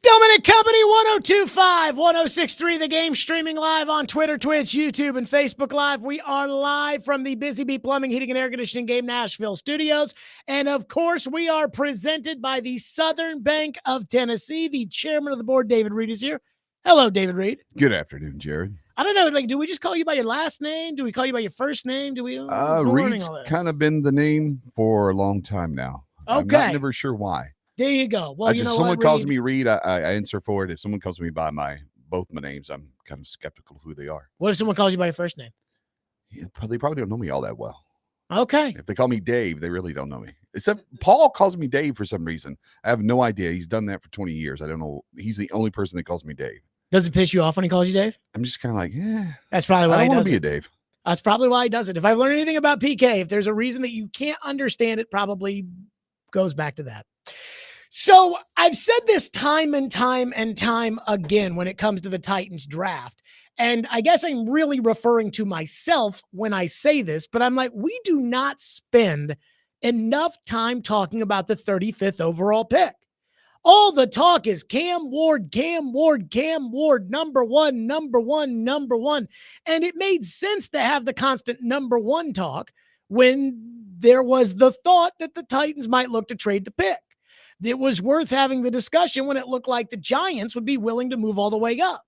Stillman and Company, 1025, 1063, The Game, streaming live on Twitter, Twitch, YouTube, and Facebook Live. We are live from the Busy Bee Plumbing, Heating, and Air Conditioning Game Nashville studios. And of course, we are presented by the Southern Bank of Tennessee. The chairman of the board, David Reed, is here. Hello, David Reed. Good afternoon, Jared. I don't know, do we just call you by your last name? Do we call you by your first name? Do we? Reed's kind of been the name for a long time now. Okay. I'm not never sure why. There you go. Well, you know, someone calls me Reed, I answer for it. If someone calls me by both my names, I'm kind of skeptical of who they are. What if someone calls you by your first name? Yeah, they probably don't know me all that well. Okay. If they call me Dave, they really don't know me. Except Paul calls me Dave for some reason. I have no idea. He's done that for 20 years. I don't know. He's the only person that calls me Dave. Does it piss you off when he calls you Dave? I'm just kind of like, yeah. That's probably why I he don't want does to be a Dave. That's probably why he does it. If I've learned anything about PK, if there's a reason that you can't understand, it probably goes back to that. So I've said this time and time and time again when it comes to the Titans draft. And I guess I'm really referring to myself when I say this, but I'm like, we do not spend enough time talking about the 35th overall pick. All the talk is Cam Ward, Cam Ward, Cam Ward, number one, number one, number one. And it made sense to have the constant number one talk when there was the thought that the Titans might look to trade the pick. It was worth having the discussion when it looked like the Giants would be willing to move all the way up.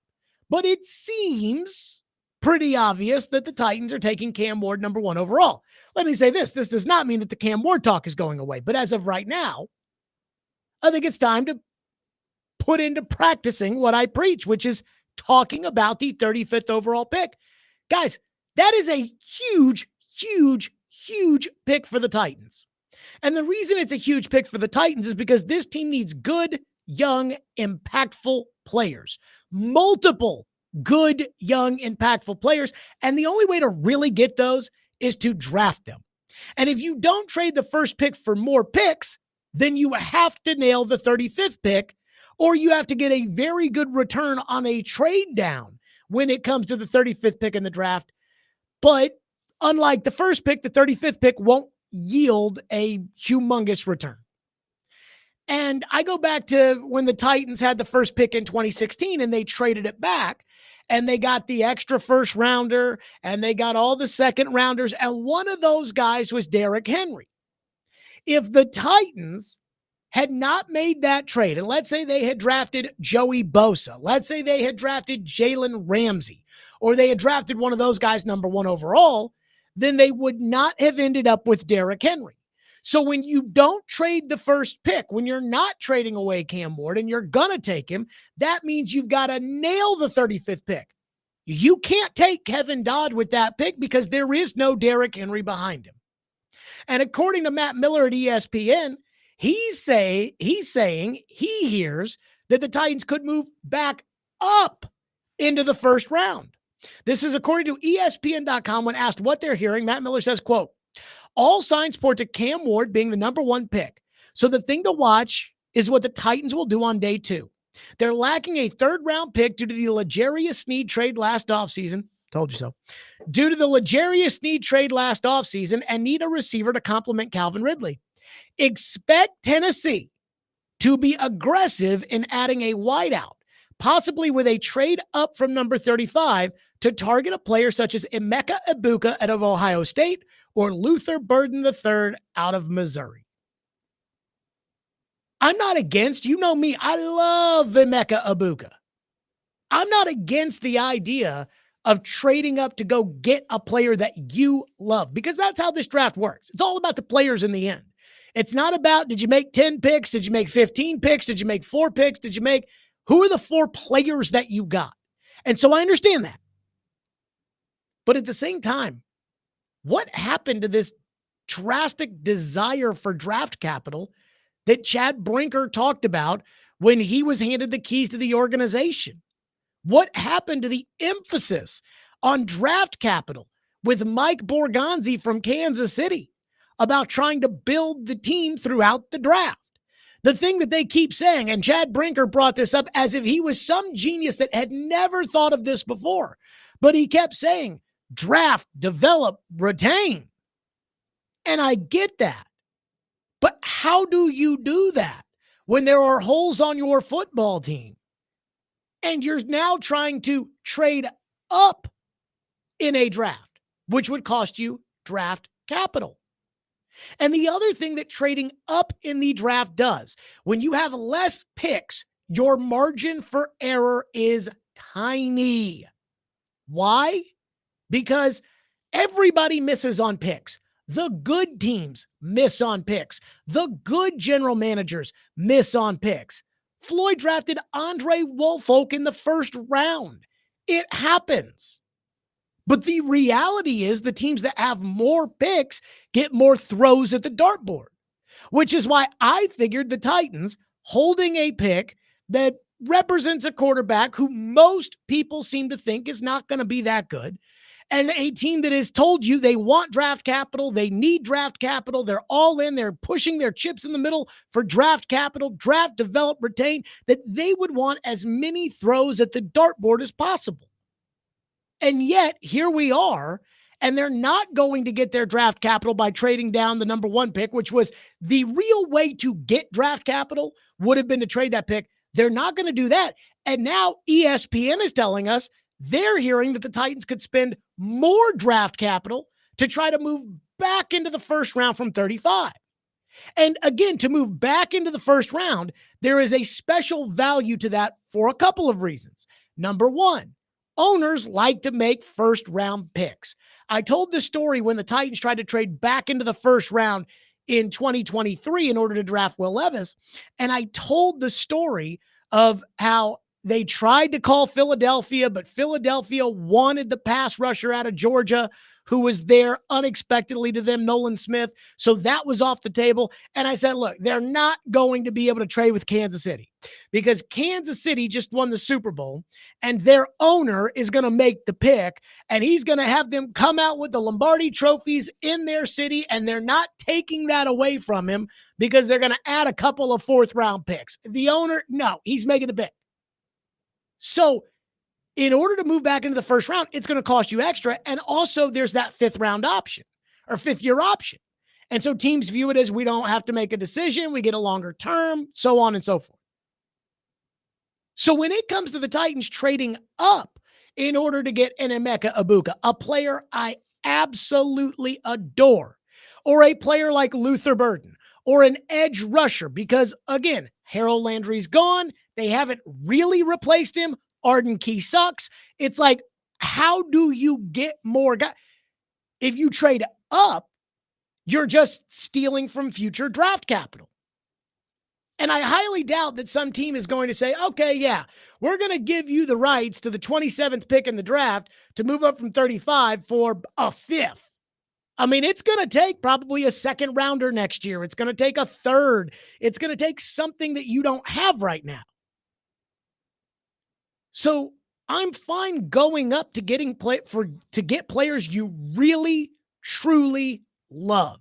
But it seems pretty obvious that the Titans are taking Cam Ward number one overall. Let me say this. This does not mean that the Cam Ward talk is going away. But as of right now, I think it's time to put into practicing what I preach, which is talking about the 35th overall pick. Guys, that is a huge, huge, huge pick for the Titans. And the reason it's a huge pick for the Titans is because this team needs good, young, impactful players. Multiple good, young, impactful players. And the only way to really get those is to draft them. And if you don't trade the first pick for more picks, then you have to nail the 35th pick, or you have to get a very good return on a trade down when it comes to the 35th pick in the draft. But unlike the first pick, the 35th pick won't yield a humongous return. And I go back to when the Titans had the first pick in 2016 and they traded it back and they got the extra first rounder and they got all the second rounders. And one of those guys was Derrick Henry. If the Titans had not made that trade, and let's say they had drafted Joey Bosa, let's say they had drafted Jalen Ramsey, or they had drafted one of those guys number one overall, then they would not have ended up with Derrick Henry. So when you don't trade the first pick, when you're not trading away Cam Ward and you're going to take him, that means you've got to nail the 35th pick. You can't take Kevin Dodd with that pick because there is no Derrick Henry behind him. And according to Matt Miller at ESPN, he's saying he hears that the Titans could move back up into the first round. This is according to ESPN.com. When asked what they're hearing, Matt Miller says, quote, all signs point to Cam Ward being the number one pick. So the thing to watch is what the Titans will do on day two. They're lacking a third-round pick due to the L'Jarius Sneed trade last offseason. Told you so. Due to the L'Jarius Sneed trade last offseason and need a receiver to complement Calvin Ridley. Expect Tennessee to be aggressive in adding a wideout, possibly with a trade up from number 35 to target a player such as Emeka Egbuka out of Ohio State or Luther Burden III out of Missouri. I'm not against, you know me, I love Emeka Egbuka. I'm not against the idea of trading up to go get a player that you love, because that's how this draft works. It's all about the players in the end. It's not about, did you make 10 picks? Did you make 15 picks? Did you make 4 picks? Who are the 4 players that you got? And so I understand that. But at the same time, what happened to this drastic desire for draft capital that Chad Brinker talked about when he was handed the keys to the organization? What happened to the emphasis on draft capital with Mike Borgonzi from Kansas City about trying to build the team throughout the draft? The thing that they keep saying, and Chad Brinker brought this up as if he was some genius that had never thought of this before, but he kept saying, draft, develop, retain. And I get that. But how do you do that when there are holes on your football team and you're now trying to trade up in a draft, which would cost you draft capital. And the other thing that trading up in the draft does, when you have less picks, your margin for error is tiny. Why? Because everybody misses on picks. The good teams miss on picks. The good general managers miss on picks. Floyd drafted Andre Woolfolk in the first round. It happens. But the reality is the teams that have more picks get more throws at the dartboard, which is why I figured the Titans holding a pick that represents a quarterback who most people seem to think is not going to be that good, and a team that has told you they want draft capital, they need draft capital, they're all in, they're pushing their chips in the middle for draft capital, draft, develop, retain, that they would want as many throws at the dartboard as possible. And yet, here we are, and they're not going to get their draft capital by trading down the number 1 pick, which was the real way to get draft capital, would have been to trade that pick. They're not going to do that. And now ESPN is telling us they're hearing that the Titans could spend more draft capital to try to move back into the first round from 35. And again, to move back into the first round, there is a special value to that for a couple of reasons. Number 1, owners like to make first-round picks. I told this story when the Titans tried to trade back into the first round in 2023 in order to draft Will Levis, and I told the story of how they tried to call Philadelphia, but Philadelphia wanted the pass rusher out of Georgia who was there unexpectedly to them, Nolan Smith. So that was off the table. And I said, look, they're not going to be able to trade with Kansas City because Kansas City just won the Super Bowl and their owner is going to make the pick and he's going to have them come out with the Lombardi trophies in their city. And they're not taking that away from him because they're going to add a couple of 4th round picks. The owner, no, he's making the pick. So in order to move back into the first round, it's going to cost you extra. And also there's that 5th round option or 5th year option. And so teams view it as we don't have to make a decision. We get a longer term, so on and so forth. So when it comes to the Titans trading up in order to get an Emeka Egbuka, a player I absolutely adore, or a player like Luther Burden, or an edge rusher, because again, Harold Landry's gone. They haven't really replaced him. Arden Key sucks. It's like, how do you get more guys? If you trade up, you're just stealing from future draft capital. And I highly doubt that some team is going to say, okay, yeah, we're going to give you the rights to the 27th pick in the draft to move up from 35 for a 5th. I mean, it's going to take probably a 2nd rounder next year. It's going to take a 3rd. It's going to take something that you don't have right now. So I'm fine going up to get players you really, truly love.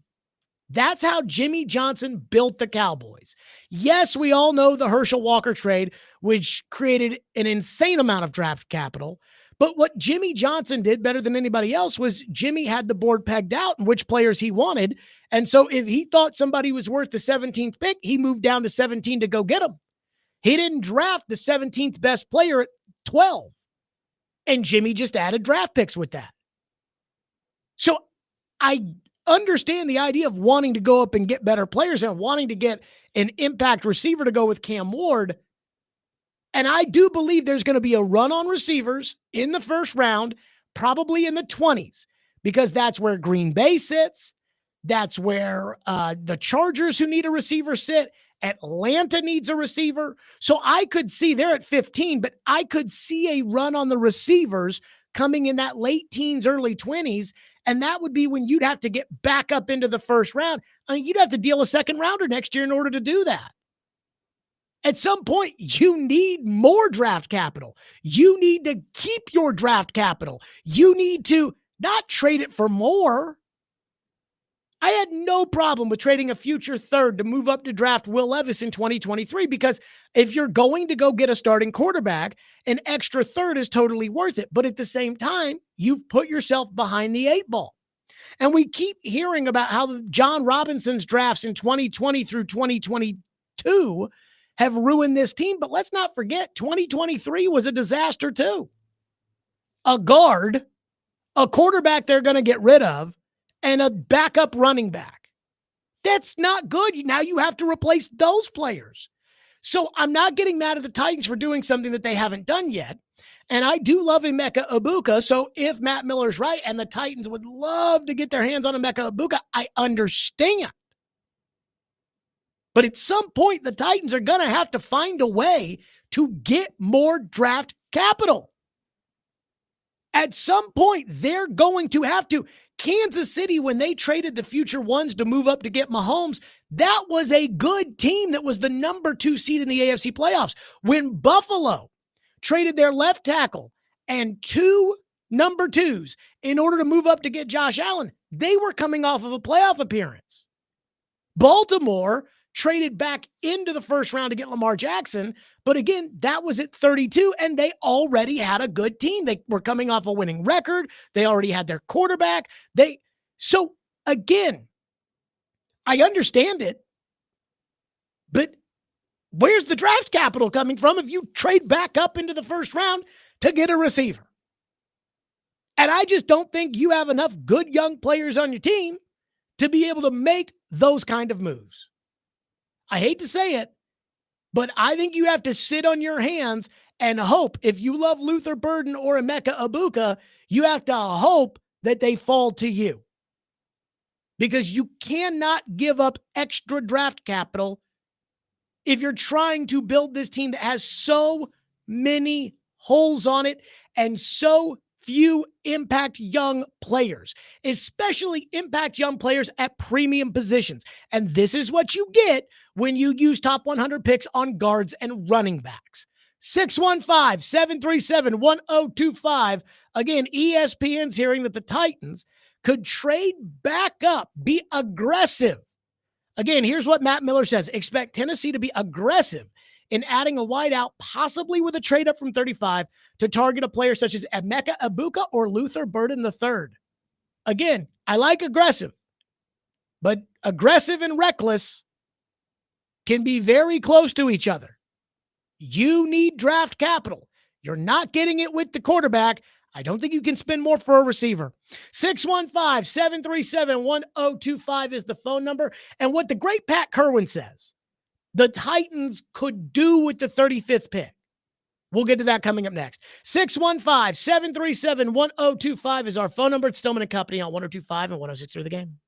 That's how Jimmy Johnson built the Cowboys. Yes, we all know the Herschel Walker trade, which created an insane amount of draft capital. But what Jimmy Johnson did better than anybody else was Jimmy had the board pegged out and which players he wanted. And so if he thought somebody was worth the 17th pick, he moved down to 17 to go get them. He didn't draft the 17th best player at 12. And Jimmy just added draft picks with that. So I understand the idea of wanting to go up and get better players and wanting to get an impact receiver to go with Cam Ward. And I do believe there's going to be a run on receivers in the first round, probably in the 20s, because that's where Green Bay sits. That's where the Chargers, who need a receiver, sit. Atlanta needs a receiver. So I could see they're at 15, but I could see a run on the receivers coming in that late teens, early 20s. And that would be when you'd have to get back up into the first round. I mean, you'd have to deal a 2nd rounder next year in order to do that. At some point, you need more draft capital. You need to keep your draft capital. You need to not trade it for more. I had no problem with trading a future 3rd to move up to draft Will Levis in 2023, because if you're going to go get a starting quarterback, an extra 3rd is totally worth it. But at the same time, you've put yourself behind the 8 ball. And we keep hearing about how John Robinson's drafts in 2020 through 2022 have ruined this team. But let's not forget, 2023 was a disaster too. A guard, a quarterback they're going to get rid of, and a backup running back. That's not good. Now you have to replace those players. So I'm not getting mad at the Titans for doing something that they haven't done yet. And I do love Emeka Egbuka. So if Matt Miller's right and the Titans would love to get their hands on Emeka Egbuka, I understand. But at some point, the Titans are going to have to find a way to get more draft capital. At some point, they're going to have to. Kansas City, when they traded the future ones to move up to get Mahomes, that was a good team that was the number 2 seed in the AFC playoffs. When Buffalo traded their left tackle and 2 number 2s in order to move up to get Josh Allen, they were coming off of a playoff appearance. Baltimore traded back into the first round to get Lamar Jackson. But again, that was at 32, and they already had a good team. They were coming off a winning record. They already had their quarterback. So again, I understand it, but where's the draft capital coming from if you trade back up into the first round to get a receiver? And I just don't think you have enough good young players on your team to be able to make those kind of moves. I hate to say it, but I think you have to sit on your hands and hope. If you love Luther Burden or Emeka Egbuka, you have to hope that they fall to you. Because you cannot give up extra draft capital if you're trying to build this team that has so many holes on it and so few impact young players, especially impact young players at premium positions. And this is what you get when you use top 100 picks on guards and running backs. 615-737-1025. Again, ESPN's hearing that the Titans could trade back up, be aggressive. Again, here's what Matt Miller says. Expect Tennessee to be aggressive in adding a wideout, possibly with a trade up from 35 to target a player such as Emeka Egbuka or Luther Burden III. Again, I like aggressive, but aggressive and reckless can be very close to each other. You need draft capital. You're not getting it with the quarterback. I don't think you can spend more for a receiver. 615-737-1025 is the phone number. And what the great Pat Kerwin says, the Titans could do with the 35th pick. We'll get to that coming up next. 615-737-1025 is our phone number. It's Stillman & Company on 102.5 and 106 through the game.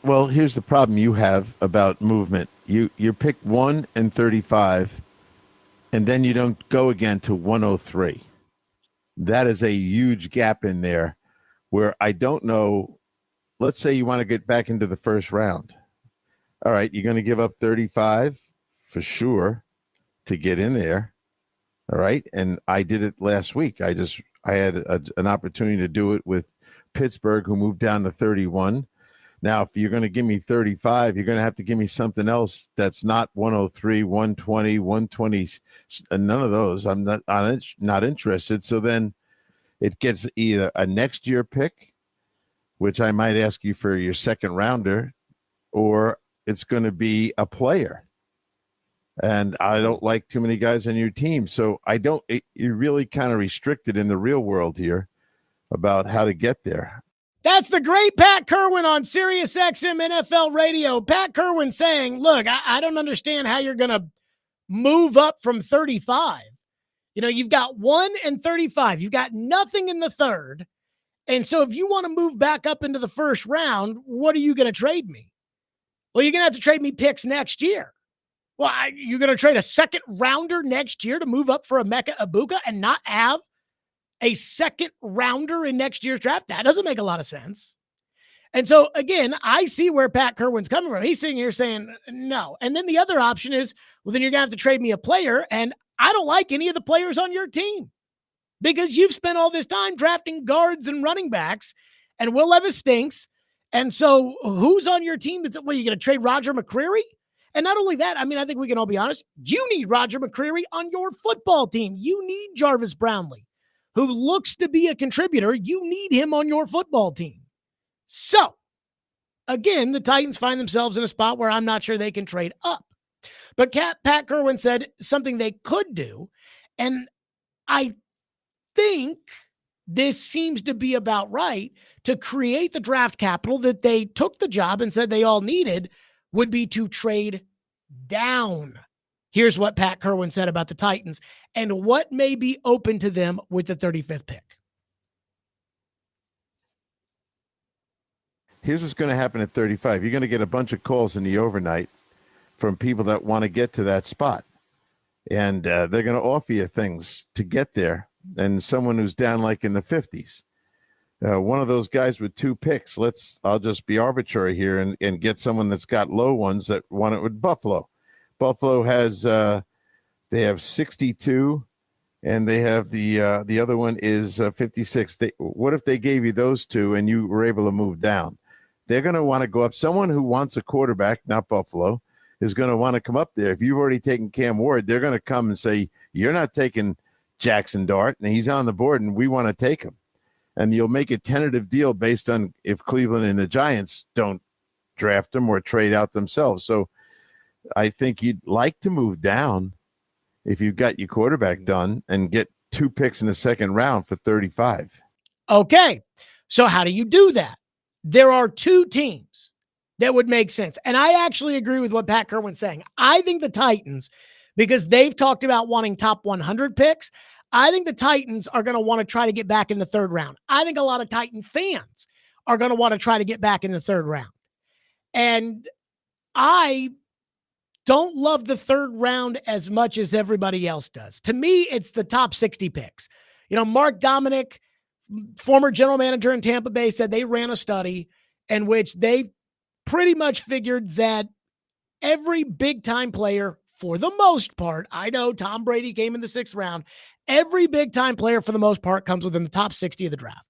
Well, here's the problem you have about movement. You pick 1 and 35, and then you don't go again to 103. That is a huge gap in there where I don't know. Let's say you want to get back into the first round. All right, you're going to give up 35 for sure to get in there. All right, and I did it last week. I had an opportunity to do it with Pittsburgh, who moved down to 31. Now, if you're going to give me 35, you're going to have to give me something else that's not 103, 120, 120. None of those. I'm not interested. So then it gets either a next year pick, which I might ask you for your second rounder, or it's going to be a player. And I don't like too many guys on your team. So you're really kind of restricted in the real world here about how to get there. That's the great Pat Kerwin on Sirius XM NFL Radio. Pat Kerwin saying, look, I don't understand how you're going to move up from 35. You know, you've got 1 and 35. You've got nothing in the third. And so if you want to move back up into the first round, what are you going to trade me? Well, you're going to have to trade me picks next year. Well, you're going to trade a second rounder next year to move up for Emeka Egbuka and not have a second rounder in next year's draft? That doesn't make a lot of sense. And so, again, I see where Pat Kerwin's coming from. He's sitting here saying no. And then the other option is, well, then you're going to have to trade me a player. And I don't like any of the players on your team because you've spent all this time drafting guards and running backs, and Will Levis stinks. And so who's on your team that's, well, you're going to trade Roger McCreary? And not only that, I mean, I think we can all be honest. You need Roger McCreary on your football team. You need Jarvis Brownlee, who looks to be a contributor. You need him on your football team. So, again, the Titans find themselves in a spot where I'm not sure they can trade up. But Pat Kerwin said something they could do, and I think this seems to be about right, to create the draft capital that they took the job and said they all needed would be to trade down. Here's what Pat Kerwin said about the Titans and what may be open to them with the 35th pick. Here's what's going to happen at 35. You're going to get a bunch of calls in the overnight from people that want to get to that spot. And they're going to offer you things to get there. And someone who's down like in the 50s. One of those guys with 2 picks, I'll just be arbitrary here and get someone that's got low ones that want it with Buffalo. Buffalo has, they have 62, and they have the other one is 56. What if they gave you those 2 and you were able to move down? They're going to want to go up. Someone who wants a quarterback, not Buffalo, is going to want to come up there. If you've already taken Cam Ward, they're going to come and say, you're not taking Jackson Dart, and he's on the board, and we want to take him. And you'll make a tentative deal based on if Cleveland and the Giants don't draft him or trade out themselves. So I think you'd like to move down if you've got your quarterback done and get 2 picks in the second round for 35. Okay, so how do you do that? There are 2 teams that would make sense. And I actually agree with what Pat Kerwin's saying. I think the Titans, because they've talked about wanting top 100 picks, I think the Titans are going to want to try to get back in the third round. I think a lot of Titan fans are going to want to try to get back in the third round. And I don't love the third round as much as everybody else does. To me, it's the top 60 picks. You know, Mark Dominic, former general manager in Tampa Bay, said they ran a study in which they pretty much figured that every big-time player, for the most part, I know Tom Brady came in the 6th round, every big-time player for the most part comes within the top 60 of the draft.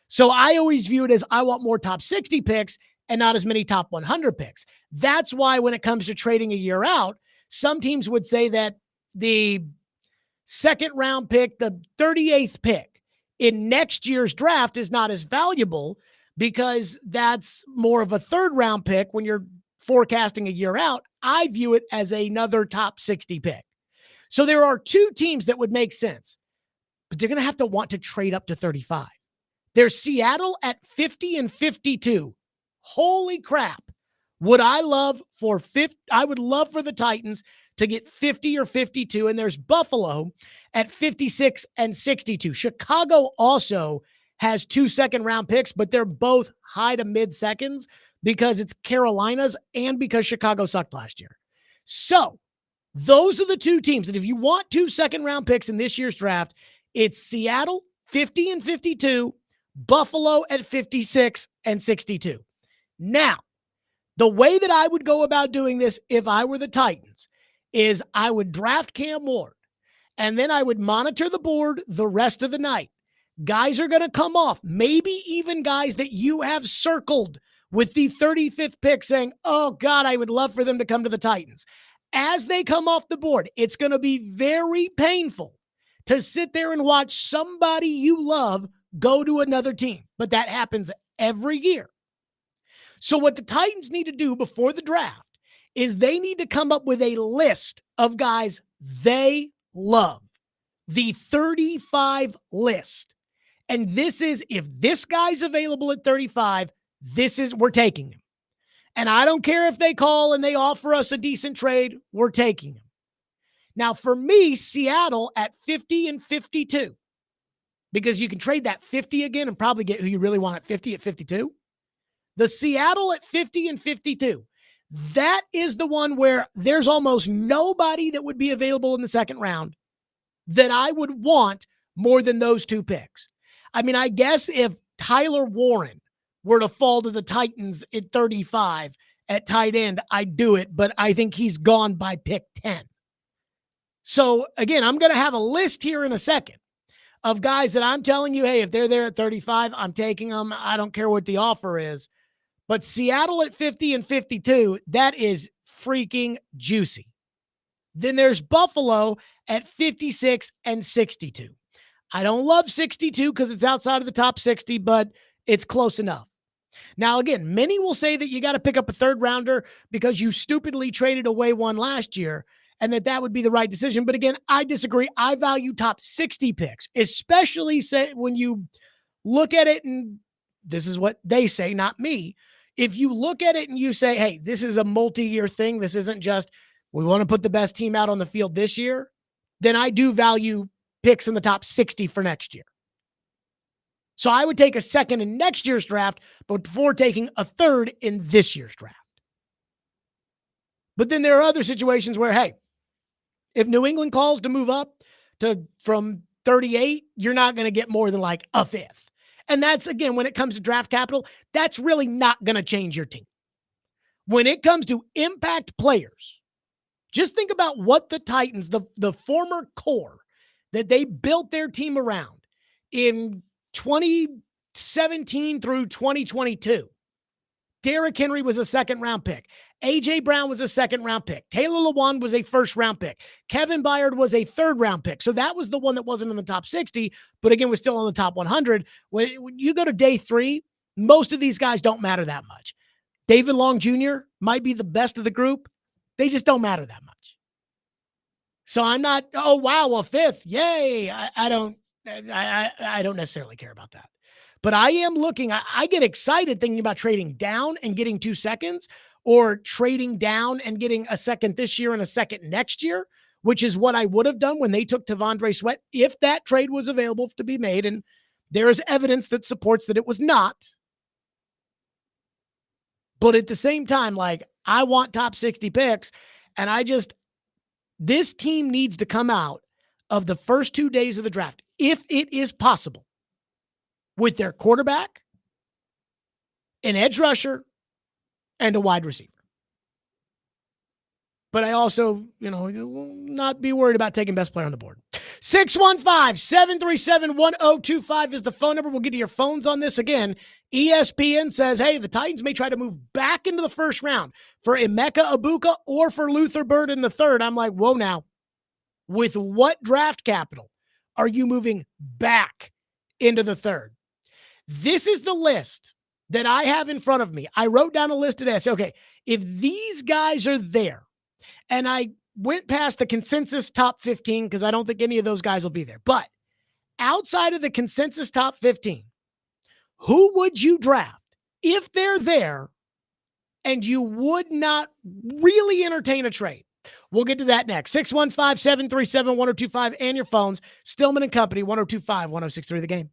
So I always view it as I want more top 60 picks and not as many top 100 picks. That's why when it comes to trading a year out, some teams would say that the 2nd round pick, the 38th pick in next year's draft is not as valuable because that's more of a 3rd round pick when you're forecasting a year out. I view it as another top 60 pick. So there are 2 teams that would make sense, but they're going to have to want to trade up to 35. There's Seattle at 50 and 52. Holy crap. I would love for the Titans to get 50 or 52. And there's Buffalo at 56 and 62. Chicago also has 2 second round picks, but they're both high to mid seconds. because it's Carolina's and because Chicago sucked last year. So those are the two teams. And if you want 2 second-round picks in this year's draft, it's Seattle, 50 and 52, Buffalo at 56 and 62. Now, the way that I would go about doing this if I were the Titans is I would draft Cam Ward, and then I would monitor the board the rest of the night. Guys are going to come off, maybe even guys that you have circled with the 35th pick saying, oh, God, I would love for them to come to the Titans. As they come off the board, it's going to be very painful to sit there and watch somebody you love go to another team. But that happens every year. So what the Titans need to do before the draft is they need to come up with a list of guys they love. The 35 list. And this is, if this guy's available at 35, we're taking him. And I don't care if they call and they offer us a decent trade, we're taking him. Now, for me, Seattle at 50 and 52, because you can trade that 50 again and probably get who you really want at 50 at 52. The Seattle at 50 and 52, that is the one where there's almost nobody that would be available in the second round that I would want more than those two picks. I mean, I guess if Tyler Warren were to fall to the Titans at 35 at tight end, I'd do it, but I think he's gone by pick 10. So again, I'm going to have a list here in a second of guys that I'm telling you, hey, if they're there at 35, I'm taking them. I don't care what the offer is. But Seattle at 50 and 52, that is freaking juicy. Then there's Buffalo at 56 and 62. I don't love 62 because it's outside of the top 60, but it's close enough. Now, again, many will say that you got to pick up a third rounder because you stupidly traded away one last year and that would be the right decision. But again, I disagree. I value top 60 picks, especially when you look at it, and this is what they say, not me. If you look at it and you say, hey, this is a multi-year thing, this isn't just we want to put the best team out on the field this year, then I do value picks in the top 60 for next year. So I would take a second in next year's draft, but before taking a third in this year's draft. But then there are other situations where, hey, if New England calls to move up from 38, you're not going to get more than like a fifth. And that's, again, when it comes to draft capital, that's really not going to change your team. When it comes to impact players, just think about what the Titans, the former core that they built their team around in 2017 through 2022. Derrick Henry was a second-round pick. A.J. Brown was a second-round pick. Taylor Lewan was a first-round pick. Kevin Byard was a third-round pick. So that was the one that wasn't in the top 60, but again, was still in the top 100. When you go to day 3, most of these guys don't matter that much. David Long Jr. might be the best of the group. They just don't matter that much. So I'm not, oh, wow, a fifth. Yay. I don't necessarily care about that. But I am looking, I get excited thinking about trading down and getting 2 seconds, or trading down and getting a second this year and a second next year, which is what I would have done when they took T'Vondre Sweat, if that trade was available to be made. And there is evidence that supports that it was not. But at the same time, like, I want top 60 picks, and this team needs to come out of the first 2 days of the draft, if it is possible, with their quarterback, an edge rusher, and a wide receiver. But I also, will not be worried about taking best player on the board. 615-737-1025 is the phone number. We'll get to your phones on this again. ESPN says, hey, the Titans may try to move back into the first round for Emeka Egbuka or for Luther Bird in the third. I'm like, whoa now. With what draft capital are you moving back into the third? This is the list that I have in front of me. I wrote down a list today. I said, okay, if these guys are there, and I went past the consensus top 15 because I don't think any of those guys will be there. But outside of the consensus top 15, who would you draft if they're there and you would not really entertain a trade? We'll get to that next. 615-737-1025 and your phones. Stillman and Company, 1025-1063 The Game.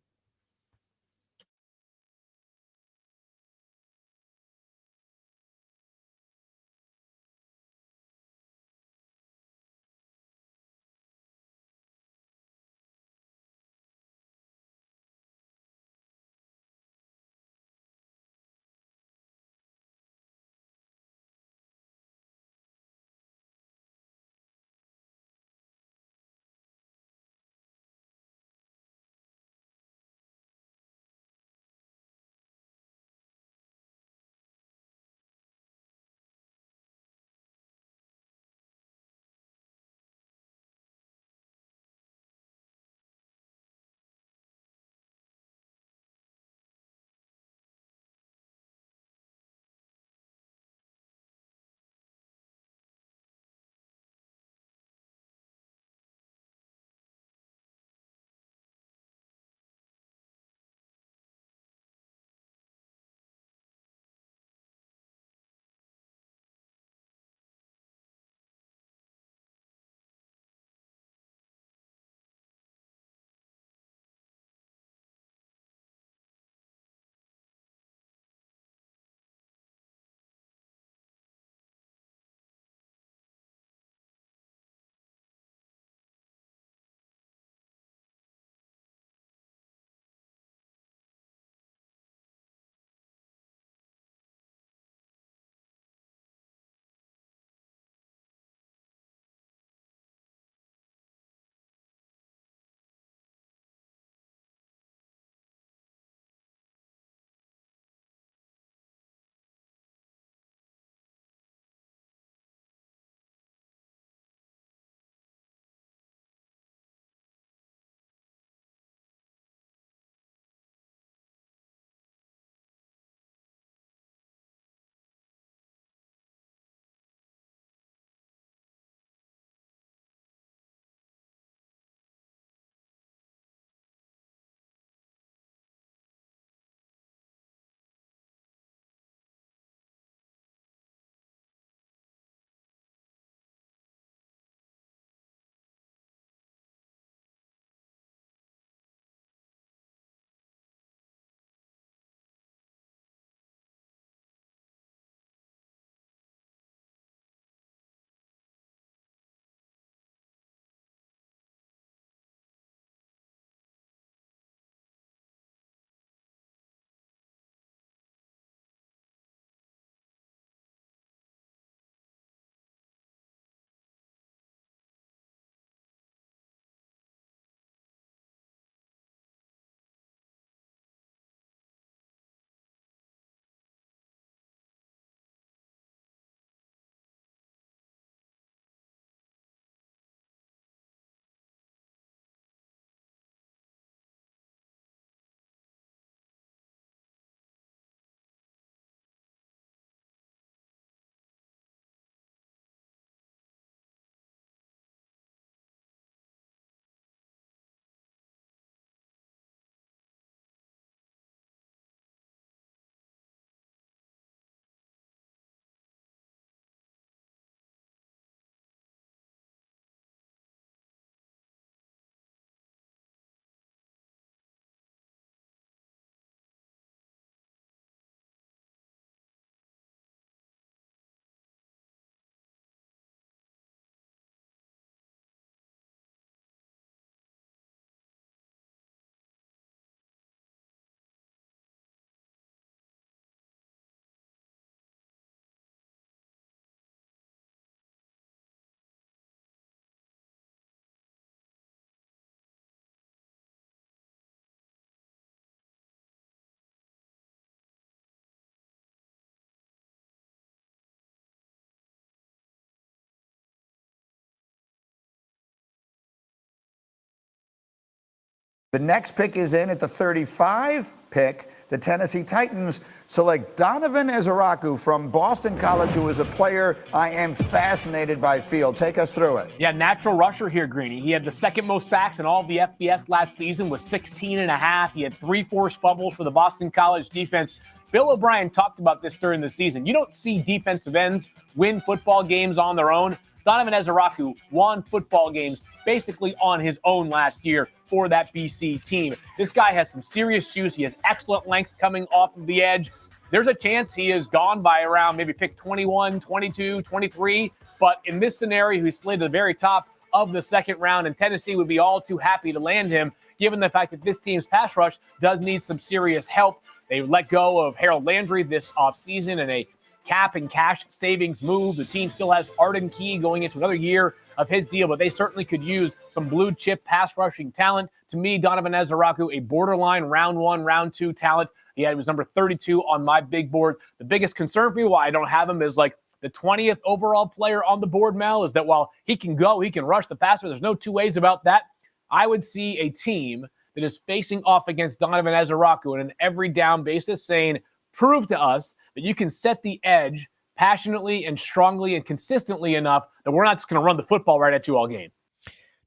The next pick is in at the 35 pick. The Tennessee Titans select Donovan Ezaraku from Boston College, who is a player I am fascinated by. Field, take us through it. Yeah, natural rusher here, Greeny. He had the second most sacks in all of the FBS last season with 16 and a half. He had 3 forced fumbles for the Boston College defense. Bill O'Brien talked about this during the season. You don't see defensive ends win football games on their own. Donovan Ezaraku won football games basically on his own last year for that BC team. This guy has some serious juice. He has excellent length coming off of the edge. There's a chance he is gone by around maybe pick 21, 22, 23. But in this scenario, he slid to the very top of the second round, and Tennessee would be all too happy to land him, given the fact that this team's pass rush does need some serious help. They let go of Harold Landry this offseason in a cap and cash savings move. The team still has Arden Key going into another year of his deal, but they certainly could use some blue chip pass rushing talent. To me, Donovan Ezaraku, a borderline round 1, round 2 talent. He was number 32 on my big board. The biggest concern for me why I don't have him is like the 20th overall player on the board, Mel, is that while he can go, he can rush the passer. There's no two ways about that. I would see a team that is facing off against Donovan Ezaraku on an every down basis saying, prove to us that you can set the edge passionately and strongly and consistently enough that we're not just going to run the football right at you all game.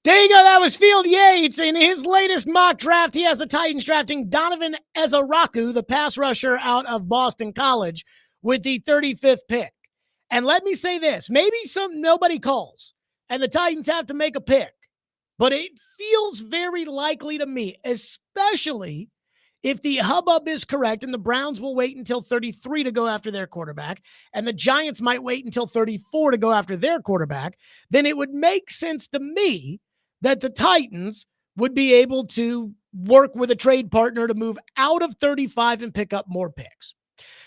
There you go. That was Field Yates. In his latest mock draft, he has the Titans drafting Donovan Ezaraku, the pass rusher out of Boston College, with the 35th pick. And let me say this, maybe nobody calls, and the Titans have to make a pick. But it feels very likely to me, especially if the hubbub is correct and the Browns will wait until 33 to go after their quarterback and the Giants might wait until 34 to go after their quarterback, then it would make sense to me that the Titans would be able to work with a trade partner to move out of 35 and pick up more picks.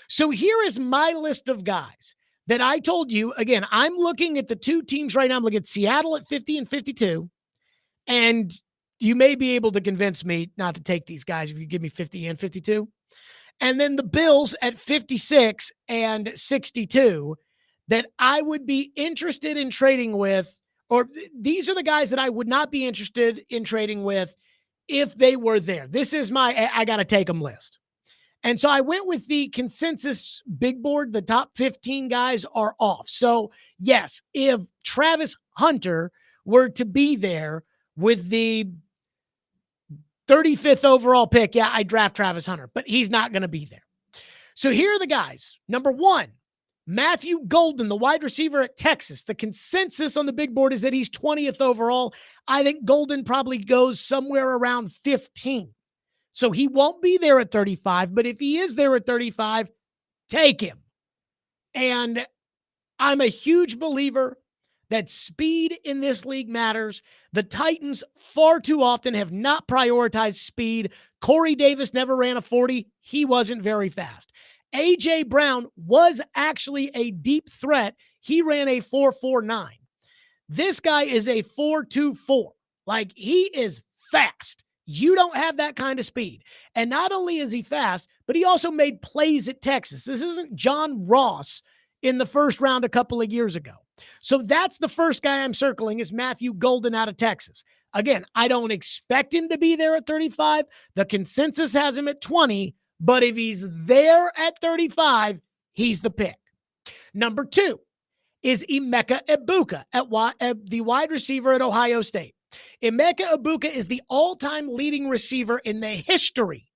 So here is my list of guys that I told you. Again, I'm looking at the two teams right now. I'm looking at Seattle at 50 and 52. And you may be able to convince me not to take these guys if you give me 50 and 52. And then the Bills at 56 and 62 that I would be interested in trading with, or these are the guys that I would not be interested in trading with if they were there. This is my I got to take them list. And so I went with the consensus big board. The top 15 guys are off. So yes, if Travis Hunter were to be there with the 35th overall pick, yeah, I draft Travis Hunter, but he's not going to be there. So here are the guys. Number 1, Matthew Golden, the wide receiver at Texas. The consensus on the big board is that he's 20th overall. I think Golden probably goes somewhere around 15. So he won't be there at 35, but if he is there at 35, take him. And I'm a huge believer that speed in this league matters. The Titans far too often have not prioritized speed. Corey Davis never ran a 40. He wasn't very fast. A.J. Brown was actually a deep threat. He ran a 4.49. This guy is a 4.24. Like, he is fast. You don't have that kind of speed. And not only is he fast, but he also made plays at Texas. This isn't John Ross in the first round a couple of years ago. So that's the first guy I'm circling is Matthew Golden out of Texas. Again, I don't expect him to be there at 35. The consensus has him at 20, but if he's there at 35, he's the pick. Number 2 is Emeka Egbuka at the wide receiver at Ohio State. Emeka Egbuka is the all-time leading receiver in the history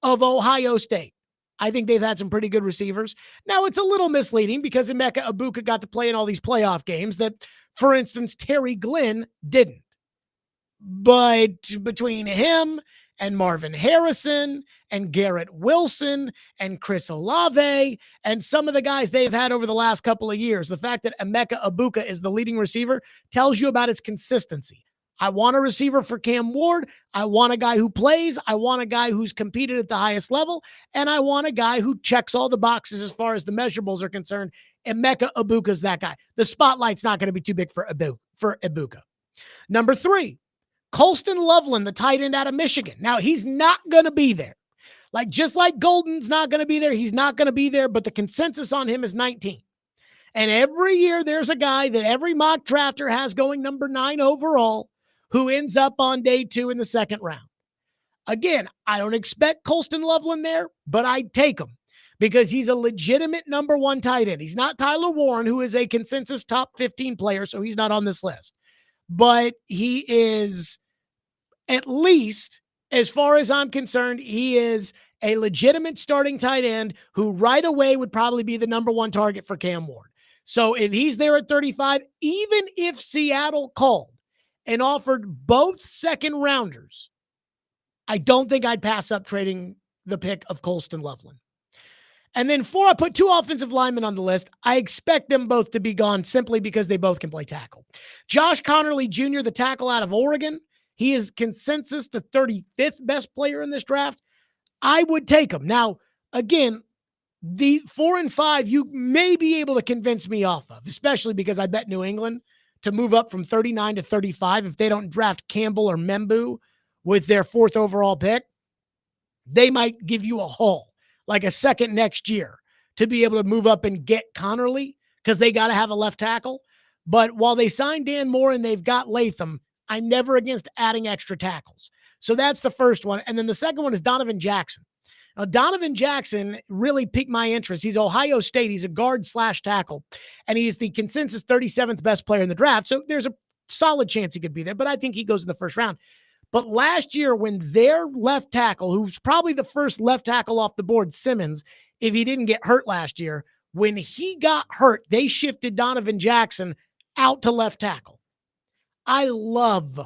of Ohio State. I think they've had some pretty good receivers. Now, it's a little misleading because Emeka Egbuka got to play in all these playoff games that, for instance, Terry Glenn didn't. But between him and Marvin Harrison and Garrett Wilson and Chris Olave and some of the guys they've had over the last couple of years, the fact that Emeka Egbuka is the leading receiver tells you about his consistency. I want a receiver for Cam Ward. I want a guy who plays. I want a guy who's competed at the highest level. And I want a guy who checks all the boxes as far as the measurables are concerned. Emeka Egbuka is that guy. The spotlight's not going to be too big for Egbuka. Number 3, Colston Loveland, the tight end out of Michigan. Now, he's not going to be there. Just like Golden's not going to be there, he's not going to be there, but the consensus on him is 19. And every year there's a guy that every mock drafter has going number 9 overall who ends up on day 2 in the second round. Again, I don't expect Colston Loveland there, but I'd take him because he's a legitimate number one tight end. He's not Tyler Warren, who is a consensus top 15 player, so he's not on this list. But he is, at least as far as I'm concerned, he is a legitimate starting tight end who right away would probably be the number one target for Cam Ward. So if he's there at 35, even if Seattle called and offered both second rounders, I don't think I'd pass up trading the pick of Colston Loveland. And then 4, I put 2 offensive linemen on the list. I expect them both to be gone simply because they both can play tackle. Josh Connerly Jr., the tackle out of Oregon, he is consensus the 35th best player in this draft. I would take him. Now, again, the 4 and 5, you may be able to convince me off of, especially because I bet New England to move up from 39 to 35 if they don't draft Campbell or Membu with their 4th overall pick. They might give you a haul, like a second next year, to be able to move up and get Connerly because they got to have a left tackle. But while they signed Dan Moore and they've got Latham, I'm never against adding extra tackles. So that's the first one. And then the second one is Donovan Jackson. Now, Donovan Jackson really piqued my interest. He's Ohio State. He's a guard / tackle, and he's the consensus 37th best player in the draft. So there's a solid chance he could be there, but I think he goes in the first round. But last year, when their left tackle, who's probably the first left tackle off the board, Simmons, if he didn't get hurt last year, when he got hurt, they shifted Donovan Jackson out to left tackle. I love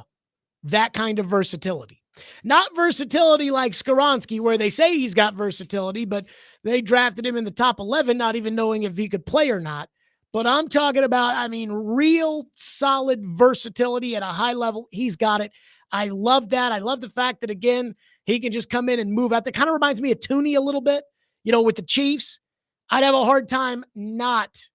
that kind of versatility. Not versatility like Skoronski, where they say he's got versatility, but they drafted him in the top 11, not even knowing if he could play or not. But I'm talking about, real solid versatility at a high level. He's got it. I love that. I love the fact that, again, he can just come in and move out. That kind of reminds me of Tooney a little bit, with the Chiefs. I'd have a hard time not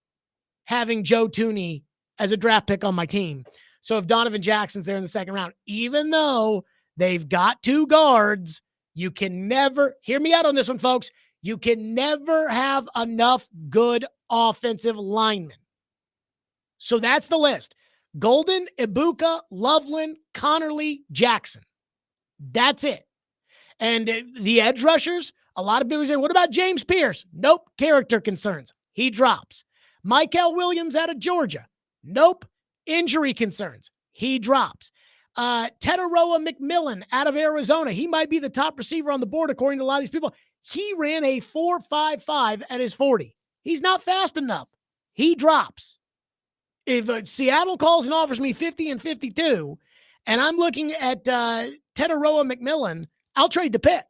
having Joe Tooney as a draft pick on my team. So if Donovan Jackson's there in the second round, even though they've got 2 guards, you can never, hear me out on this one, folks, you can never have enough good offensive linemen. So that's the list. Golden, Ibuka, Loveland, Connerly, Jackson. That's it. And the edge rushers, a lot of people say, what about James Pierce? Nope, character concerns. He drops. Michael Williams out of Georgia. Nope, injury concerns. He drops. Teteroa McMillan out of Arizona. He might be the top receiver on the board according to a lot of these people. He ran a 4.55 at his 40. He's not fast enough. He drops. If Seattle calls and offers me 50 and 52, and I'm looking at Teteroa McMillan, I'll trade the pick.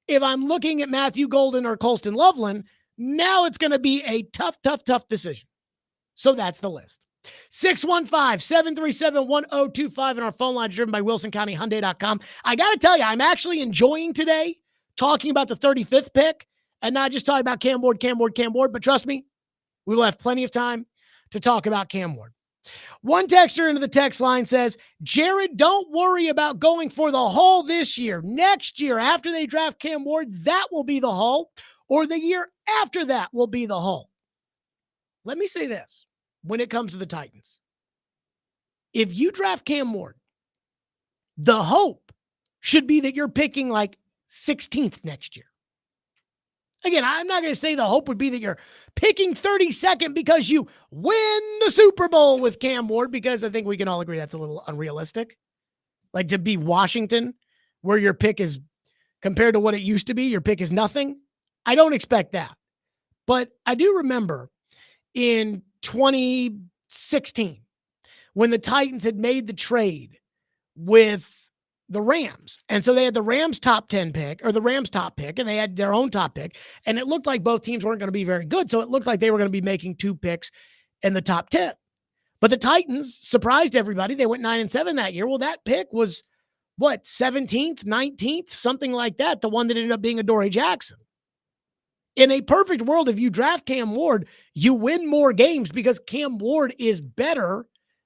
If I'm looking at Matthew Golden or Colston Loveland, now it's going to be a tough decision. So that's the list. 615-737-1025 and our phone line driven by WilsonCountyHyundai.com. I got to tell you, I'm actually enjoying today talking about the 35th pick and not just talking about Cam Ward, but trust me, we will have plenty of time to talk about Cam Ward. One texter into the text line says, Jared, don't worry about going for the haul this year. Next year, after they draft Cam Ward, that will be the haul, or the year after that will be the haul. Let me say this when it comes to the Titans. If you draft Cam Ward, the hope should be that you're picking like 16th next year. Again, I'm not going to say the hope would be that you're picking 32nd because you win the Super Bowl with Cam Ward, because I think we can all agree that's a little unrealistic. Like to be Washington, where your pick is, compared to what it used to be, your pick is nothing. I don't expect that. But I do remember in 2016, when the Titans had made the trade with the Rams. And so they had the Rams top 10 pick, or the Rams top pick, and they had their own top pick. And it looked like both teams weren't going to be very good. So it looked like they were going to be making 2 picks in the top 10. But the Titans surprised everybody. They went 9-7 that year. Well, that pick was what, 17th, 19th, something like that. The one that ended up being Adoree Jackson. In a perfect world, if you draft Cam Ward, you win more games because Cam Ward is better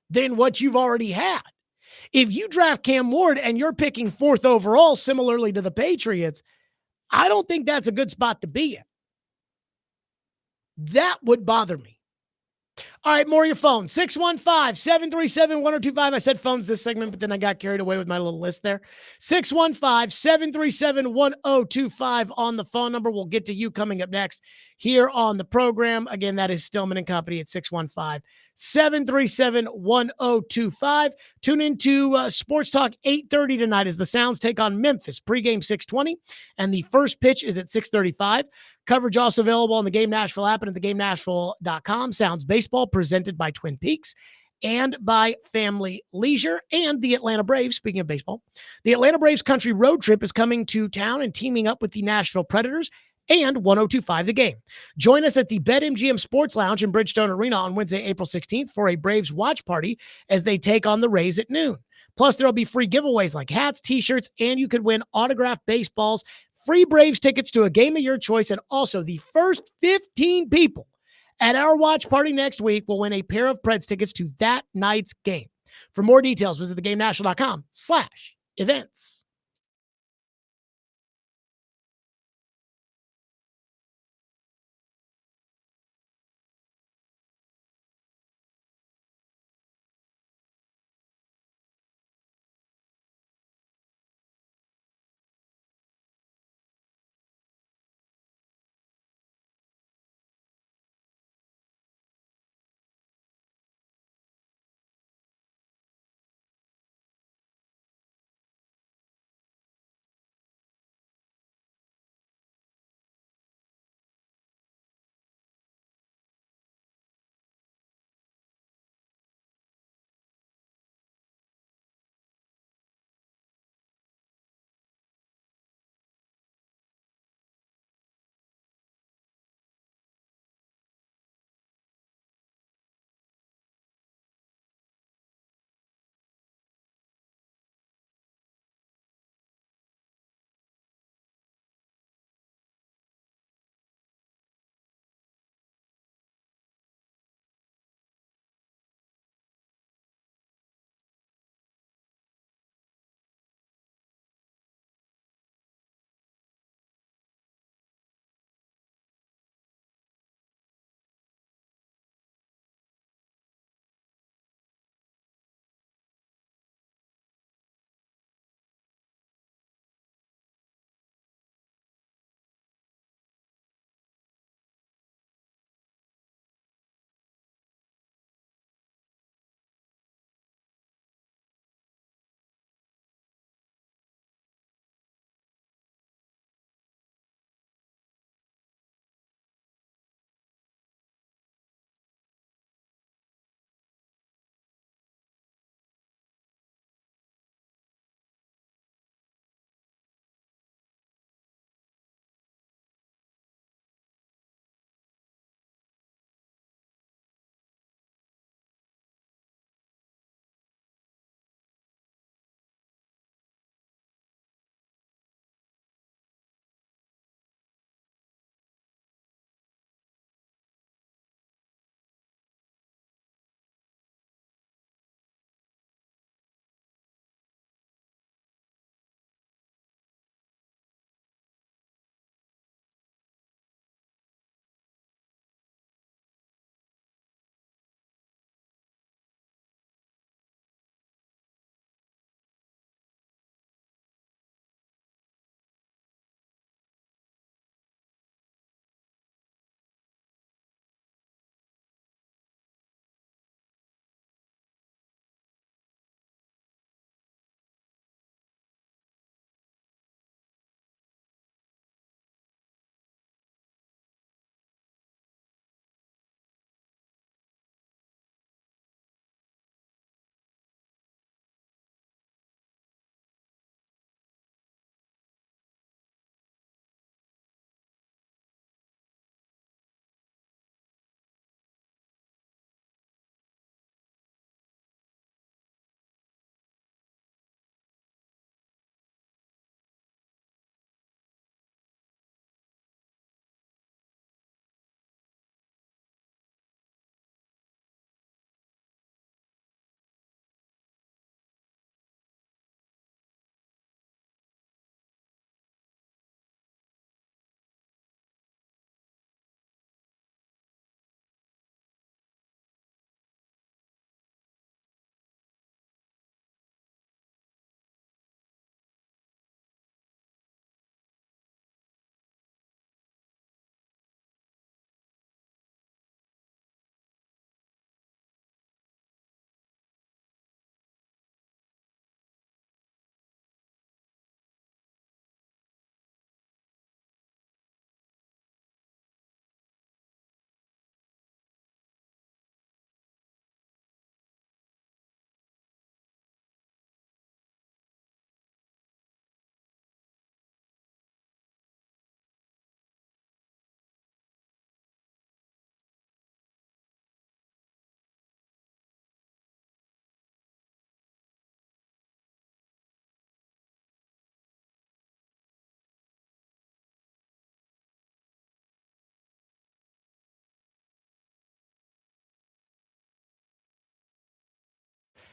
than what you've already had. If you draft Cam Ward and you're picking 4th overall, similarly to the Patriots, I don't think that's a good spot to be in. That would bother me. All right, more of your phone. 615-737-1025. I said phones this segment, but then I got carried away with my little list there. 615-737-1025 on the phone number. We'll get to you coming up next here on the program. Again, that is Stillman and Company at 615-737-1025. Tune into Sports Talk 8:30 tonight as the Sounds take on Memphis. Pregame 6:20, and the first pitch is at 6:35. Coverage also available on the Game Nashville app and at theGameNashville.com. Sounds Baseball presented by Twin Peaks and by Family Leisure and the Atlanta Braves. Speaking of baseball, the Atlanta Braves Country Road Trip is coming to town and teaming up with the Nashville Predators and 1025 The Game. Join us at the BetMGM Sports Lounge in Bridgestone Arena on Wednesday, April 16th for a Braves watch party as they take on the Rays at noon. Plus, there'll be free giveaways like hats, t-shirts, and you could win autographed baseballs, free Braves tickets to a game of your choice, and also the first 15 people at our watch party next week will win a pair of Preds tickets to that night's game. For more details, visit thegamenashville.com/events.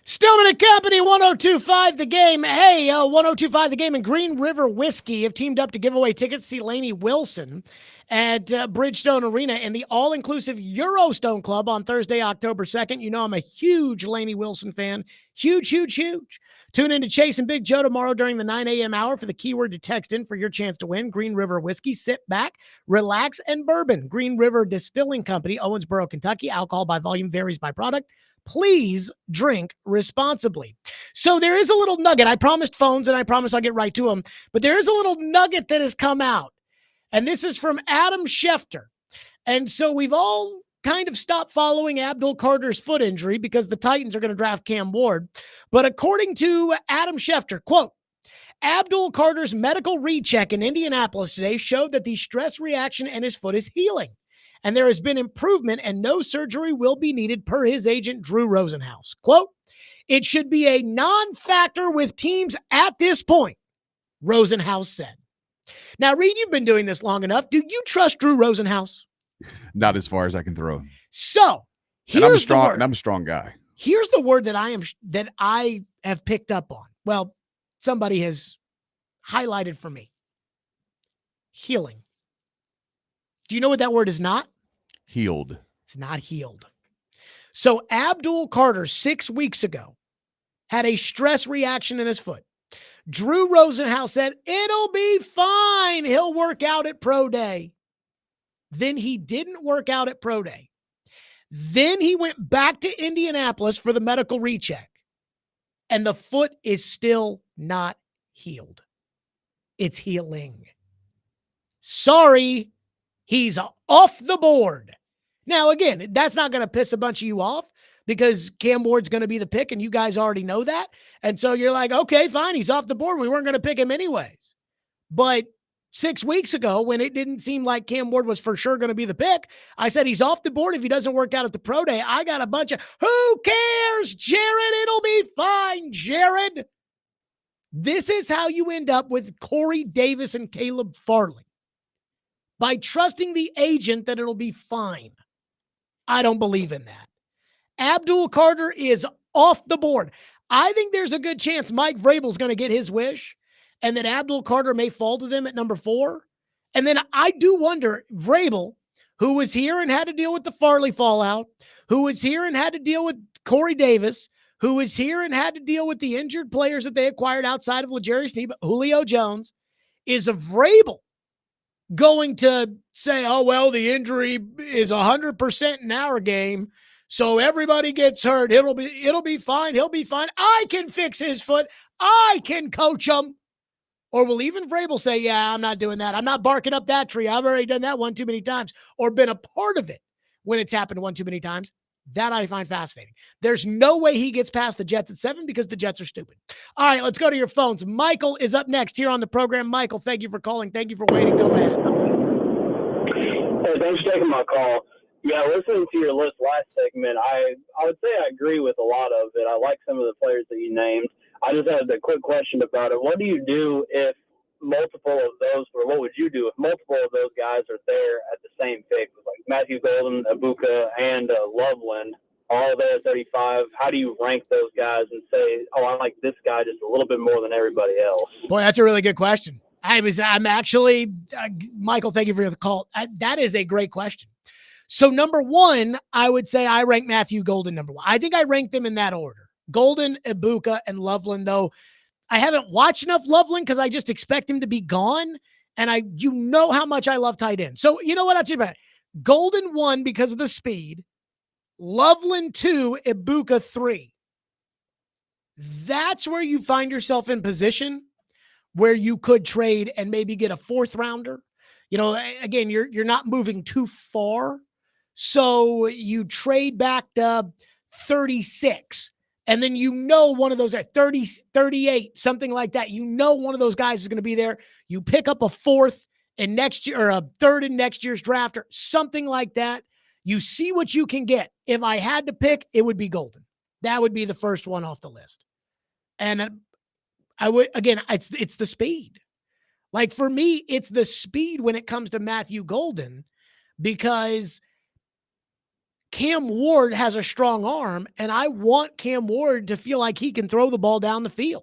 Stillman and Company, 1025 The Game. Hey, 1025 The Game and Green River Whiskey have teamed up to give away tickets to see Lainey Wilson at Bridgestone Arena in the all-inclusive Eurostone Club on Thursday, October 2nd. You know I'm a huge Lainey Wilson fan. Huge, huge, huge. Tune in to Chase and Big Joe tomorrow during the 9 a.m. hour for the keyword to text in for your chance to win. Green River Whiskey. Sit back, relax, and bourbon. Green River Distilling Company, Owensboro, Kentucky. Alcohol by volume varies by product. Please drink responsibly. So there is a little nugget. I promised phones and I promise I'll get right to them. But there is a little nugget that has come out. And this is from Adam Schefter. And so we've all kind of stopped following Abdul Carter's foot injury because the Titans are going to draft Cam Ward. But according to Adam Schefter, quote, Abdul Carter's medical recheck in Indianapolis today showed that the stress reaction in his foot is healing. And there has been improvement and no surgery will be needed per his agent, Drew Rosenhaus. Quote, it should be a non-factor with teams at this point, Rosenhaus said. Now, Reed, you've been doing this long enough. Do you trust Drew Rosenhaus? Not as far as I can throw. So And I'm a here's the word. and I'm a strong guy. Here's the word that I have picked up on. Well, somebody has highlighted for me. Healing. Do you know what that word is not? Healed. It's not healed. So Abdul Carter 6 weeks ago had a stress reaction in his foot. Drew Rosenhaus said, it'll be fine. He'll work out at Pro Day. Then he didn't work out at Pro Day. Then he went back to Indianapolis for the medical recheck. And the foot is still not healed. It's healing. Sorry, he's off the board. Now, again, that's not going to piss a bunch of you off because Cam Ward's going to be the pick and you guys already know that. And so you're like, okay, fine, he's off the board. We weren't going to pick him anyways. But 6 weeks ago, when it didn't seem like Cam Ward was for sure going to be the pick, I said he's off the board if he doesn't work out at the Pro Day. I got a bunch of, who cares, Jared? It'll be fine, Jared. This is how you end up with Corey Davis and Caleb Farley. By trusting the agent that it'll be fine. I don't believe in that. Abdul Carter is off the board. I think there's a good chance Mike Vrabel's going to get his wish and that Abdul Carter may fall to them at number 4. And then I do wonder, Vrabel, who was here and had to deal with the Farley fallout, who was here and had to deal with Corey Davis, who was here and had to deal with the injured players that they acquired outside of L'Jarius Sneed, Julio Jones, is a Vrabel going to say, oh, well, the injury is 100% in our game, so everybody gets hurt. It'll be fine. He'll be fine. I can fix his foot. I can coach him. Or will even Vrabel say, yeah, I'm not doing that. I'm not barking up that tree. I've already done that one too many times or been a part of it when it's happened one too many times. That I find fascinating. There's no way he gets past the Jets at 7 because the Jets are stupid. All right, let's go to your phones. Michael is up next here on the program. Michael, thank you for calling. Thank you for waiting. Go ahead. Hey, thanks for taking my call. Yeah, listening to your list last segment, I would say I agree with a lot of it. I like some of the players that you named. I just had a quick question about it. What do you do if multiple of those, or what would you do if multiple of those guys are there at the same pick, like Matthew Golden, Ibuka, and Loveland, all there at 35? How do you rank those guys and say, oh, I like this guy just a little bit more than everybody else? Boy, that's a really good question. I'm actually, Michael, thank you for the call. That is a great question. So number 1, I would say I rank Matthew Golden number 1. I think I ranked them in that order. Golden, Ibuka, and Loveland, though. I haven't watched enough Loveland because I just expect him to be gone. And you know how much I love tight end. So you know what I'll tell you about it. Golden 1 because of the speed. Loveland 2, Ibuka 3. That's where you find yourself in position where you could trade and maybe get a 4th rounder. You know, again, you're not moving too far. So you trade back to 36. And then you know one of those at 30, 38, something like that. You know one of those guys is going to be there. You pick up a 4th in next year or a 3rd in next year's draft or something like that. You see what you can get. If I had to pick, it would be Golden. That would be the first one off the list. And I would, again, it's the speed. Like for me, it's the speed when it comes to Matthew Golden because Cam Ward has a strong arm, and I want Cam Ward to feel like he can throw the ball down the field.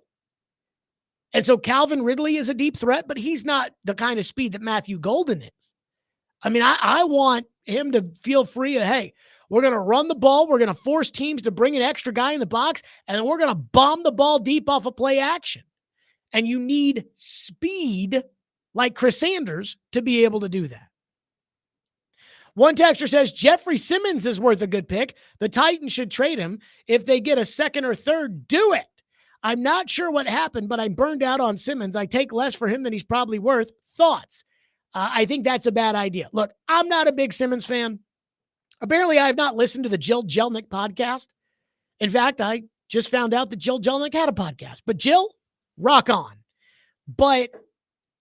And so Calvin Ridley is a deep threat, but he's not the kind of speed that Matthew Golden is. I mean, I want him to feel free of, hey, we're going to run the ball. We're going to force teams to bring an extra guy in the box, and then we're going to bomb the ball deep off of play action. And you need speed like Chris Sanders to be able to do that. One texter says, Jeffrey Simmons is worth a good pick. The Titans should trade him. If they get a second or third, do it. I'm not sure what happened, but I'm burned out on Simmons. I take less for him than he's probably worth. Thoughts? I think that's a bad idea. Look, I'm not a big Simmons fan. Apparently, I have not listened to the Jill Jelnick podcast. In fact, I just found out that Jill Jelnick had a podcast. But Jill, rock on. But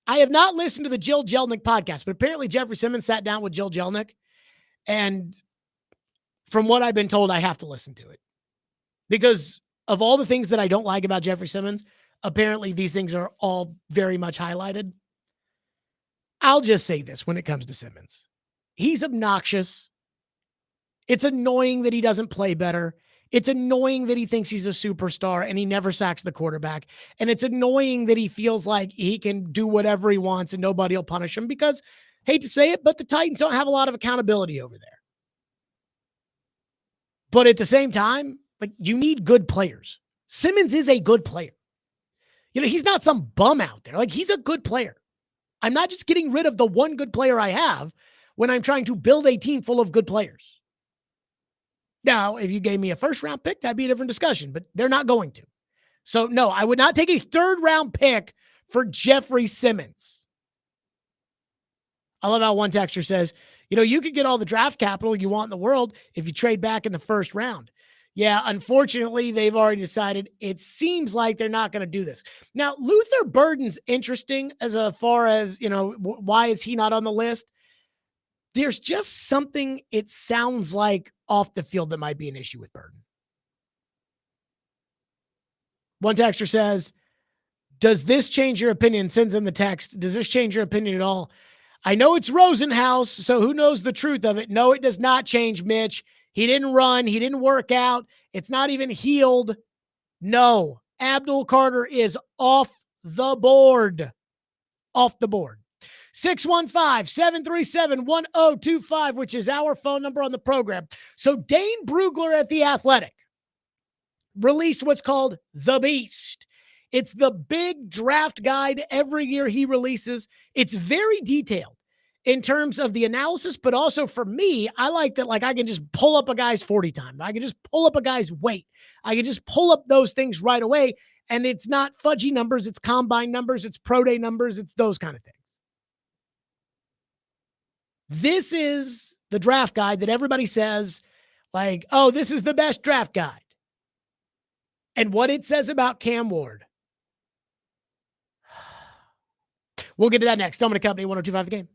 I have not listened to the Jill Jelnick podcast. But apparently, Jeffrey Simmons sat down with Jill Jelnick. And from what I've been told, I have to listen to it. Because of all the things that I don't like about Jeffrey Simmons, apparently these things are all very much highlighted. I'll just say this when it comes to Simmons. He's obnoxious. It's annoying that he doesn't play better. It's annoying that he thinks he's a superstar and he never sacks the quarterback. And it's annoying that he feels like he can do whatever he wants and nobody will punish him because, hate to say it, but the Titans don't have a lot of accountability over there. But at the same time, like, you need good players. Simmons is a good player. You know, he's not some bum out there. Like, he's a good player. I'm not just getting rid of the one good player I have when I'm trying to build a team full of good players. Now, if you gave me a first-round pick, that'd be a different discussion, but they're not going to. So, no, I would not take a third-round pick for Jeffrey Simmons. I love how one texter says, you know, you could get all the draft capital you want in the world if you trade back in the first round. Yeah, unfortunately, they've already decided it seems like they're not going to do this. Now, Luther Burden's interesting as far as, you know, why is he not on the list? There's just something, it sounds like, off the field that might be an issue with Burden. One texter says, does this change your opinion? Sends in the text. Does this change your opinion at all? I know it's Rosenhaus, so who knows the truth of it? No, it does not change, Mitch. He didn't run. He didn't work out. It's not even healed. No, Abdul Carter is off the board. Off the board. 615-737-1025, which is our phone number on the program. So Dane Brugler at The Athletic released what's called The Beast. It's the big draft guide every year he releases. It's very detailed in terms of the analysis, but also for me, I like that, like, I can just pull up a guy's 40 time. I can just pull up a guy's weight. I can just pull up those things right away. And it's not fudgy numbers. It's combine numbers. It's pro day numbers. It's those kind of things. This is the draft guide that everybody says, like, oh, this is the best draft guide. And what it says about Cam Ward. We'll get to that next. Stillman & Company, 102.5 The Game.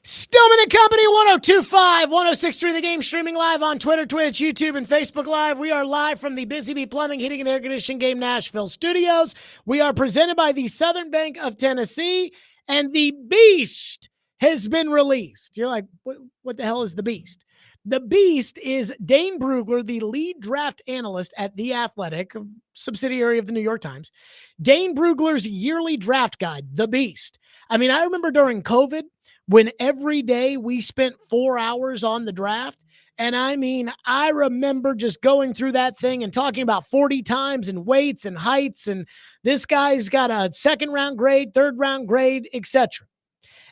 Stillman and Company, 1025, 1063 The Game, streaming live on Twitter, Twitch, YouTube, and Facebook Live. We are live from the Busy Bee Plumbing, Heating, and Air Conditioning Game Nashville studios. We are presented by the Southern Bank of Tennessee, and the Beast has been released. You're like, what the hell is the Beast? The Beast is Dane Brugler, the lead draft analyst at The Athletic, a subsidiary of the New York Times. Dane Brugler's yearly draft guide, The Beast. I mean, I remember during COVID, when every day we spent 4 hours on the draft. And I mean, I remember just going through that thing and talking about 40 times and weights and heights. And this guy's got a second round grade, third round grade, etc.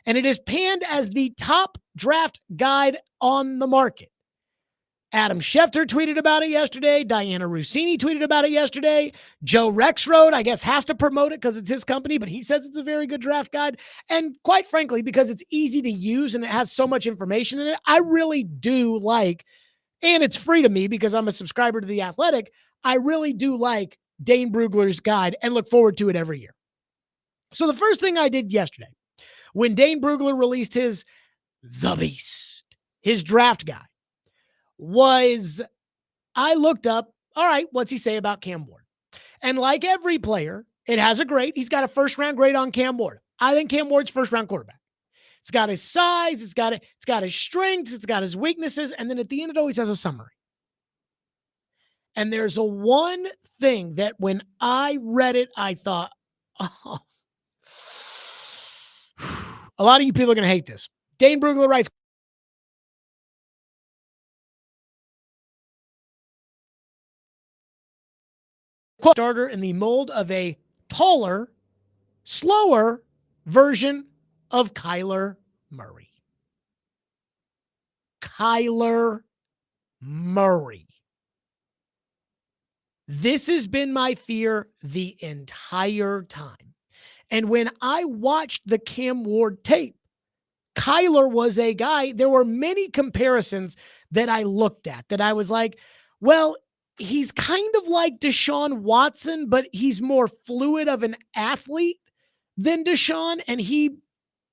And it is panned as the top draft guide on the market. Adam Schefter tweeted about it yesterday. Diana Rossini tweeted about it yesterday. Joe Rexroad, I guess, has to promote it because it's his company, but he says it's a very good draft guide. And quite frankly, because it's easy to use and it has so much information in it, I really do like, and it's free to me because I'm a subscriber to The Athletic, I really do like Dane Brugler's guide and look forward to it every year. So the first thing I did yesterday, when Dane Brugler released his The Beast, his draft guide, was I looked up, all right, what's he say about Cam Ward? And like every player, it has a grade. He's got a first-round grade on Cam Ward. I think Cam Ward's first-round quarterback. It's got his size, it's got his strengths, it's got his weaknesses, and then at the end it always has a summary. And there's one thing that when I read it, I thought, oh, a lot of you people are going to hate this. Dane Brugler writes, starter in the mold of a taller, slower version of Kyler Murray. Kyler Murray. This has been my fear the entire time. And when I watched the Cam Ward tape, Kyler was a guy, there were many comparisons that I looked at that I was like, well, he's kind of like Deshaun Watson, but he's more fluid of an athlete than Deshaun, and he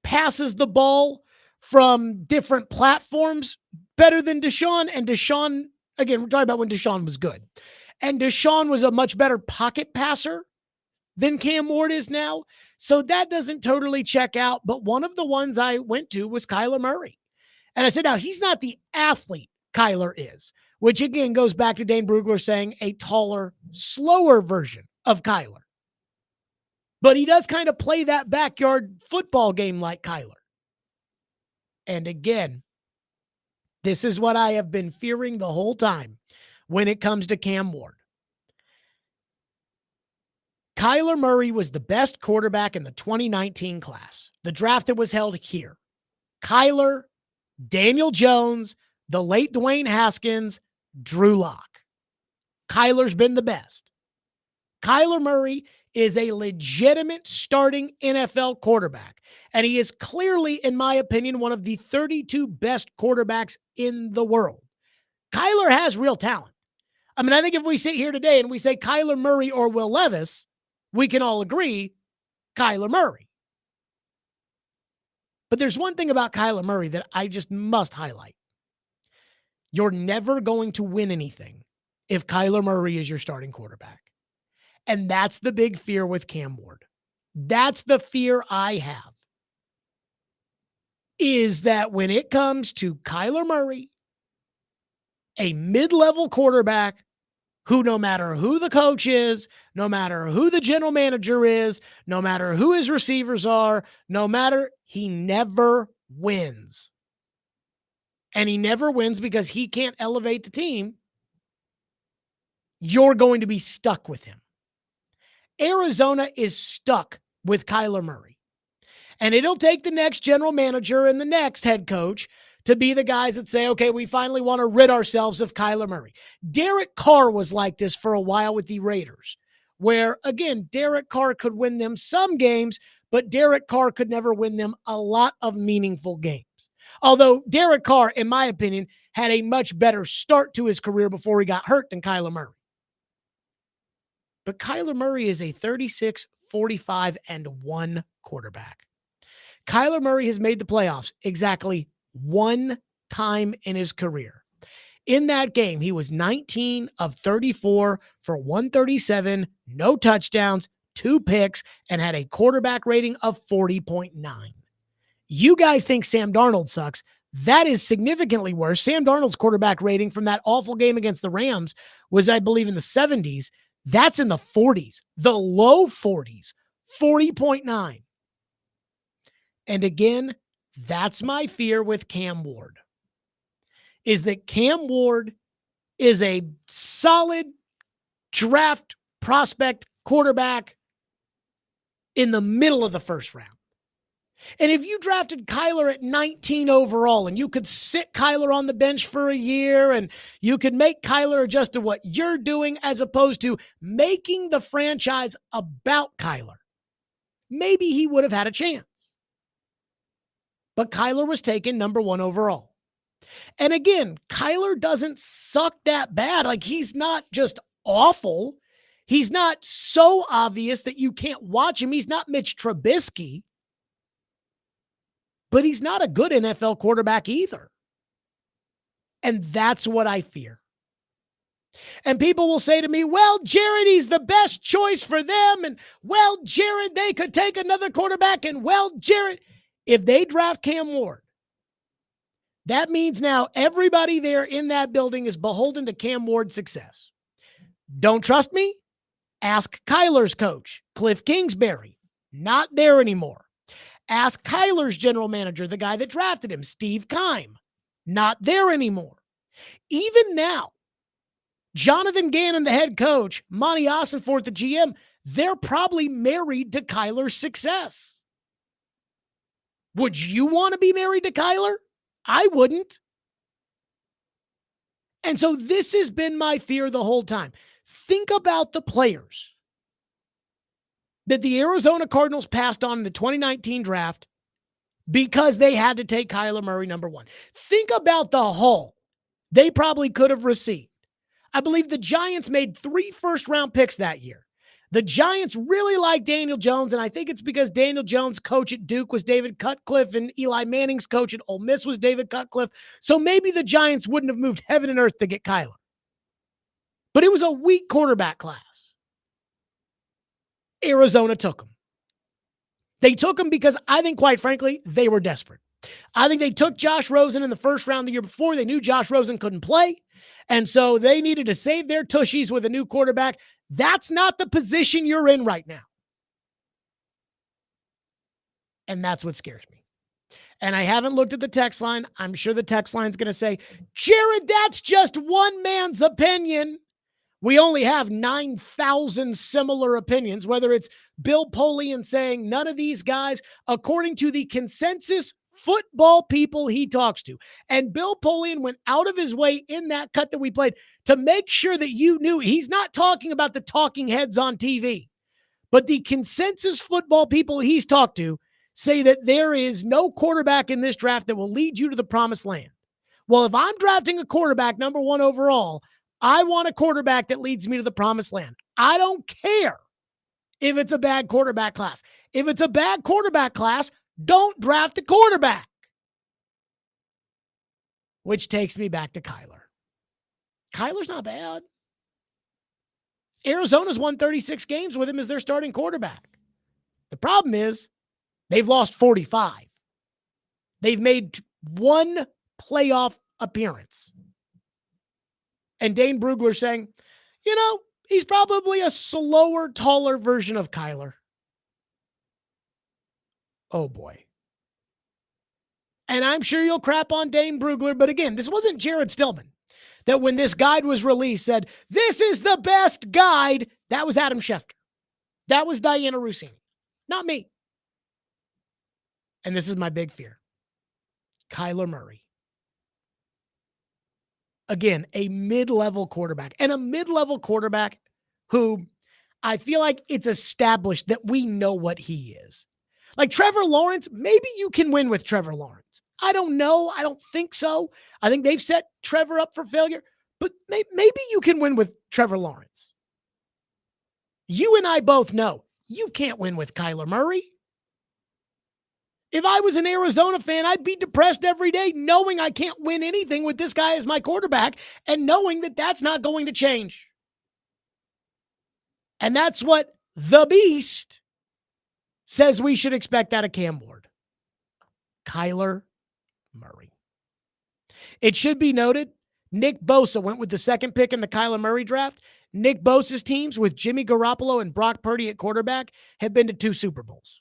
passes the ball from different platforms better than Deshaun. And Deshaun, again, we're talking about when Deshaun was good. And Deshaun was a much better pocket passer than Cam Ward is now. So that doesn't totally check out. But one of the ones I went to was Kyler Murray. And I said, now, he's not the athlete Kyler is, which again goes back to Dane Brugler saying a taller, slower version of Kyler. But he does kind of play that backyard football game like Kyler. And again, this is what I have been fearing the whole time when it comes to Cam Ward. Kyler Murray was the best quarterback in the 2019 class, the draft that was held here. Kyler, Daniel Jones, the late Dwayne Haskins, Drew Lock. Kyler's been the best. Kyler Murray is a legitimate starting NFL quarterback, and he is clearly, in my opinion, one of the 32 best quarterbacks in the world. Kyler has real talent. I mean, I think if we sit here today and we say Kyler Murray or Will Levis, we can all agree Kyler Murray. But there's one thing about Kyler Murray that I just must highlight. You're never going to win anything if Kyler Murray is your starting quarterback. And that's the big fear with Cam Ward. That's the fear I have. Is that when it comes to Kyler Murray, a mid-level quarterback who, no matter who the coach is, no matter who the general manager is, no matter who his receivers are, he never wins. And he never wins because he can't elevate the team. You're going to be stuck with him. Arizona is stuck with Kyler Murray. And it'll take the next general manager and the next head coach to be the guys that say, okay, we finally want to rid ourselves of Kyler Murray. Derek Carr was like this for a while with the Raiders, where, again, Derek Carr could win them some games, but Derek Carr could never win them a lot of meaningful games. Although Derek Carr, in my opinion, had a much better start to his career before he got hurt than Kyler Murray. But Kyler Murray is a 36, 45, and 1 quarterback. Kyler Murray has made the playoffs exactly one time in his career. In that game, he was 19 of 34 for 137, no touchdowns, 2 picks, and had a quarterback rating of 40.9. You guys think Sam Darnold sucks. That is significantly worse. Sam Darnold's quarterback rating from that awful game against the Rams was, I believe, in the 70s. That's in the 40s, the low 40s, 40.9. And again, that's my fear with Cam Ward, is that Cam Ward is a solid draft prospect quarterback in the middle of the first round. And if you drafted Kyler at 19 overall and you could sit Kyler on the bench for a year and you could make Kyler adjust to what you're doing as opposed to making the franchise about Kyler, maybe he would have had a chance. But Kyler was taken number 1 overall. And again, Kyler doesn't suck that bad. Like, he's not just awful. He's not so obvious that you can't watch him. He's not Mitch Trubisky. But he's not a good NFL quarterback either. And that's what I fear. And people will say to me, well, Jared, he's the best choice for them. And, well, Jared, they could take another quarterback. And, well, Jared, if they draft Cam Ward, that means now everybody there in that building is beholden to Cam Ward's success. Don't trust me? Ask Kyler's coach, Cliff Kingsbury. Not there anymore. Ask Kyler's general manager, the guy that drafted him, Steve Keim. Not there anymore. Even now, Jonathan Gannon, the head coach, Monty Ossenfort, the GM, they're probably married to Kyler's success. Would you want to be married to Kyler? I wouldn't. And so this has been my fear the whole time. Think about the players that the Arizona Cardinals passed on in the 2019 draft because they had to take Kyler Murray number 1. Think about the haul they probably could have received. I believe the Giants made 3 first-round picks that year. The Giants really like Daniel Jones, and I think it's because Daniel Jones' coach at Duke was David Cutcliffe, and Eli Manning's coach at Ole Miss was David Cutcliffe. So maybe the Giants wouldn't have moved heaven and earth to get Kyler. But it was a weak quarterback class. Arizona took him. They took him because I think, quite frankly, they were desperate. I think they took Josh Rosen in the first round the year before. They knew Josh Rosen couldn't play, and so they needed to save their tushies with a new quarterback. That's not the position you're in right now. And that's what scares me. And I haven't looked at the text line. I'm sure the text line's going to say, Jared, that's just one man's opinion. We only have 9,000 similar opinions, whether it's Bill Polian saying none of these guys, according to the consensus football people he talks to. And Bill Polian went out of his way in that cut that we played to make sure that you knew he's not talking about the talking heads on TV, but the consensus football people he's talked to say that there is no quarterback in this draft that will lead you to the promised land. Well, if I'm drafting a quarterback number 1 overall, I want a quarterback that leads me to the promised land. I don't care if it's a bad quarterback class. If it's a bad quarterback class, don't draft a quarterback. Which takes me back to Kyler. Kyler's not bad. Arizona's won 36 games with him as their starting quarterback. The problem is they've lost 45. They've made 1 playoff appearance. And Dane Brugler saying, he's probably a slower, taller version of Kyler. Oh, boy. And I'm sure you'll crap on Dane Brugler, but again, this wasn't Jared Stillman that when this guide was released said, this is the best guide. That was Adam Schefter. That was Diana Rossini, not me. And this is my big fear. Kyler Murray. Again, a mid-level quarterback, and a mid-level quarterback who I feel like it's established that we know what he is. Like Trevor Lawrence, maybe you can win with Trevor Lawrence. I don't know. I don't think so. I think they've set Trevor up for failure, but maybe you can win with Trevor Lawrence. You and I both know you can't win with Kyler Murray. If I was an Arizona fan, I'd be depressed every day knowing I can't win anything with this guy as my quarterback and knowing that that's not going to change. And that's what the Beast says we should expect out of Cam Ward. Kyler Murray. It should be noted, Nick Bosa went with the second pick in the Kyler Murray draft. Nick Bosa's teams with Jimmy Garoppolo and Brock Purdy at quarterback have been to 2 Super Bowls.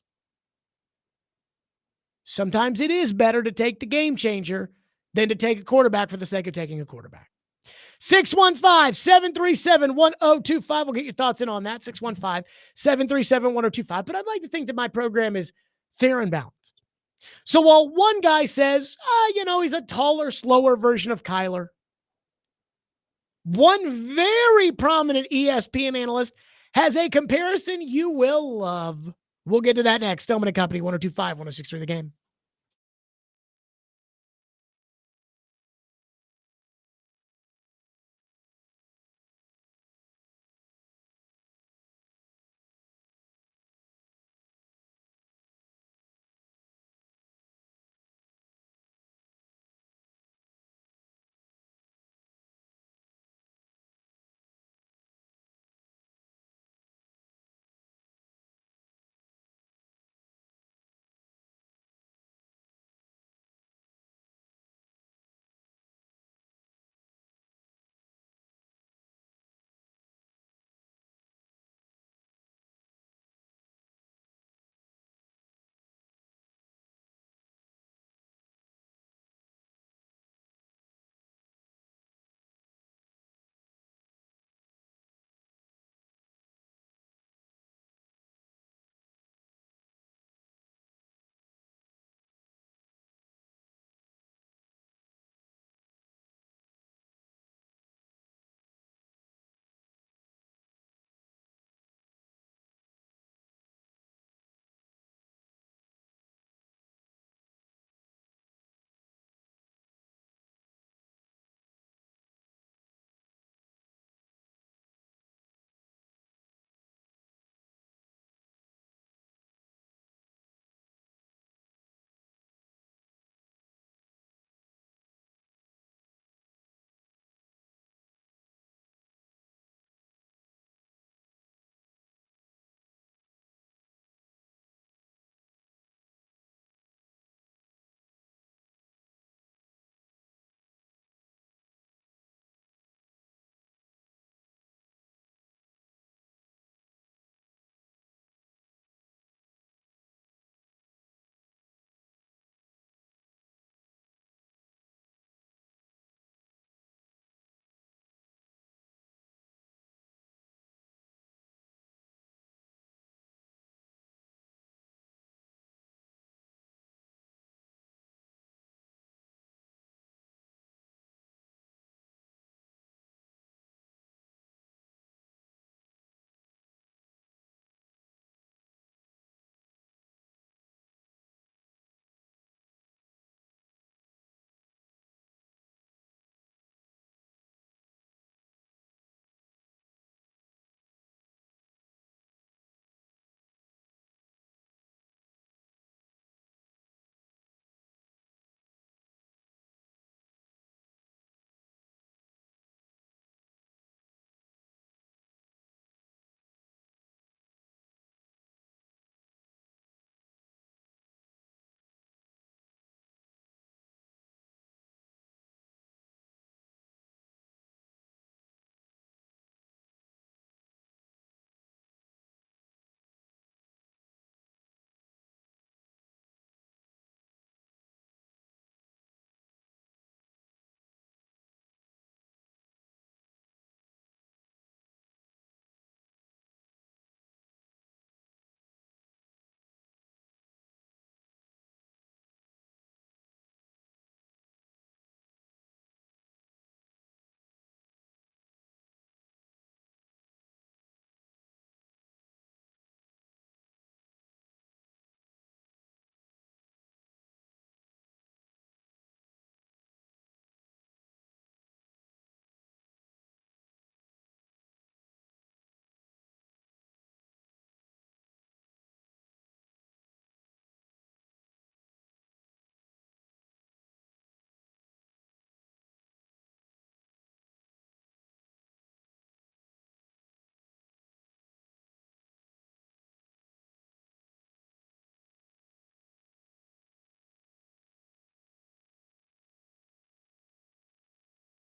Sometimes it is better to take the game changer than to take a quarterback for the sake of taking a quarterback. 615-737-1025. We'll get your thoughts in on that. 615-737-1025. But I'd like to think that my program is fair and balanced. So while one guy says, he's a taller, slower version of Kyler, one very prominent ESPN analyst has a comparison you will love. We'll get to that next. Stillman and Company, 102.5, 106.3 The Game.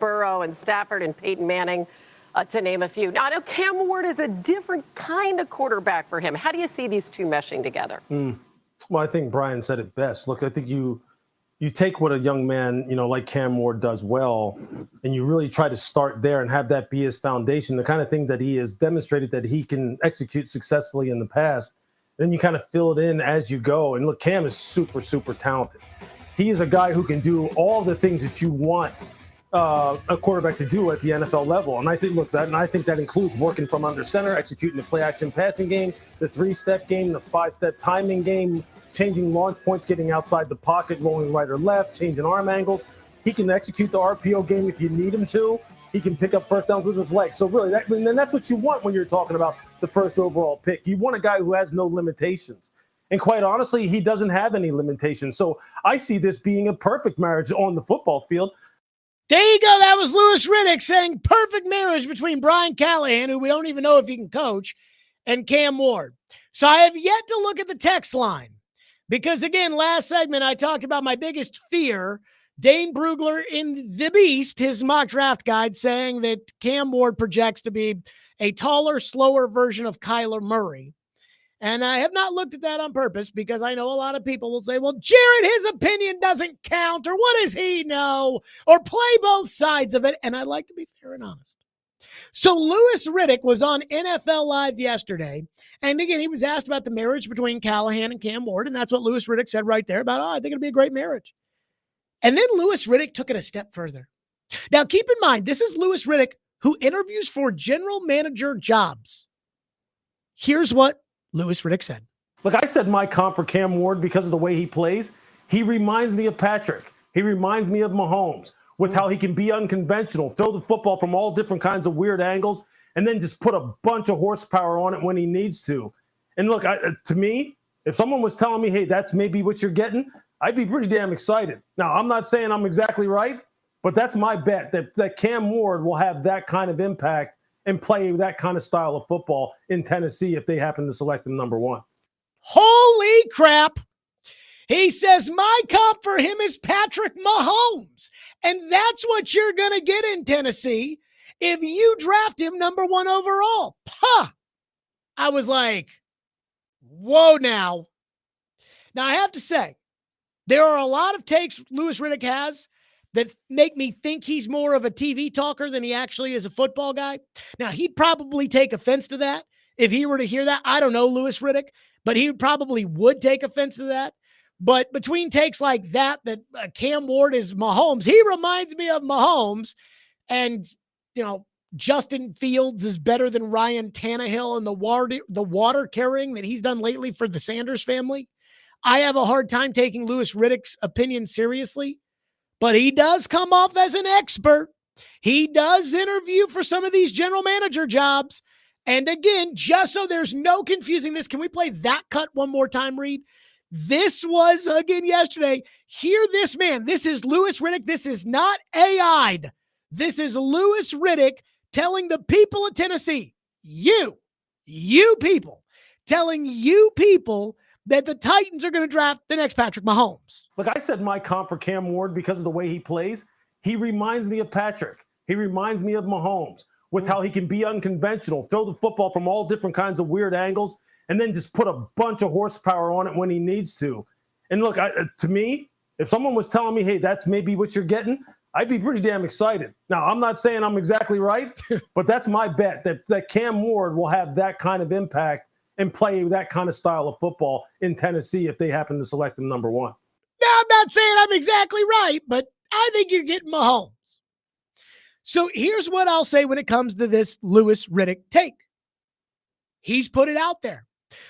Burrow and Stafford and Peyton Manning, to name a few. Now, I know Cam Ward is a different kind of quarterback for him. How do you see these two meshing together? Well, I think Brian said it best. Look, I think you take what a young man, like Cam Ward does well, and you really try to start there and have that be his foundation, the kind of thing that he has demonstrated that he can execute successfully in the past. Then you kind of fill it in as you go. And look, Cam is super, super talented. He is a guy who can do all the things that you want a quarterback to do at the NFL level. And I think, that includes working from under center, executing the play action passing game, the 3-step game, the 5-step timing game, changing launch points, getting outside the pocket, rolling right or left, changing arm angles. He can execute the RPO game if you need him to. He can pick up first downs with his legs. So really, that's what you want when you're talking about the first overall pick. You want a guy who has no limitations. And quite honestly, he doesn't have any limitations. So I see this being a perfect marriage on the football field. There you go. That was Louis Riddick saying perfect marriage between Brian Callahan, who we don't even know if he can coach, and Cam Ward. So I have yet to look at the text line because, again, last segment I talked about my biggest fear. Dane Brugler in The Beast, his mock draft guide, saying that Cam Ward projects to be a taller, slower version of Kyler Murray. And I have not looked at that on purpose because I know a lot of people will say, well, Jared, his opinion doesn't count, or what does he know, or play both sides of it. And I like to be fair and honest. So Louis Riddick was on NFL Live yesterday. And again, he was asked about the marriage between Callahan and Cam Ward. And that's what Louis Riddick said right there about, I think it'll be a great marriage. And then Louis Riddick took it a step further. Now, keep in mind, this is Louis Riddick who interviews for general manager jobs. Here's what Louis Riddick said. Look, I said my comp for Cam Ward because of the way he plays. He reminds me of Patrick. He reminds me of Mahomes with how he can be unconventional, throw the football from all different kinds of weird angles, and then just put a bunch of horsepower on it when he needs to. And look, to me, if someone was telling me, hey, that's maybe what you're getting, I'd be pretty damn excited. Now, I'm not saying I'm exactly right, but that's my bet that Cam Ward will have that kind of impact and play that kind of style of football in Tennessee if they happen to select him number one. Holy crap. He says my comp for him is Patrick Mahomes. And that's what you're going to get in Tennessee if you draft him number one overall. I was like, whoa now. Now, I have to say, there are a lot of takes Louis Riddick has that make me think he's more of a TV talker than he actually is a football guy. Now, he'd probably take offense to that if he were to hear that. I don't know Louis Riddick, but he probably would take offense to that. But between takes like that Cam Ward is Mahomes, he reminds me of Mahomes. And, Justin Fields is better than Ryan Tannehill and the water carrying that he's done lately for the Sanders family. I have a hard time taking Louis Riddick's opinion seriously. But he does come off as an expert. He does interview for some of these general manager jobs. And again, just so there's no confusing this, can we play that cut one more time, Reed? This was, again, yesterday. Hear this man. This is Louis Riddick. This is not AI'd. This is Louis Riddick telling the people of Tennessee, you people, telling you people that the Titans are going to draft the next Patrick Mahomes. Look, I said my comp for Cam Ward because of the way he plays. He reminds me of Patrick. He reminds me of Mahomes with how he can be unconventional, throw the football from all different kinds of weird angles, and then just put a bunch of horsepower on it when he needs to. And look, to me, if someone was telling me, hey, that's maybe what you're getting, I'd be pretty damn excited. Now, I'm not saying I'm exactly right, but that's my bet that Cam Ward will have that kind of impact and play that kind of style of football in Tennessee if they happen to select him number one. Now, I'm not saying I'm exactly right, but I think you're getting Mahomes. So here's what I'll say when it comes to this Louis Riddick take. He's put it out there.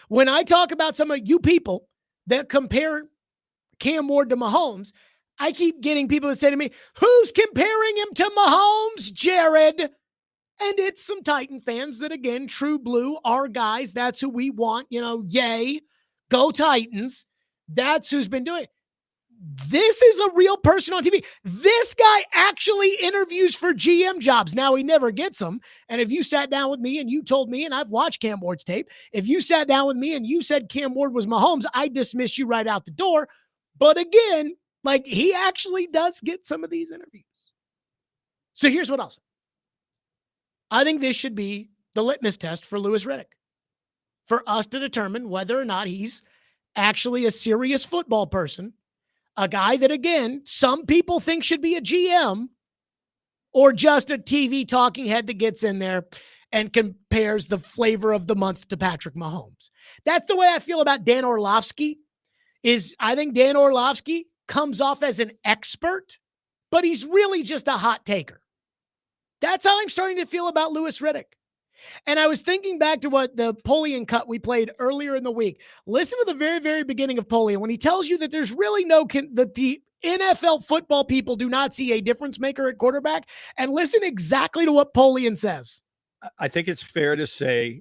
When I talk about some of you people that compare Cam Ward to Mahomes, I keep getting people that say to me, who's comparing him to Mahomes, Jared? And it's some Titan fans that, again, true blue, our guys. That's who we want. Yay, go Titans. That's who's been doing it. This is a real person on TV. This guy actually interviews for GM jobs. Now, he never gets them. And if you sat down with me and you told me, and I've watched Cam Ward's tape, if you sat down with me and you said Cam Ward was Mahomes, I'd dismiss you right out the door. But again, he actually does get some of these interviews. So here's what I'll say. I think this should be the litmus test for Louis Riddick, for us to determine whether or not he's actually a serious football person, a guy that, again, some people think should be a GM, or just a TV talking head that gets in there and compares the flavor of the month to Patrick Mahomes. That's the way I feel about Dan Orlovsky. I think Dan Orlovsky comes off as an expert, but he's really just a hot taker. That's how I'm starting to feel about Louis Riddick. And I was thinking back to what the Polian cut we played earlier in the week. Listen to the very, very beginning of Polian when he tells you that there's really that the NFL football people do not see a difference maker at quarterback. And listen exactly to what Polian says. I think it's fair to say,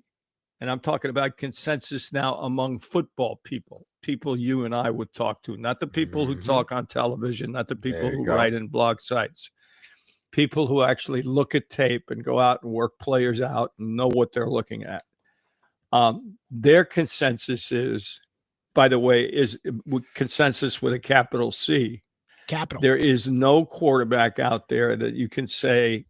and I'm talking about consensus now among football people you and I would talk to, not the people who talk on television, not the people who write in blog sites. People who actually look at tape and go out and work players out and know what they're looking at. Their consensus is, by the way, is consensus with a capital C. Capital. There is no quarterback out there that you can say,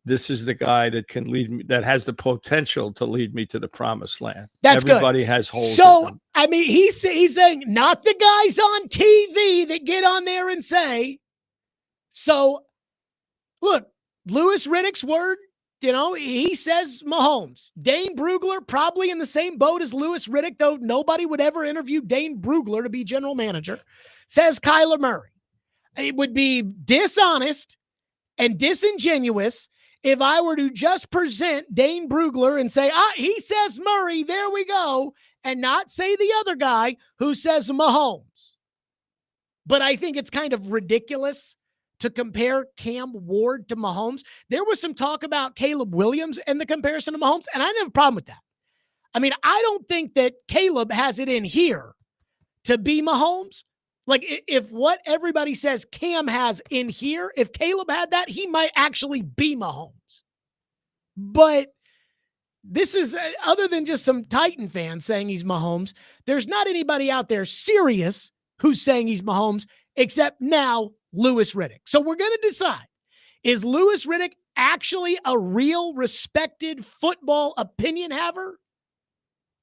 this is the guy that can lead me, that has the potential to lead me to the promised land. That's Everybody good. has holes. So, I mean, he's saying not the guys on TV that get on there and say, so look, Louis Riddick's word, he says Mahomes. Dane Brugler probably in the same boat as Louis Riddick, though nobody would ever interview Dane Brugler to be general manager, says Kyler Murray. It would be dishonest and disingenuous if I were to just present Dane Brugler and say, he says Murray, there we go, and not say the other guy who says Mahomes. But I think it's kind of ridiculous to compare Cam Ward to Mahomes. There was some talk about Caleb Williams and the comparison to Mahomes, and I didn't have a problem with that. I mean, I don't think that Caleb has it in here to be Mahomes. Like, if what everybody says Cam has in here, if Caleb had that, he might actually be Mahomes. But this is, other than just some Titan fans saying he's Mahomes, there's not anybody out there serious who's saying he's Mahomes, except now Louis Riddick. So we're going to decide, is Louis Riddick actually a real respected football opinion haver?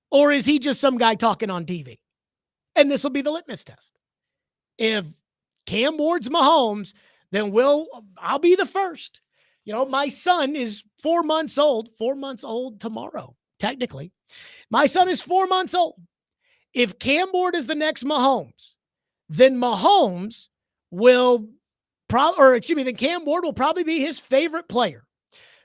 Or is he just some guy talking on TV? And this will be the litmus test. If Cam Ward's Mahomes, then I'll be the first. My son is 4 months old tomorrow, technically. My son is 4 months old. If Cam Ward is the next Mahomes, then Mahomes then Cam Ward will probably be his favorite player,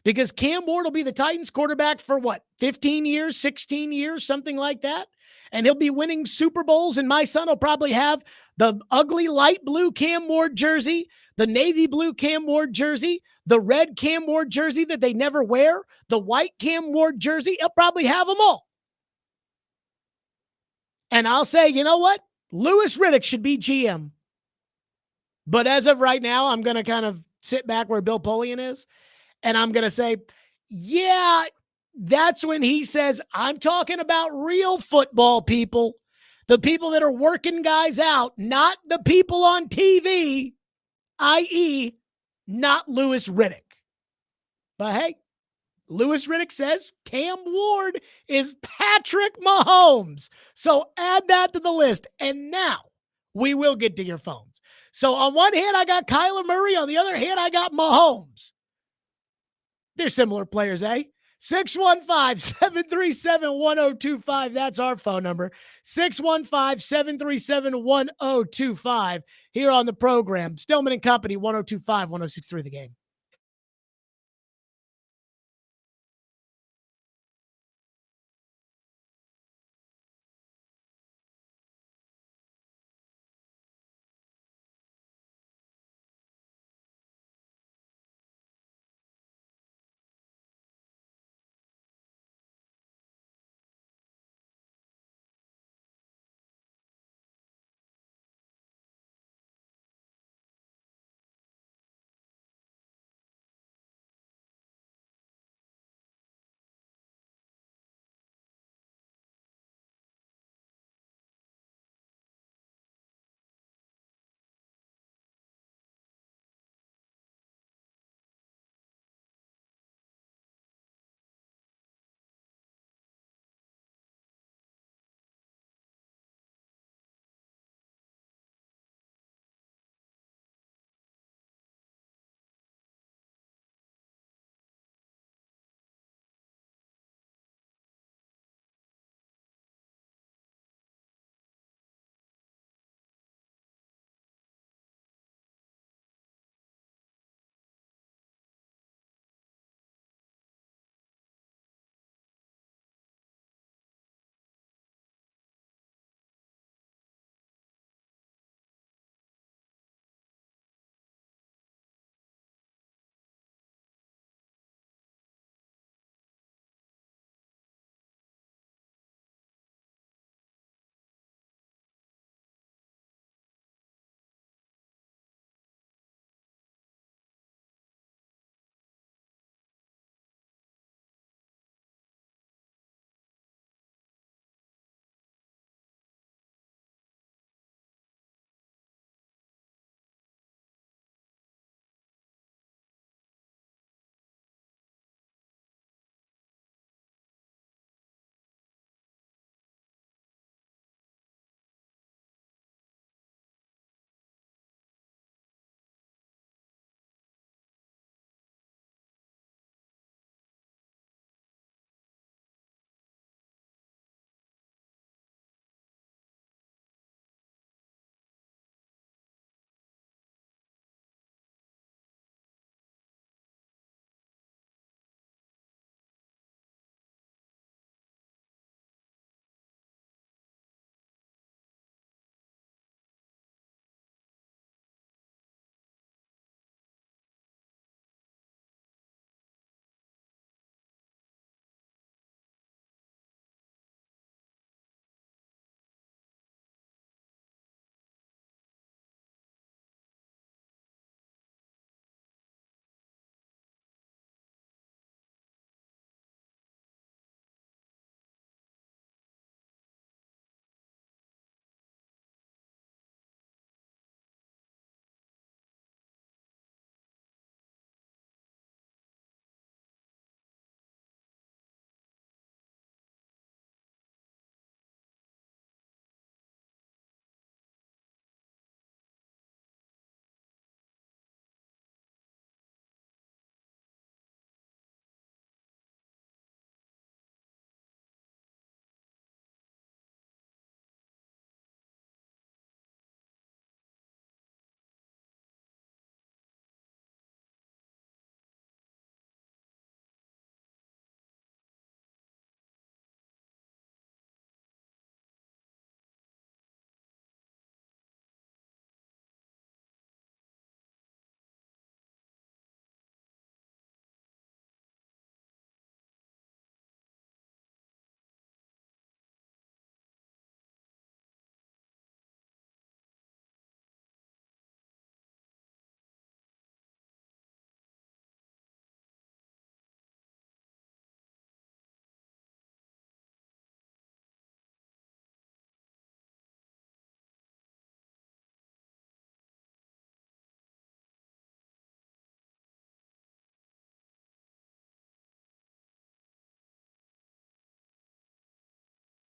because Cam Ward will be the Titans quarterback for 15 years, 16 years, something like that. And he'll be winning Super Bowls, and my son will probably have the ugly light blue Cam Ward jersey, the navy blue Cam Ward jersey, the red Cam Ward jersey that they never wear, the white Cam Ward jersey. He'll probably have them all. And I'll say, you know what? Louis Riddick should be GM. But as of right now, I'm going to kind of sit back where Bill Polian is, and I'm going to say, yeah, that's when he says, I'm talking about real football people, the people that are working guys out, not the people on TV, i.e., not Louis Riddick. But hey, Louis Riddick says Cam Ward is Patrick Mahomes. So add that to the list. And now we will get to your phones. So on one hand, I got Kyler Murray. On the other hand, I got Mahomes. They're similar players, eh? 615-737-1025. That's our phone number. 615-737-1025 here on the program. Stillman and Company, 1025, 1063 The Game.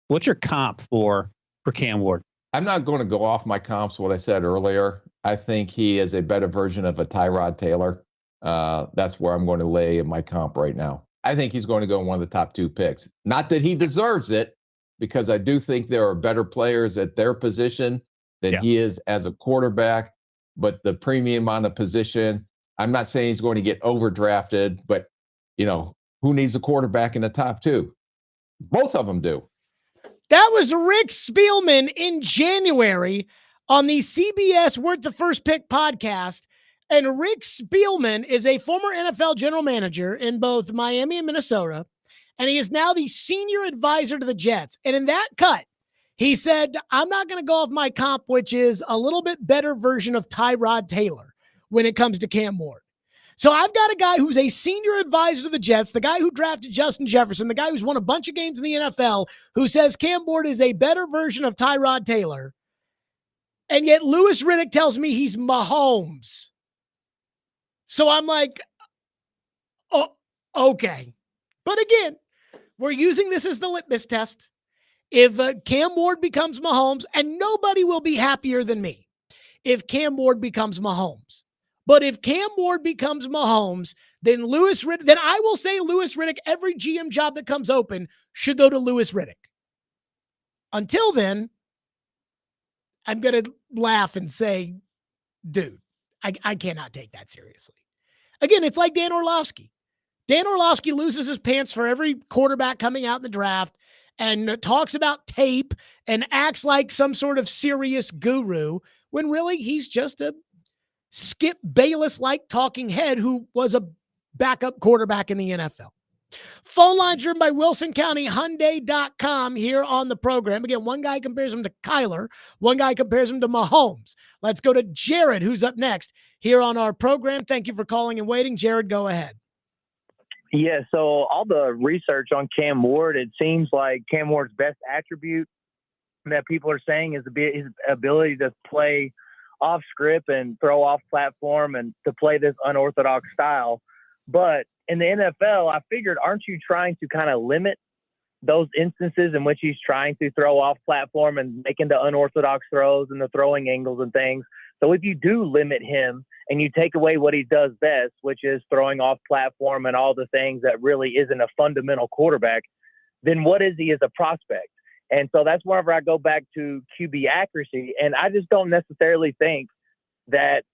What's your comp for Cam Ward? I'm not going to go off my comps, what I said earlier. I think he is a better version of a Tyrod Taylor. That's where I'm going to lay in my comp right now. I think he's going to go in one of the top 2 picks. Not that he deserves it, because I do think there are better players at their position than he is as a quarterback, but the premium on the position, I'm not saying he's going to get overdrafted, but, who needs a quarterback in the top 2? Both of them do. That was Rick Spielman in January on the CBS Worth the First Pick podcast. And Rick Spielman is a former NFL general manager in both Miami and Minnesota. And he is now the senior advisor to the Jets. And in that cut, he said, I'm not going to go off my comp, which is a little bit better version of Tyrod Taylor when it comes to Cam Ward. So I've got a guy who's a senior advisor to the Jets, the guy who drafted Justin Jefferson, the guy who's won a bunch of games in the NFL, who says Cam Ward is a better version of Tyrod Taylor. And yet Louis Riddick tells me he's Mahomes. So I'm like, oh, okay. But again, we're using this as the litmus test. If Cam Ward becomes Mahomes, and nobody will be happier than me if Cam Ward becomes Mahomes. But if Cam Ward becomes Mahomes, then I will say Louis Riddick, every GM job that comes open should go to Louis Riddick. Until then, I'm going to laugh and say, dude, I cannot take that seriously. Again, it's like Dan Orlovsky. Dan Orlovsky loses his pants for every quarterback coming out in the draft and talks about tape and acts like some sort of serious guru when really he's just a Skip Bayless-like talking head who was a backup quarterback in the NFL. Phone lines driven by WilsonCountyHyundai.com here on the program. Again, one guy compares him to Kyler. One guy compares him to Mahomes. Let's go to Jared, who's up next here on our program. Thank you for calling and waiting. Jared, go ahead. Yeah, so all the research on Cam Ward, it seems like Cam Ward's best attribute that people are saying is his ability to play off script and throw off platform and to play this unorthodox style. But in the NFL, I figured, aren't you trying to kind of limit those instances in which he's trying to throw off platform and making the unorthodox throws and the throwing angles and things? So if you do limit him and you take away what he does best, which is throwing off platform and all the things that really isn't a fundamental quarterback, then what is he as a prospect? And so that's whenever I go back to QB accuracy. And I just don't necessarily think that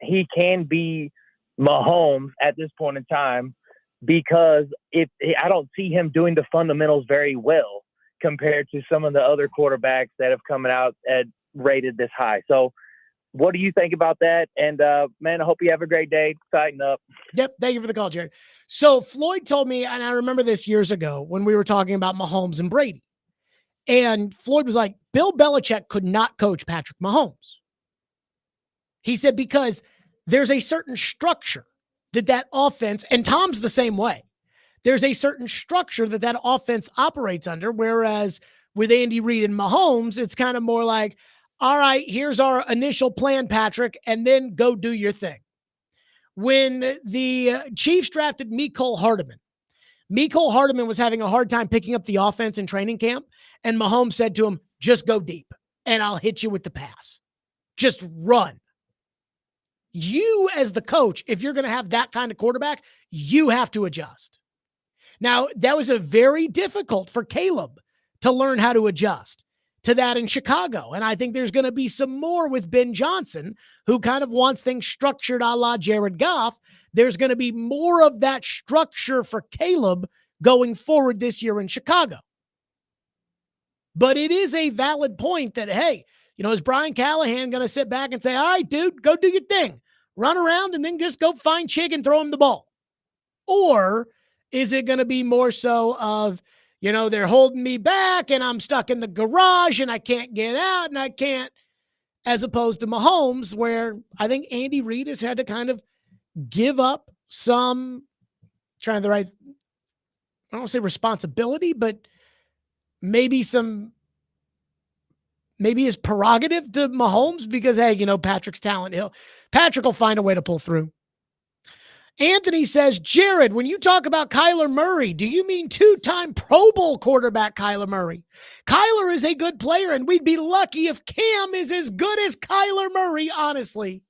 he can be Mahomes at this point in time, because I don't see him doing the fundamentals very well compared to some of the other quarterbacks that have come out at rated this high. So what do you think about that? And man, I hope you have a great day. Tighten up. Yep. Thank you for the call, Jared. So Floyd told me, and I remember this years ago when we were talking about Mahomes and Brady. And Floyd was like, Bill Belichick could not coach Patrick Mahomes. He said, because there's a certain structure that offense, and Tom's the same way. There's a certain structure that offense operates under, whereas with Andy Reid and Mahomes, it's kind of more like, all right, here's our initial plan, Patrick, and then go do your thing. When the Chiefs drafted Mecole Hardman was having a hard time picking up the offense in training camp, and Mahomes said to him, just go deep, and I'll hit you with the pass. Just run. You, as the coach, if you're going to have that kind of quarterback, you have to adjust. Now, that was a very difficult for Caleb to learn how to adjust to that in Chicago. And I think there's going to be some more with Ben Johnson, who kind of wants things structured a la Jared Goff. There's going to be more of that structure for Caleb going forward this year in Chicago. But it is a valid point that, hey, is Brian Callahan going to sit back and say, all right, dude, go do your thing, run around and then just go find Chig and throw him the ball? Or is it going to be more so of, they're holding me back and I'm stuck in the garage and I can't get out and I can't, as opposed to Mahomes, where I think Andy Reid has had to kind of give up some, I don't want to say responsibility, but maybe his prerogative to Mahomes, because, hey, Patrick's talent. Patrick will find a way to pull through. Anthony says, Jared, when you talk about Kyler Murray, do you mean two-time Pro Bowl quarterback Kyler Murray? Kyler is a good player, and we'd be lucky if Cam is as good as Kyler Murray, honestly.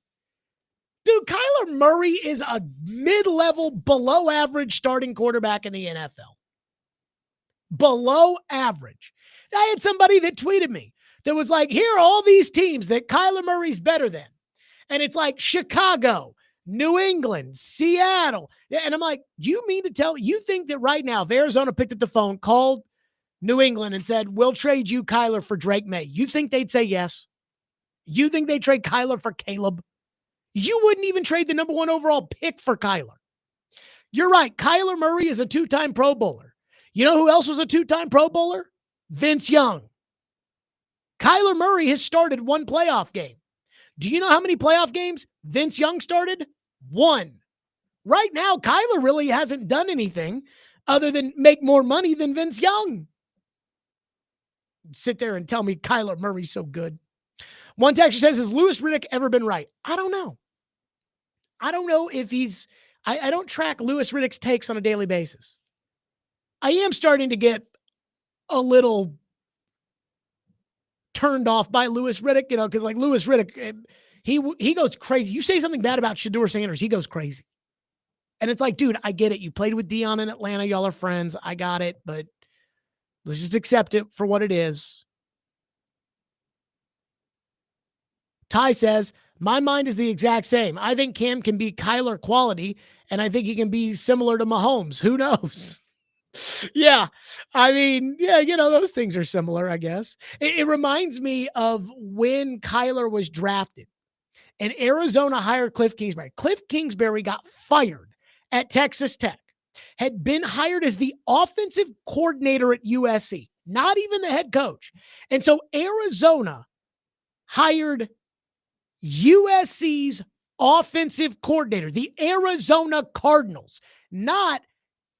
Dude, Kyler Murray is a mid-level, below-average starting quarterback in the NFL. Below average. I had somebody that tweeted me that was like, here are all these teams that Kyler Murray's better than. And it's like Chicago, New England, Seattle. And I'm like, you think that right now, if Arizona picked up the phone, called New England and said, we'll trade you Kyler for Drake May, you think they'd say yes? You think they'd trade Kyler for Caleb? You wouldn't even trade the number 1 overall pick for Kyler. You're right. Kyler Murray is a 2-time Pro Bowler. You know who else was a 2-time Pro Bowler? Vince Young. Kyler Murray has started 1 playoff game. Do you know how many playoff games Vince Young started? 1. Right now, Kyler really hasn't done anything other than make more money than Vince Young. Sit there and tell me Kyler Murray's so good. One texter says, has Louis Riddick ever been right? I don't know. I don't know if he's – I don't track Louis Riddick's takes on a daily basis. I am starting to get a little turned off by Louis Riddick, because like Louis Riddick, he goes crazy. You say something bad about Shadur Sanders, he goes crazy. And it's like, dude, I get it. You played with Dion in Atlanta. Y'all are friends. I got it, but let's just accept it for what it is. Ty says, my mind is the exact same. I think Cam can be Kyler quality, and I think he can be similar to Mahomes. Who knows? Yeah. I mean, yeah, those things are similar, I guess. It reminds me of when Kyler was drafted and Arizona hired Cliff Kingsbury. Cliff Kingsbury got fired at Texas Tech, had been hired as the offensive coordinator at USC, not even the head coach. And so Arizona hired USC's offensive coordinator, the Arizona Cardinals, not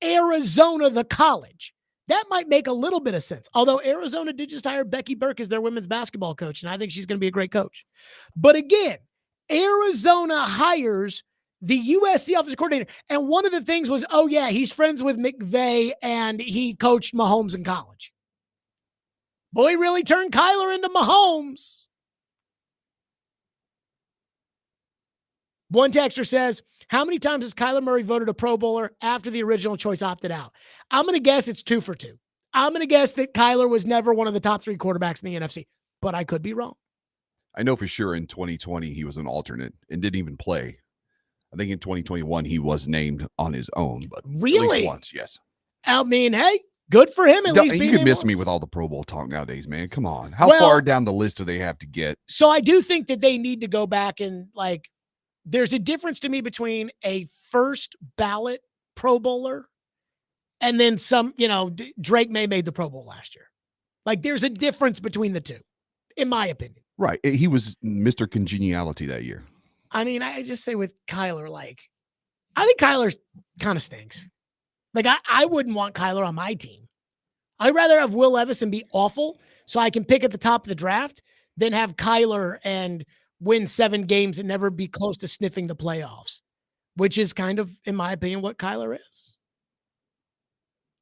Arizona, the college. That might make a little bit of sense. Although Arizona did just hire Becky Burke as their women's basketball coach, and I think she's going to be a great coach. But again, Arizona hires the USC offensive coordinator. And one of the things was, oh yeah, he's friends with McVay and he coached Mahomes in college. Boy, really turned Kyler into Mahomes. One texter says, how many times has Kyler Murray voted a Pro Bowler after the original choice opted out? I'm going to guess it's 2 for 2. I'm going to guess that Kyler was never one of the top 3 quarterbacks in the NFC, but I could be wrong. I know for sure in 2020 he was an alternate and didn't even play. I think in 2021 he was named on his own, but really? At least once, yes. I mean, hey, good for him. At least you being can miss once. me with all the Pro Bowl talk nowadays, man. Come on. How far down the list do they have to get? So I do think that they need to go back and there's a difference to me between a first ballot Pro Bowler and then some, Drake May made the Pro Bowl last year. There's a difference between the two, in my opinion. Right. He was Mr. Congeniality that year. I mean, I just say with Kyler, I think Kyler kind of stinks. I wouldn't want Kyler on my team. I'd rather have Will Levis and be awful so I can pick at the top of the draft than have Kyler and win 7 games and never be close to sniffing the playoffs, which is kind of, in my opinion, what Kyler is.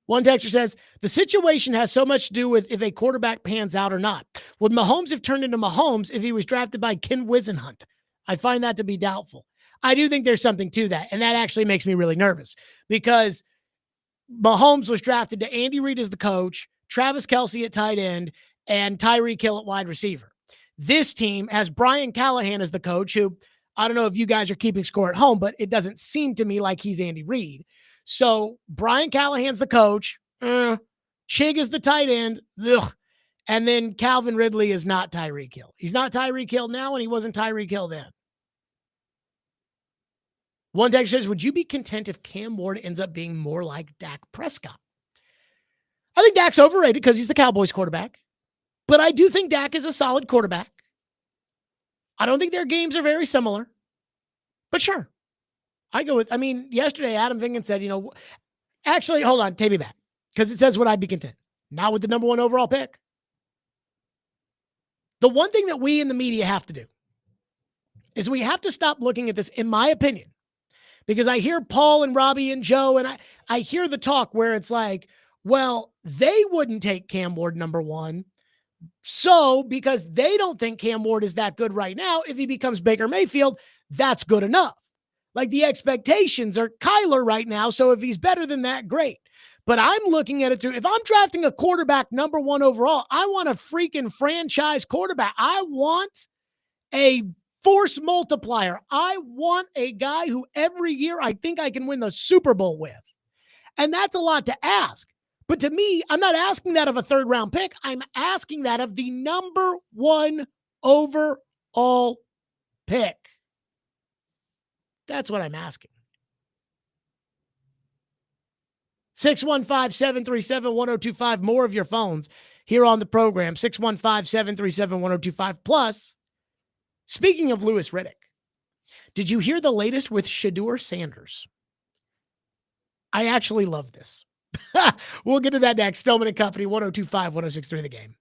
One texter says, the situation has so much to do with if a quarterback pans out or not. Would Mahomes have turned into Mahomes if he was drafted by Ken Wisenhunt? I find that to be doubtful. I do think there's something to that, and that actually makes me really nervous because Mahomes was drafted to Andy Reid as the coach, Travis Kelce at tight end, and Tyreek Hill at wide receiver. This team has Brian Callahan as the coach, who I don't know if you guys are keeping score at home, but it doesn't seem to me like he's Andy Reid. So Brian Callahan's the coach. Chig is the tight end. Ugh. And then Calvin Ridley is not Tyreek Hill. He's not Tyreek Hill now, and he wasn't Tyreek Hill then. One text says, would you be content if Cam Ward ends up being more like Dak Prescott? I think Dak's overrated because he's the Cowboys quarterback. But I do think Dak is a solid quarterback. I don't think their games are very similar. But sure. Yesterday Adam Vingan said, actually, hold on, take me back. Because it says would I be content? Not with the number 1 overall pick. The one thing that we in the media have to do is we have to stop looking at this, in my opinion, because I hear Paul and Robbie and Joe, and I hear the talk where it's like, well, they wouldn't take Cam Ward number 1. So because they don't think Cam Ward is that good right now, if he becomes Baker Mayfield, that's good enough. Like the expectations are Kyler right now. So if he's better than that, great. But I'm looking at it through, if I'm drafting a quarterback number 1 overall, I want a freaking franchise quarterback. I want a force multiplier. I want a guy who every year I think I can win the Super Bowl with. And that's a lot to ask. But to me, I'm not asking that of a 3rd round pick. I'm asking that of the number 1 overall pick. That's what I'm asking. 615-737-1025. More of your phones here on the program. 615-737-1025. Plus, speaking of Louis Riddick, did you hear the latest with Shadur Sanders? I actually love this. We'll get to that next. Stillman and Company, 1025, 1063 The Game.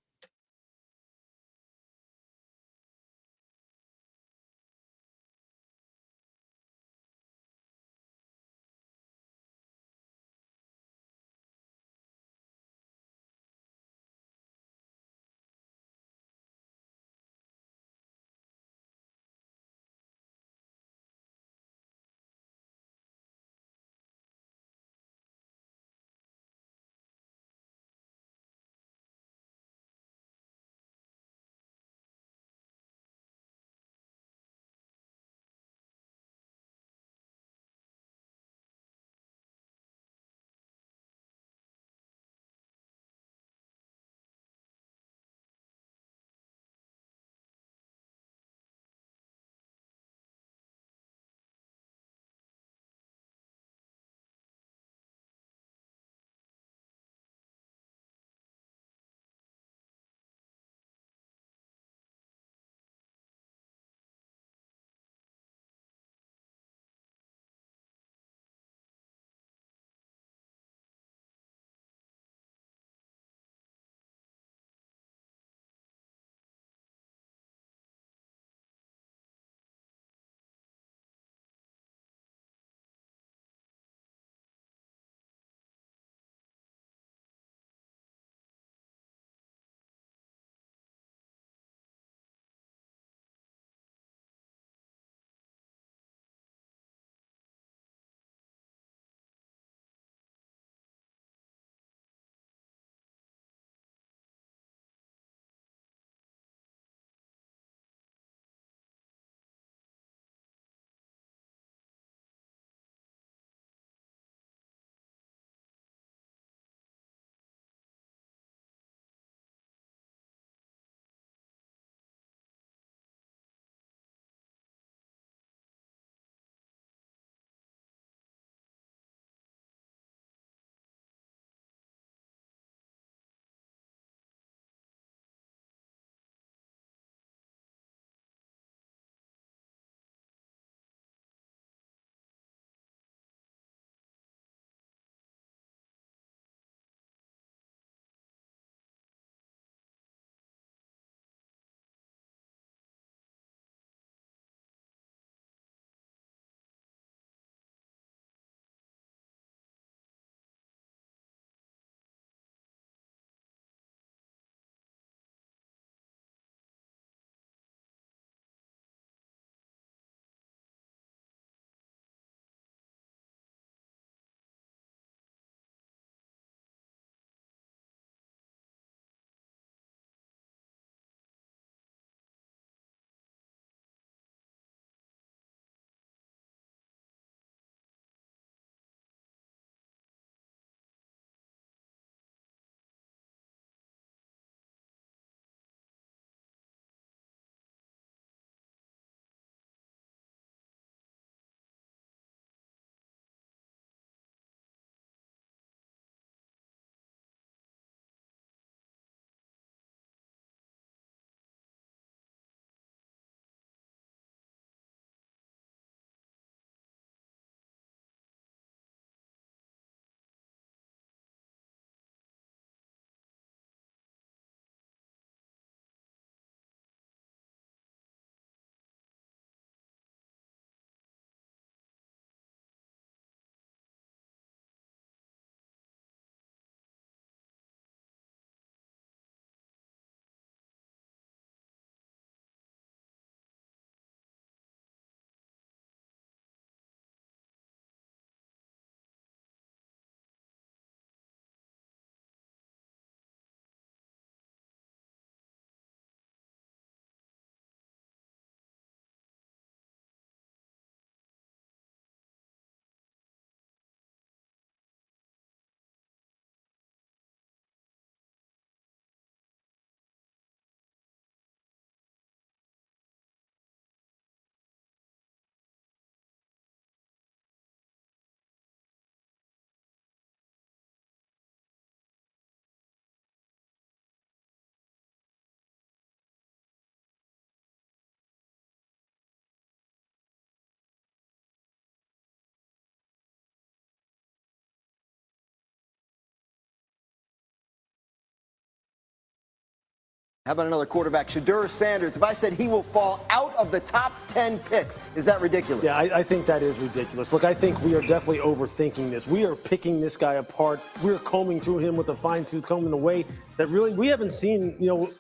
How about another quarterback, Shadur Sanders? If I said he will fall out of the top 10 picks, is that ridiculous? Yeah, I think that is ridiculous. Look, I think we are definitely overthinking this. We are picking this guy apart. We're combing through him with a fine-tooth comb in a way that really we haven't seen,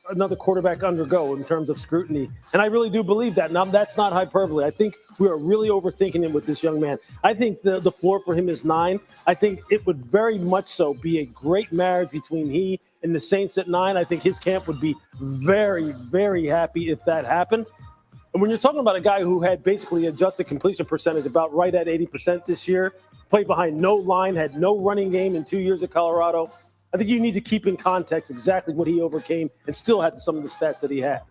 another quarterback undergo in terms of scrutiny. And I really do believe that. Now, that's not hyperbole. I think we are really overthinking it with this young man. I think the floor for him is 9. I think it would very much so be a great marriage between he and the Saints at 9. I think his camp would be very, very happy if that happened. And when you're talking about a guy who had basically adjusted completion percentage about right at 80% this year, played behind no line, had no running game in 2 years at Colorado, I think you need to keep in context exactly what he overcame and still had some of the stats that he had.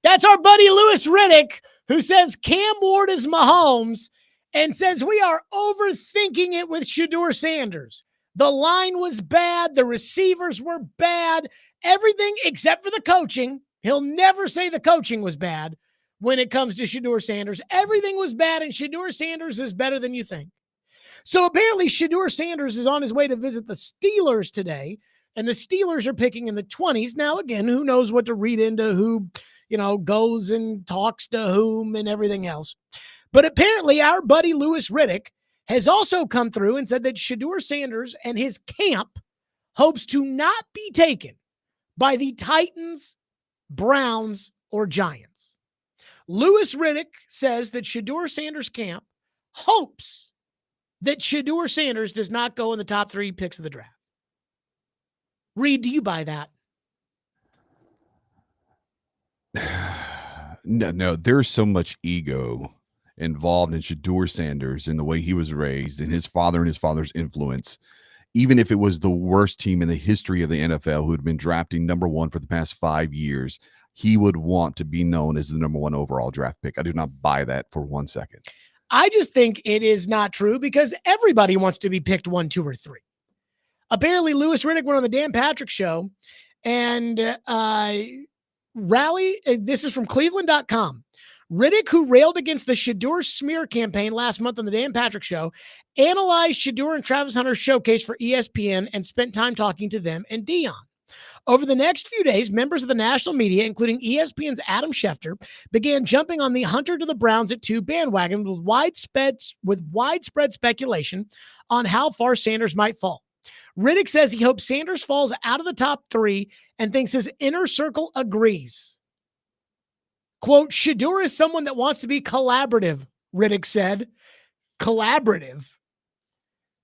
That's our buddy Louis Riddick, who says Cam Ward is Mahomes and says we are overthinking it with Shadur Sanders. The line was bad. The receivers were bad. Everything except for the coaching. He'll never say the coaching was bad when it comes to Shadur Sanders. Everything was bad, and Shadur Sanders is better than you think. So apparently Shadur Sanders is on his way to visit the Steelers today, and the Steelers are picking in the 20s. Now, again, who knows what to read into who, goes and talks to whom and everything else. But apparently our buddy Louis Riddick has also come through and said that Shadur Sanders and his camp hopes to not be taken by the Titans, Browns, or Giants. Louis Riddick says that Shadur Sanders' camp hopes that Shadur Sanders does not go in the top 3 picks of the draft. Reed, do you buy that? No, there's so much ego involved in Shadur Sanders and the way he was raised and his father and his father's influence. Even if it was the worst team in the history of the NFL who had been drafting number 1 for the past 5 years, he would want to be known as the number 1 overall draft pick. I do not buy that for 1 second. I just think it is not true because everybody wants to be picked 1, 2, or 3. Apparently, Louis Riddick went on the Dan Patrick Show and this is from Cleveland.com. Riddick, who railed against the Shadur smear campaign last month on the Dan Patrick Show, analyzed Shadur and Travis Hunter's showcase for ESPN and spent time talking to them and Dion. Over the next few days, members of the national media, including ESPN's Adam Schefter, began jumping on the Hunter to the Browns at 2 bandwagon with widespread speculation on how far Sanders might fall. Riddick says he hopes Sanders falls out of the top 3 and thinks his inner circle agrees. Quote, Shadur is someone that wants to be collaborative, Riddick said. Collaborative.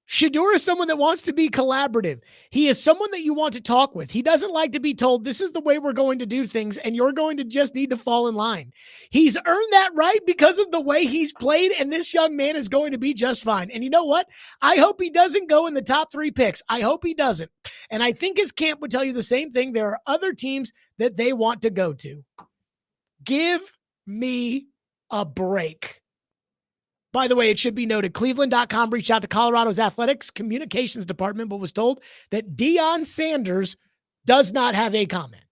Shadur is someone that wants to be collaborative. He is someone that you want to talk with. He doesn't like to be told, this is the way we're going to do things, and you're going to just need to fall in line. He's earned that right because of the way he's played, and this young man is going to be just fine. And you know what? I hope he doesn't go in the top 3 picks. I hope he doesn't. And I think his camp would tell you the same thing. There are other teams that they want to go to. Give me a break. By the way, it should be noted, Cleveland.com reached out to Colorado's athletics communications department, but was told that Deion Sanders does not have a comment.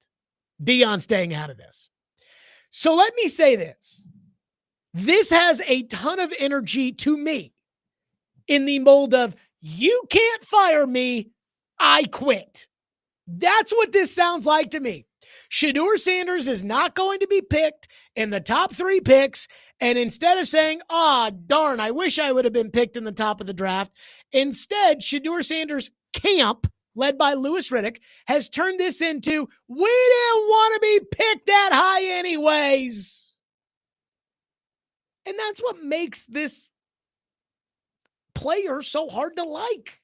Deion staying out of this. So let me say this. This has a ton of energy to me in the mold of, you can't fire me, I quit. That's what this sounds like to me. Shadur Sanders is not going to be picked in the top 3 picks. And instead of saying, darn, I wish I would have been picked in the top of the draft, instead, Shadur Sanders' camp, led by Louis Riddick, has turned this into, we didn't want to be picked that high anyways. And that's what makes this player so hard to like.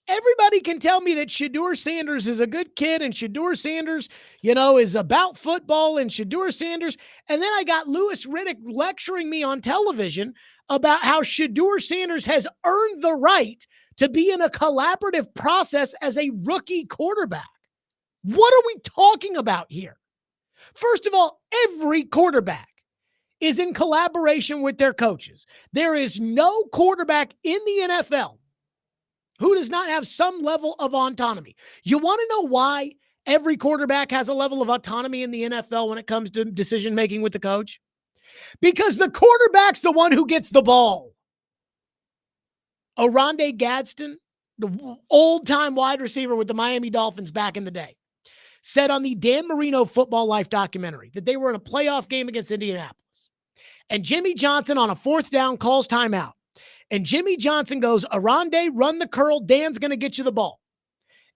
Everybody can tell me that Shadur Sanders is a good kid and Shadur Sanders, is about football and Shadur Sanders. And then I got Louis Riddick lecturing me on television about how Shadur Sanders has earned the right to be in a collaborative process as a rookie quarterback. What are we talking about here? First of all, every quarterback is in collaboration with their coaches. There is no quarterback in the NFL who does not have some level of autonomy. You want to know why every quarterback has a level of autonomy in the NFL when it comes to decision-making with the coach? Because the quarterback's the one who gets the ball. Oronde Gadsden, the old-time wide receiver with the Miami Dolphins back in the day, said on the Dan Marino Football Life documentary that they were in a playoff game against Indianapolis. And Jimmy Johnson on a 4th down calls timeout. And Jimmy Johnson goes, Aronde, run the curl. Dan's going to get you the ball.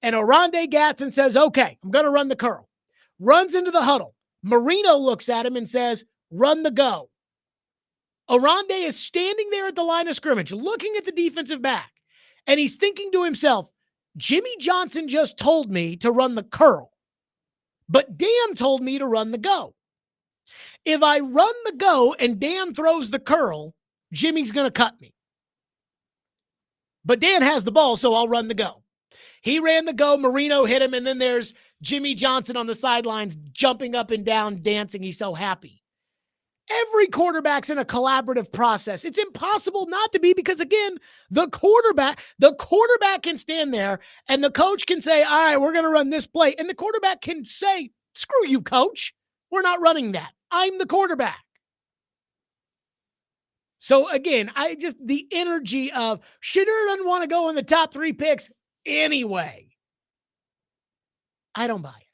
And Aronde Gatson says, okay, I'm going to run the curl. Runs into the huddle. Marino looks at him and says, run the go. Aronde is standing there at the line of scrimmage, looking at the defensive back. And he's thinking to himself, Jimmy Johnson just told me to run the curl. But Dan told me to run the go. If I run the go and Dan throws the curl, Jimmy's going to cut me. But Dan has the ball, so I'll run the go. He ran the go, Marino hit him, and then there's Jimmy Johnson on the sidelines jumping up and down, dancing. He's so happy. Every quarterback's in a collaborative process. It's impossible not to be because, again, the quarterback can stand there and the coach can say, all right, we're going to run this play. And the quarterback can say, screw you, coach. We're not running that. I'm the quarterback. So, again, the energy of Shadur doesn't want to go in the top 3 picks anyway. I don't buy it.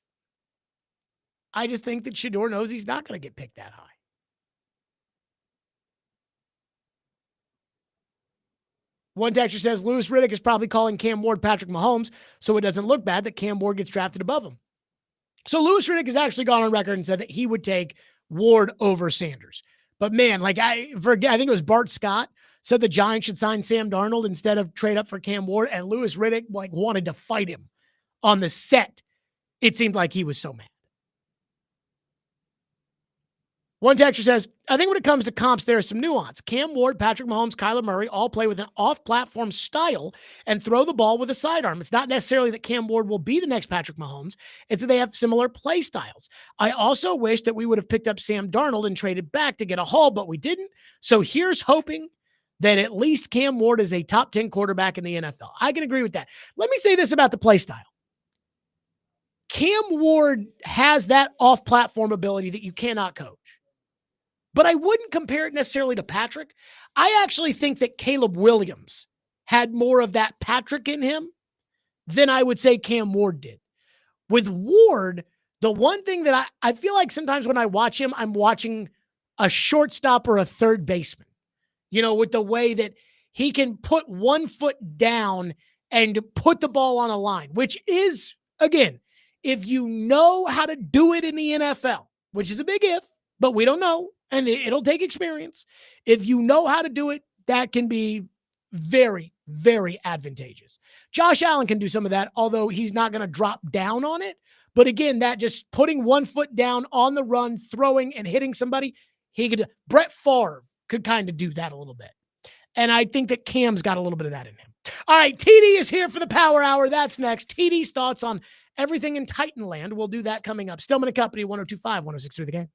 I just think that Shadur knows he's not going to get picked that high. One texter says Louis Riddick is probably calling Cam Ward Patrick Mahomes, so it doesn't look bad that Cam Ward gets drafted above him. So Louis Riddick has actually gone on record and said that he would take Ward over Sanders. But man, I think it was Bart Scott said the Giants should sign Sam Darnold instead of trade up for Cam Ward, and Louis Riddick wanted to fight him on the set. It seemed like he was so mad. One texter says, I think when it comes to comps, there is some nuance. Cam Ward, Patrick Mahomes, Kyler Murray all play with an off-platform style and throw the ball with a sidearm. It's not necessarily that Cam Ward will be the next Patrick Mahomes. It's that they have similar play styles. I also wish that we would have picked up Sam Darnold and traded back to get a haul, but we didn't. So here's hoping that at least Cam Ward is a top 10 quarterback in the NFL. I can agree with that. Let me say this about the play style. Cam Ward has that off-platform ability that you cannot coach. But I wouldn't compare it necessarily to Patrick. I actually think that Caleb Williams had more of that Patrick in him than I would say Cam Ward did. With Ward, the one thing that I feel like sometimes when I watch him, I'm watching a shortstop or a third baseman, with the way that he can put one foot down and put the ball on a line, which is, again, if you know how to do it in the NFL, which is a big if, but we don't know. And it'll take experience. If you know how to do it, that can be very, very advantageous. Josh Allen can do some of that, although he's not going to drop down on it. But again, that just putting one foot down on the run, throwing and hitting somebody, he could. Brett Favre could kind of do that a little bit. And I think that Cam's got a little bit of that in him. All right, TD is here for the Power Hour. That's next. TD's thoughts on everything in Titanland. We'll do that coming up. Stillman & Company, 102.5, 106.3 The Game.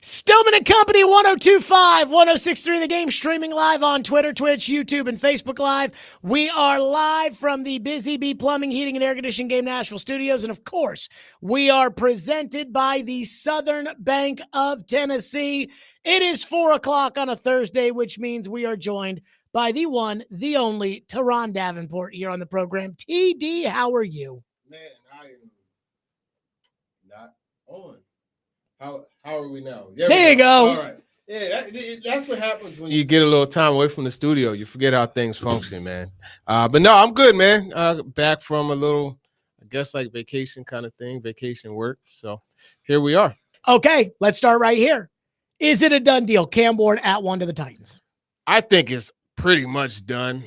Stillman and Company, 1025, 1063 The Game, streaming live on Twitter, Twitch, YouTube, and Facebook Live. We are live from the Busy Bee Plumbing, Heating, and Air Conditioning Game Nashville studios. And of course, we are presented by the Southern Bank of Tennessee. It is 4 o'clock on a Thursday, which means we are joined by the one, the only, Teron Davenport here on the program. TD, how are you? Man, I am not on. How are we now? There you go. All right. Yeah, that's what happens when you get a little time away from the studio. You forget how things function, man. But no, I'm good, man. Back from a little, I guess, like vacation kind of thing, vacation work. So here we are. Okay, let's start right here. Is it a done deal? Cam Ward at 1 to the Titans. I think it's pretty much done.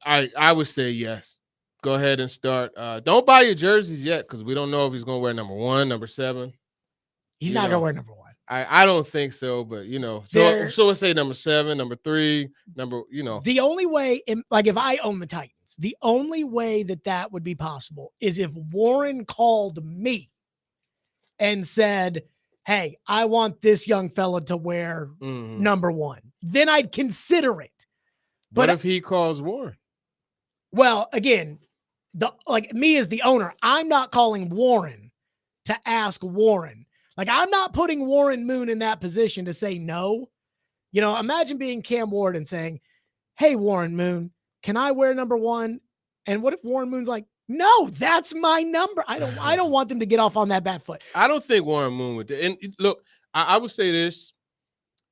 I would say yes. Go ahead and start. Don't buy your jerseys yet because we don't know if he's going to wear number 1, number 7. He's not going to wear number 1. I don't think so, but so let's say number 7, number 3, The only way, if I own the Titans, the only way that would be possible is if Warren called me and said, hey, I want this young fella to wear number 1. Then I'd consider it. But if he calls Warren? Well, again, me as the owner, I'm not calling Warren to ask Warren. I'm not putting Warren Moon in that position to say no. Imagine being Cam Ward and saying, hey, Warren Moon, can I wear number 1? And what if Warren Moon's like, no, that's my number. I don't want them to get off on that bad foot. I don't think Warren Moon would. And look, I would say this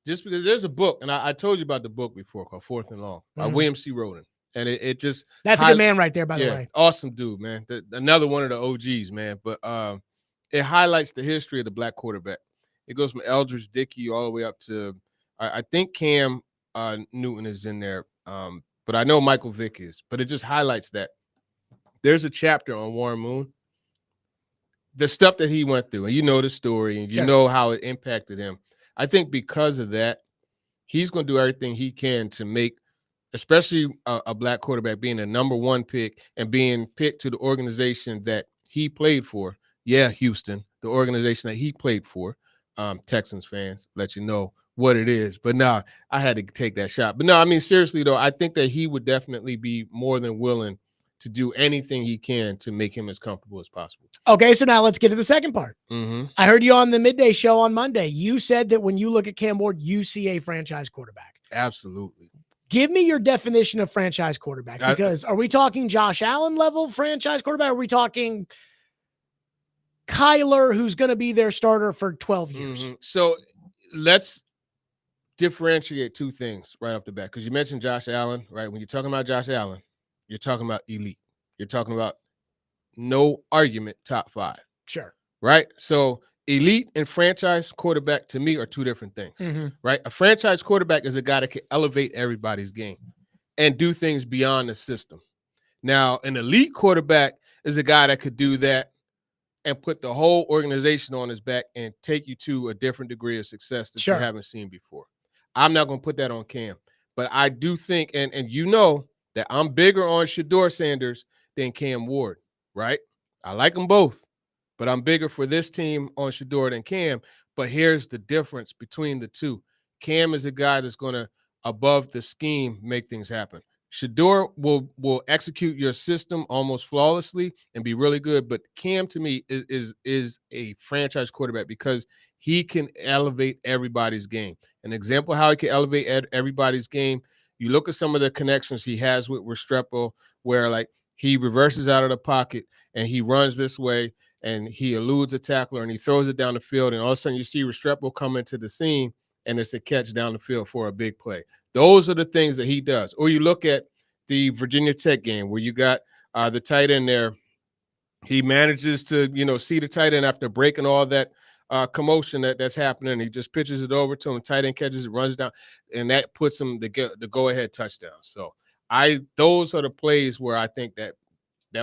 just because there's a book, and I told you about the book before called 4th and Long by William C. Roden. And it just that's a good man right there, by the way. Awesome dude, man. Another one of the OGs, man. But it highlights the history of the black quarterback. It goes from Eldridge Dickey all the way up to I think Cam Newton is in there, but I know Michael Vick is. But it just highlights that there's a chapter on Warren Moon, the stuff that he went through, and you know the story, and you know how it impacted him. I think because of that, he's going to do everything he can to make, especially a black quarterback, being a number 1 pick and being picked to the organization that he played for. Yeah, Houston, the organization that he played for. Texans fans, let you know what it is. But no, I had to take that shot. But no, I mean, seriously, though, I think that he would definitely be more than willing to do anything he can to make him as comfortable as possible. Okay, so now let's get to the second part. Mm-hmm. I heard you on the midday show on Monday. You said that when you look at Cam Ward, you see a franchise quarterback. Absolutely. Give me your definition of franchise quarterback, because are we talking Josh Allen level franchise quarterback? Or are we talking Kyler, who's going to be their starter for 12 years? Mm-hmm. So let's differentiate two things right off the bat, because you mentioned Josh Allen, right? When you're talking about Josh Allen, you're talking about elite. You're talking about no argument top 5. Sure. Right? So elite and franchise quarterback to me are two different things, right? A franchise quarterback is a guy that can elevate everybody's game and do things beyond the system. Now, an elite quarterback is a guy that could do that and put the whole organization on his back and take you to a different degree of success that you haven't seen before. I'm not going to put that on Cam, but I do think, and you know that I'm bigger on Shadur Sanders than Cam Ward, right? I like them both, but I'm bigger for this team on Shadur than Cam. But here's the difference between the two. Cam is a guy that's going to, above the scheme, make things happen. Shadur will execute your system almost flawlessly and be really good. But Cam, to me, is a franchise quarterback because he can elevate everybody's game. An example how he can elevate everybody's game, you look at some of the connections he has with Restrepo, where like he reverses out of the pocket and he runs this way and he eludes a tackler and he throws it down the field, and all of a sudden you see Restrepo come into the scene and it's a catch down the field for a big play. Those are the things that he does. Or you look at the Virginia Tech game where you got the tight end there. He manages to, see the tight end after breaking all that commotion that's happening. He just pitches it over to him. Tight end catches it, runs down, and that puts him the go-ahead touchdown. So those are the plays where I think that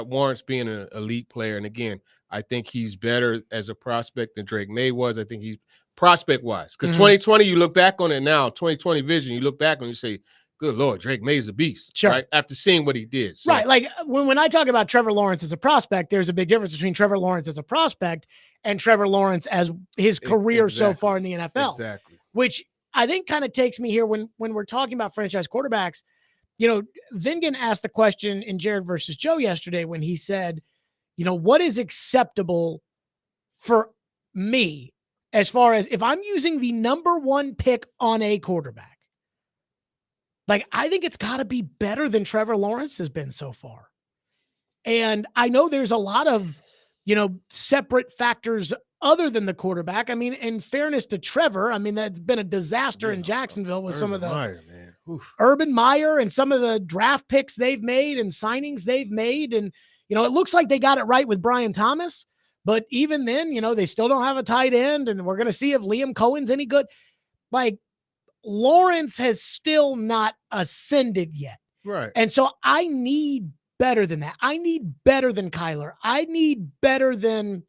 warrants being an elite player. And again, I think he's better as a prospect than Drake May was. I think he's prospect-wise. Because 2020, you look back on it now, 2020 vision, you look back and you say, good Lord, Drake May's a beast. Sure. Right? After seeing what he did. So, Right. Like when I talk about Trevor Lawrence as a prospect, there's a big difference between Trevor Lawrence as a prospect and Trevor Lawrence as his career so far in the NFL. Exactly. Which I think kind of takes me here when we're talking about franchise quarterbacks. You know, Vingan asked the question in Jared versus Joe yesterday when he said, you know, what is acceptable for me as far as if I'm using the number one pick on a quarterback? Like, I think it's got to be better than Trevor Lawrence has been so far. And I know there's a lot of, you know, separate factors other than the quarterback. I mean, in fairness to Trevor, I mean, that's been a disaster in Jacksonville with some of the Urban Meyer and some of the draft picks they've made and signings they've made. And, you know, it looks like they got it right with Brian Thomas, but even then, you know, they still don't have a tight end, and we're going to see if Liam Cohen's any good. Like, Lawrence has still not ascended yet. Right. And so I need better than that. I need better than Kyler. I need better than,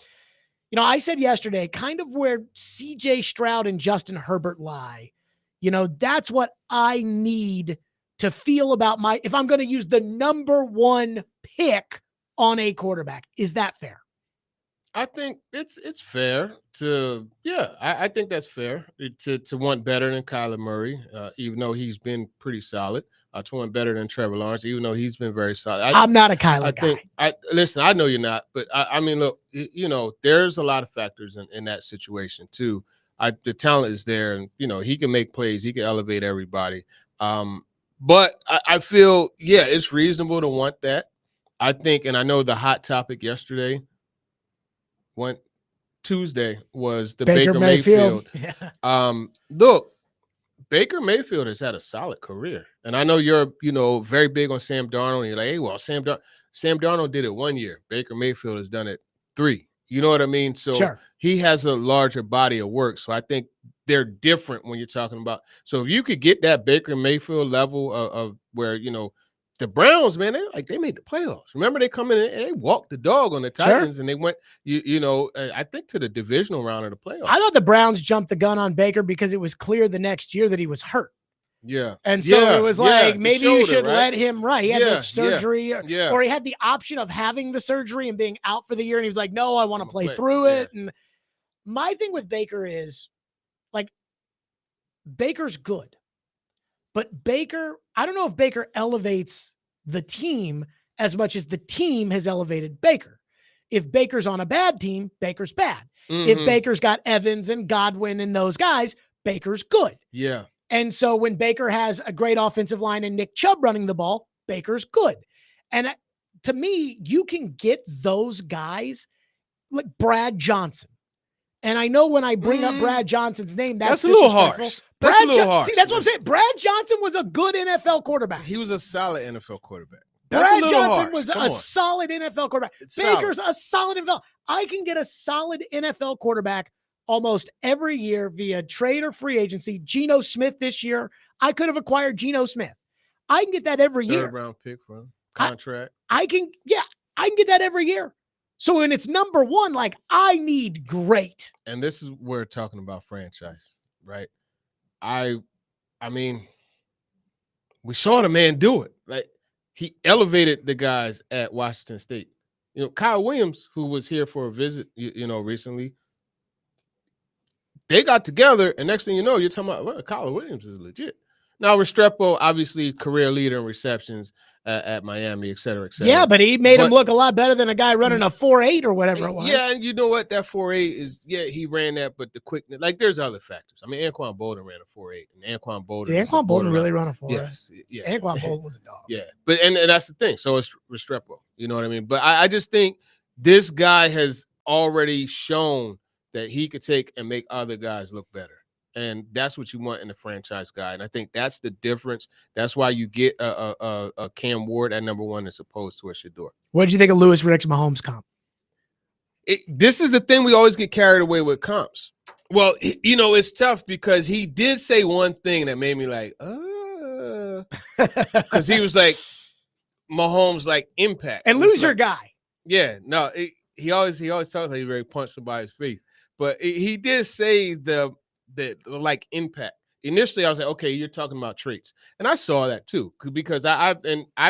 you know, I said yesterday, kind of where CJ Stroud and Justin Herbert lie. You know, that's what I need to feel about if I'm going to use the number one pick on a quarterback. Is that fair? I think it's fair to, I think that's fair to want better than Kyler Murray, even though he's been pretty solid. To want better than Trevor Lawrence, even though he's been very solid. I'm not a Kyler guy. Listen, I know you're not, but I mean, look, you know, there's a lot of factors in that situation too. The talent is there, and you know, he can make plays, he can elevate everybody. But I feel, it's reasonable to want that. I think, and I know the hot topic yesterday, Tuesday, was the Baker Mayfield. Yeah. Look, Baker Mayfield has had a solid career. And I know you're, you know, very big on Sam Darnold. And you're like, hey, well, Sam Darnold did it 1 year. Baker Mayfield has done it 3. You know what I mean? So he has a larger body of work. So I think they're different when you're talking about. So if you could get that Baker Mayfield level of where, you know, the Browns, man, they made the playoffs. Remember, they come in and they walked the dog on the Titans, and they went, I think to the divisional round of the playoffs. I thought the Browns jumped the gun on Baker because it was clear the next year that he was hurt. Yeah. And so it was like, maybe you should right? let him, right? He had the surgery, or he had the option of having the surgery and being out for the year. And he was like, no, I want to play through it. And my thing with Baker is, like, Baker's good. But Baker, I don't know if Baker elevates the team as much as the team has elevated Baker. If Baker's on a bad team, Baker's bad. If Baker's got Evans and Godwin and those guys, Baker's good. Yeah. And so when Baker has a great offensive line and Nick Chubb running the ball, Baker's good. And to me, you can get those guys like Brad Johnson. And I know when I bring up Brad Johnson's name, that's a little harsh. That's a little harsh. See, that's what I'm saying. Brad Johnson was a good NFL quarterback. He was a solid NFL quarterback. Brad Johnson was a solid NFL quarterback. Baker's a solid NFL. I can get a solid NFL quarterback almost every year via trade or free agency. Geno Smith this year, I could have acquired Geno Smith. I can get that every year. Third round pick from contract. I can get that every year. So when it's number one, like, I need great. And this is where we're talking about franchise, right? I mean, we saw the man do it. Like, he elevated the guys at Washington State. You know, Kyle Williams, who was here for a visit, you know, recently, they got together, and next thing you know, you're talking about, well, Kyle Williams is legit. Now, Restrepo, obviously career leader in receptions at Miami, et cetera, et cetera. Yeah, but he made him look a lot better than a guy running a 4.8 or whatever it was. Yeah, and you know what? That 4.8 is, he ran that, but the quickness, like, there's other factors. I mean, Anquan Bolden ran a 4.8, and Anquan Bolden. Did Anquan Bolden really run a 4.8? Yes. Yeah. Anquan Bolden was a dog. Yeah, but and that's the thing. So it's Restrepo. You know what I mean? But I just think this guy has already shown that he could take and make other guys look better. And that's what you want in a franchise guy. And I think that's the difference. That's why you get a Cam Ward at number one as opposed to a Shadur. What did you think of Louis Riddick's Mahomes comp? This is the thing, we always get carried away with comps. Well, you know, it's tough because he did say one thing that made me like, because he was like, Mahomes, like, impact. And lose your guy. Yeah, no, he always talks like he very punched somebody's face. But he did say the like impact. initially I was like, okay, you're talking about traits. And I saw that too, because I've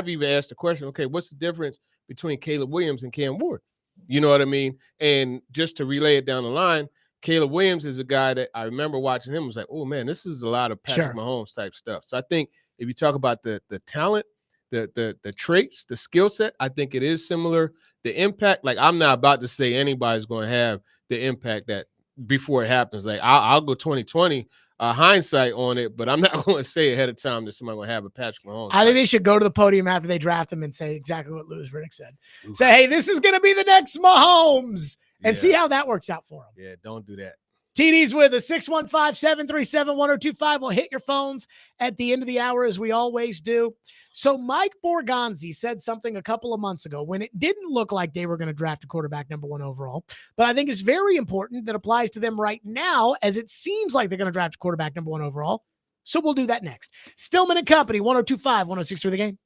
even asked the question, okay, what's the difference between Caleb Williams and Cam Ward? You know what I mean? And just to relay it down the line, Caleb Williams is a guy that I remember watching him, was like, oh man, this is a lot of Patrick Mahomes type stuff. So I think if you talk about the talent, the traits, the skill set, I think it is similar. The impact, like I'm not about to say anybody's going to have the impact that before it happens. Like I'll go 2020 hindsight on it, but I'm not going to say ahead of time that somebody will have a Patrick Mahomes. I think they should go to the podium after they draft him and say exactly what Louis Riddick said. Say, hey, this is going to be the next Mahomes, and see how that works out for him. Yeah, don't do that. TD's with us, 615-737-1025. We'll hit your phones at the end of the hour, as we always do. So Mike Borgonzi said something a couple of months ago when it didn't look like they were going to draft a quarterback number 1 overall, but I think it's very important that applies to them right now, as it seems like they're going to draft a quarterback number 1 overall. So we'll do that next. Stillman and Company, 102.5, 106 through the game.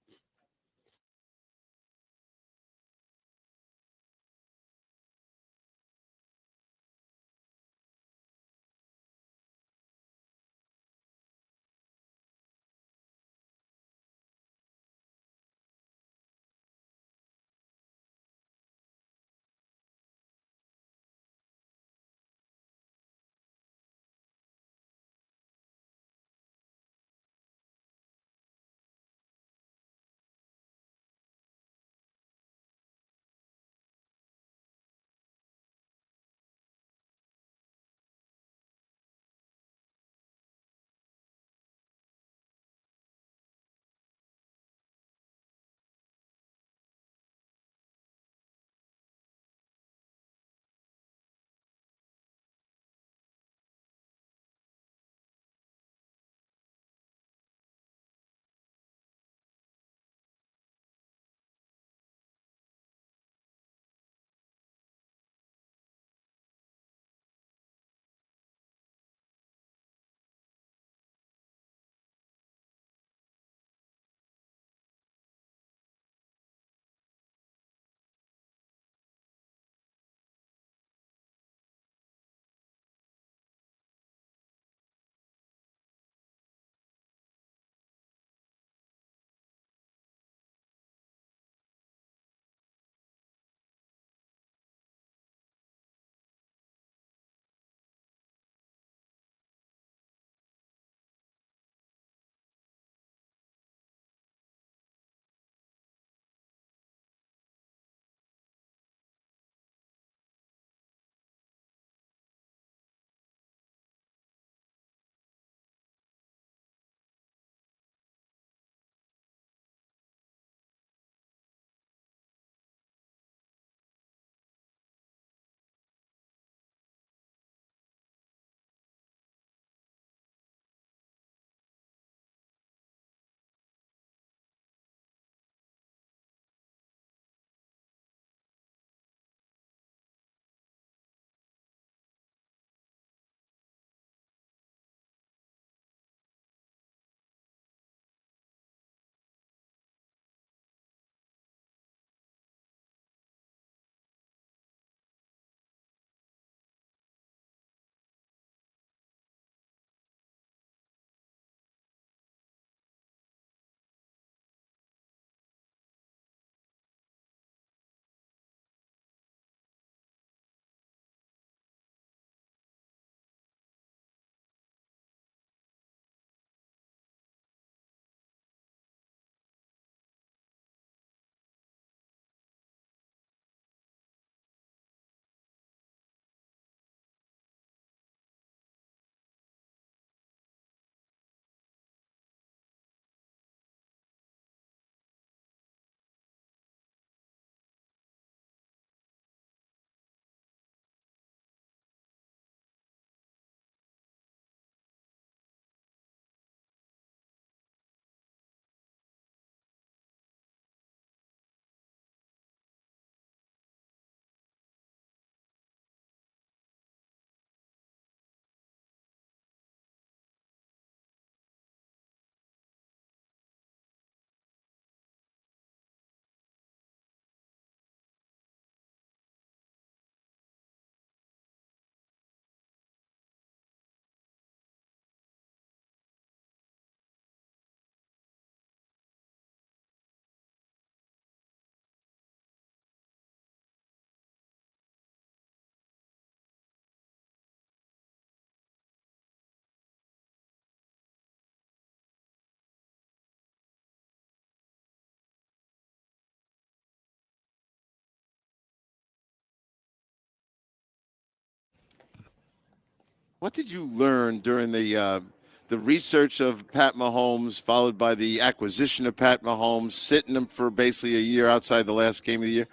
What did you learn during the research of Pat Mahomes, followed by the acquisition of Pat Mahomes, sitting him for basically a year outside the last game of the year,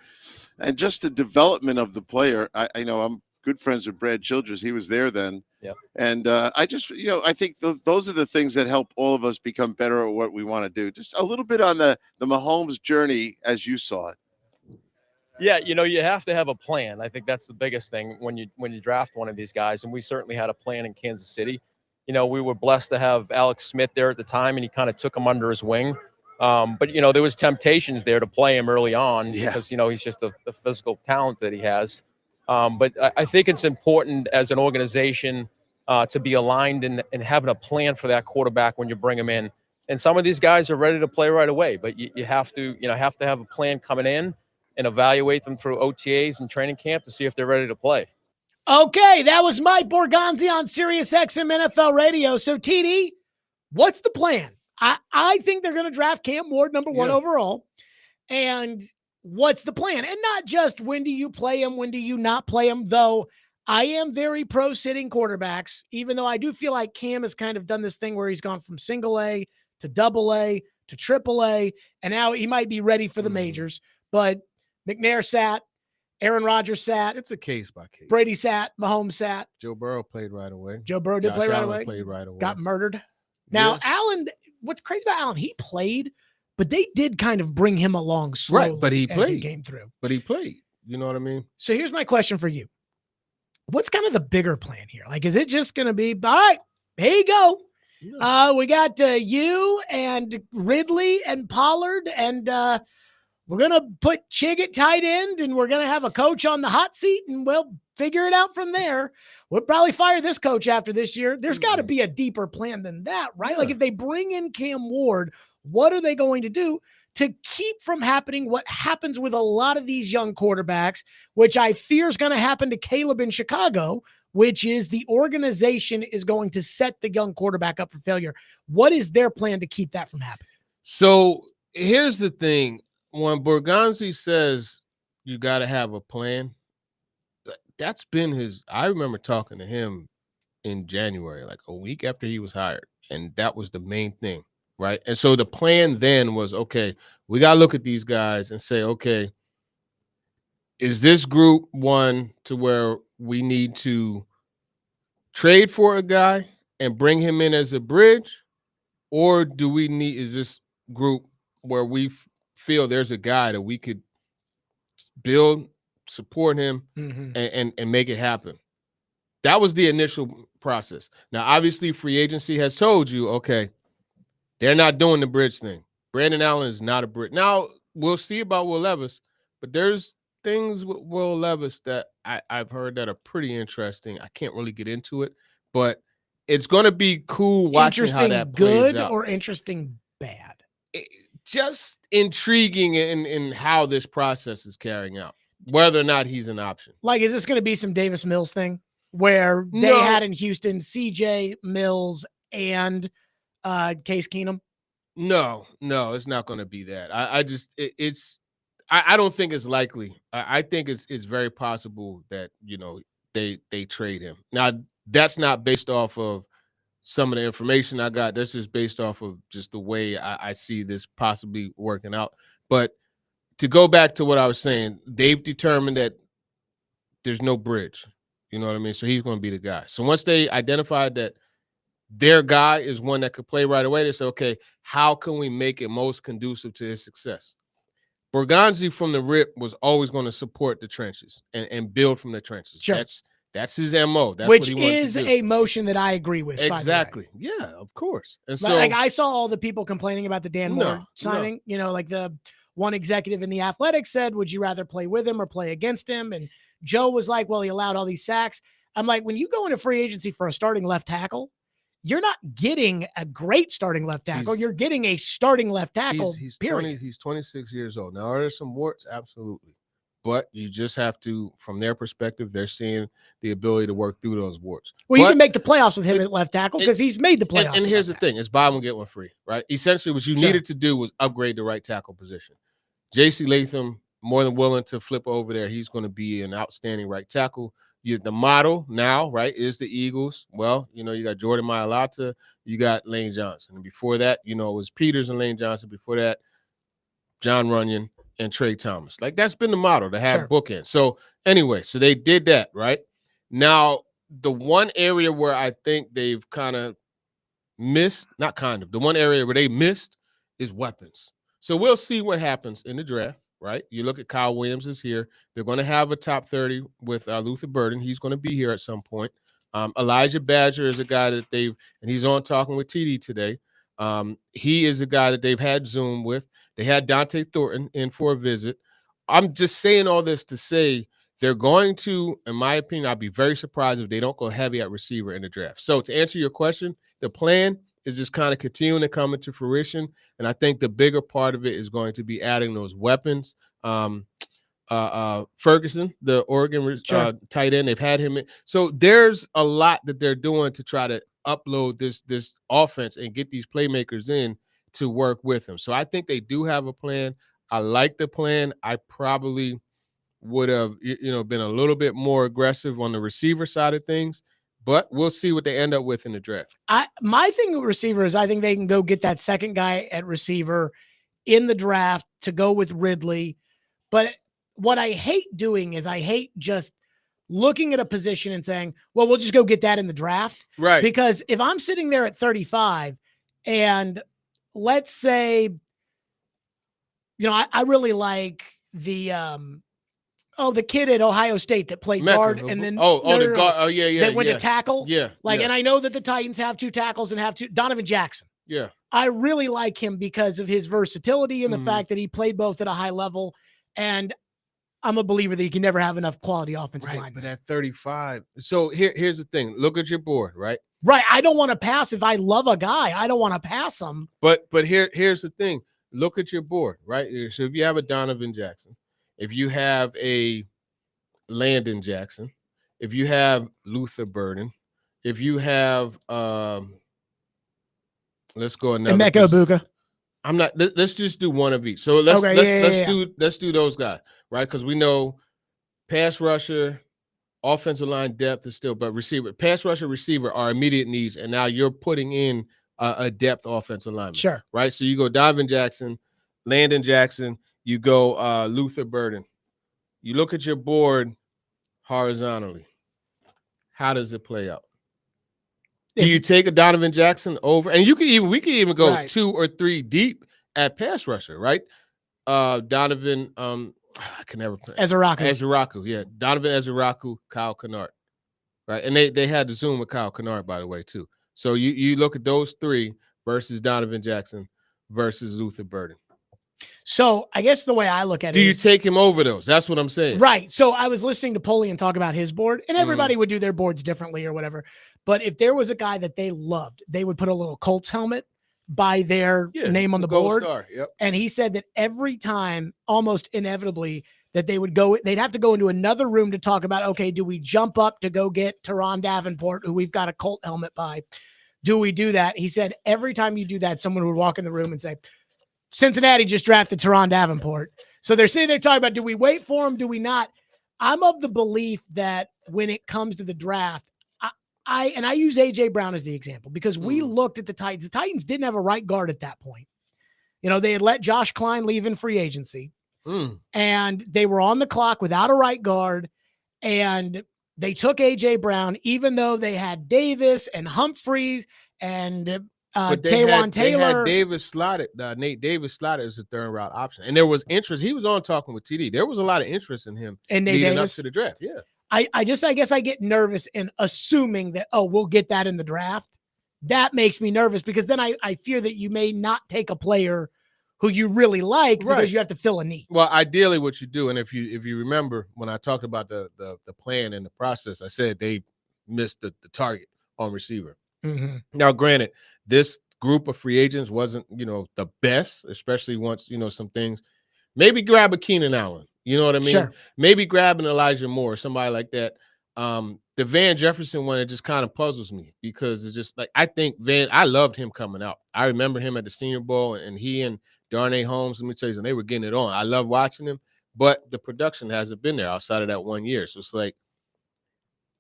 and just the development of the player? I know I'm good friends with Brad Childress. He was there then. Yep. And I just, I think those are the things that help all of us become better at what we want to do. Just a little bit on the Mahomes journey as you saw it. Yeah, you have to have a plan. I think that's the biggest thing when you draft one of these guys, and we certainly had a plan in Kansas City. We were blessed to have Alex Smith there at the time, and he kind of took him under his wing. But there was temptations there to play him early on because he's just the physical talent that he has. But I think it's important as an organization to be aligned and having a plan for that quarterback when you bring him in. And some of these guys are ready to play right away, but you have to have a plan coming in and evaluate them through OTAs and training camp to see if they're ready to play. Okay, that was Mike Borgonzi on Sirius XM NFL Radio. So, TD, what's the plan? I think they're going to draft Cam Ward number 1 overall. And what's the plan? And not just when do you play him, when do you not play him, though I am very pro sitting quarterbacks, even though I do feel like Cam has kind of done this thing where he's gone from single A to double A to triple A, and now he might be ready for the majors. But McNair sat, Aaron Rodgers sat. It's a case by case. Brady sat, Mahomes sat. Joe Burrow played right away. Joe Burrow did play right Allen away. Played right away. Got murdered. Now, Allen, what's crazy about Allen, he played, but they did kind of bring him along slowly, right, but he played. as he came through. But he played. You know what I mean? So here's my question for you. What's kind of the bigger plan here? Like, is it just going to be, all right, here you go. We got you and Ridley and Pollard, and we're going to put Chig at tight end, and we're going to have a coach on the hot seat, and we'll figure it out from there. We'll probably fire this coach after this year. There's got to be a deeper plan than that, right? Like, if they bring in Cam Ward, what are they going to do to keep from happening what happens with a lot of these young quarterbacks, which I fear is going to happen to Caleb in Chicago, which is the organization is going to set the young quarterback up for failure. What is their plan to keep that from happening? So here's the thing. When Borgonzi says you got to have a plan, that's been his. I remember talking to him in January, like a week after he was hired, and that was the main thing, right? And so the plan then was, okay, we got to look at these guys and say, okay, is this group one to where we need to trade for a guy and bring him in as a bridge, or do we need, is this group where we feel there's a guy that we could build, support him, and make it happen? That was the initial process. Now, obviously, free agency has told you, okay, they're not doing the bridge thing. Brandon Allen is not a bridge. Now, we'll see about Will Levis, but there's things with Will Levis that I've heard that are pretty interesting. I can't really get into it, but it's going to be cool watching how that plays out. Or interesting bad? Just intriguing in how this process is carrying out, whether or not he's an option. Like, is this going to be some Davis Mills thing where they had in Houston CJ Mills and Case Keenum? No, it's not going to be that. I don't think it's likely. I think it's very possible that, they trade him. Now, that's not based off of some of the information I got. That's just based off of just the way I see this possibly working out. But to go back to what I was saying, they've determined that there's no bridge. You know what I mean? So he's going to be the guy. So once they identified that their guy is one that could play right away, they say, okay, how can we make it most conducive to his success? Borgonzi from the rip was always going to support the trenches and build from the trenches. Sure. That's his MO. That's Which what he wanted is to do. a motion that I agree with. Exactly. Yeah, of course. And so, like, I saw all the people complaining about the Dan Moore signing. Like the one executive in the Athletic said, would you rather play with him or play against him? And Joe was like, well, he allowed all these sacks. I'm like, when you go into free agency for a starting left tackle, you're not getting a great starting left tackle. You're getting a starting left tackle. He's period. He's 26 years old. Now, are there some warts? Absolutely. But you just have to, from their perspective, they're seeing the ability to work through those warts. Well, you can make the playoffs with him at left tackle because he's made the playoffs. And here's the thing. It's buy one, get one free, right? Essentially, what you needed to do was upgrade the right tackle position. J.C. Latham more than willing to flip over there. He's going to be an outstanding right tackle. The model now, right, is the Eagles. Well, you got Jordan Mailata, you got Lane Johnson. And before that, it was Peters and Lane Johnson. Before that, John Runyon and Trey Thomas. Like, that's been the model to have bookends. So anyway, so they did that, right? Now, the one area where I think they've kind of missed, the one area where they missed is weapons. So we'll see what happens in the draft, right? You look at Kyle Williams is here. They're going to have a top 30 with Luther Burden. He's going to be here at some point. Elijah Badger is a guy that and he's on talking with TD today. He is a guy that they've had Zoom with. They had Dante Thornton in for a visit. I'm just saying all this to say they're going to, in my opinion, I'd be very surprised if they don't go heavy at receiver in the draft. So to answer your question, the plan is just kind of continuing to come into fruition. And I think the bigger part of it is going to be adding those weapons. Ferguson, the Oregon tight end, they've had him in. So there's a lot that they're doing to try to upload this offense and get these playmakers in to work with them. So I think they do have a plan. I like the plan. I probably would have been a little bit more aggressive on the receiver side of things, but we'll see what they end up with in the draft. My thing with receiver is I think they can go get that second guy at receiver in the draft to go with Ridley. But what I hate doing is I hate just looking at a position and saying, well, we'll just go get that in the draft. Right. Because if I'm sitting there at 35 and let's say, I really like the kid at Ohio State that played guard and then guard. Oh yeah. That went to tackle. Yeah. And I know that the Titans have two tackles and have Donovan Jackson. Yeah. I really like him because of his versatility and the fact that he played both at a high level. And I'm a believer that you can never have enough quality offensive line. But at 35, so here's the thing. Look at your board, right? Right. I don't want to pass if I love a guy. I don't want to pass him. But here's the thing. Look at your board, right? So if you have a Donovan Jackson, if you have a Landon Jackson, if you have Luther Burden, if you have let's go another. Emeka Egbuka. I'm not. Let's just do one of each. So let's do those guys, right? Because we know pass rusher, offensive line depth is still, but pass rusher, receiver are immediate needs, and now you're putting in a depth offensive lineman. Sure. Right. So you go Donovan Jackson, Landon Jackson, you go Luther Burden. You look at your board horizontally. How does it play out? Do you take a Donovan Jackson over? And we can even go 2 or 3 deep at pass rusher, right? Donovan, I can never play. Ezeraku, yeah. Donovan Ezeraku, Kyle Kennard, right? And they had to Zoom with Kyle Kennard, by the way, too. So you look at those 3 versus Donovan Jackson versus Luther Burden. So I guess the way I look at it do you take him over those? That's what I'm saying. Right. So I was listening to Polian talk about his board, and everybody would do their boards differently or whatever. But if there was a guy that they loved, they would put a little Colts helmet by their name on the board. Star. Yep. And he said that every time, almost inevitably, that they'd have to go into another room to talk about, okay, do we jump up to go get Teron Davenport, who we've got a Colt helmet by? Do we do that? He said every time you do that, someone would walk in the room and say, Cincinnati just drafted Teron Davenport. So they're talking about, do we wait for him? Do we not? I'm of the belief that when it comes to the draft, I use A.J. Brown as the example because we looked at the Titans. The Titans didn't have a right guard at that point. They had let Josh Klein leave in free agency and they were on the clock without a right guard. And they took A.J. Brown, even though they had Davis and Humphreys and Taylor. They had Davis slotted. Nate Davis slotted as a third round option, and there was interest. He was on talking with TD. There was a lot of interest in him and leading up to the draft. Yeah, I guess I get nervous in assuming that we'll get that in the draft. That makes me nervous because then I fear that you may not take a player who you really like because you have to fill a need. Well, ideally, what you do, and if you remember when I talked about the plan and the process, I said they missed the target on receiver. Mm-hmm. Now, granted, this group of free agents wasn't, the best, especially once, some things. Maybe grab a Keenan Allen. You know what I mean? Sure. Maybe grab an Elijah Moore, somebody like that. The Van Jefferson one, it just kind of puzzles me because it's just like, I think I loved him coming out. I remember him at the Senior Bowl and he and Darnay Holmes, let me tell you something, they were getting it on. I love watching him, but the production hasn't been there outside of that 1 year. So it's like,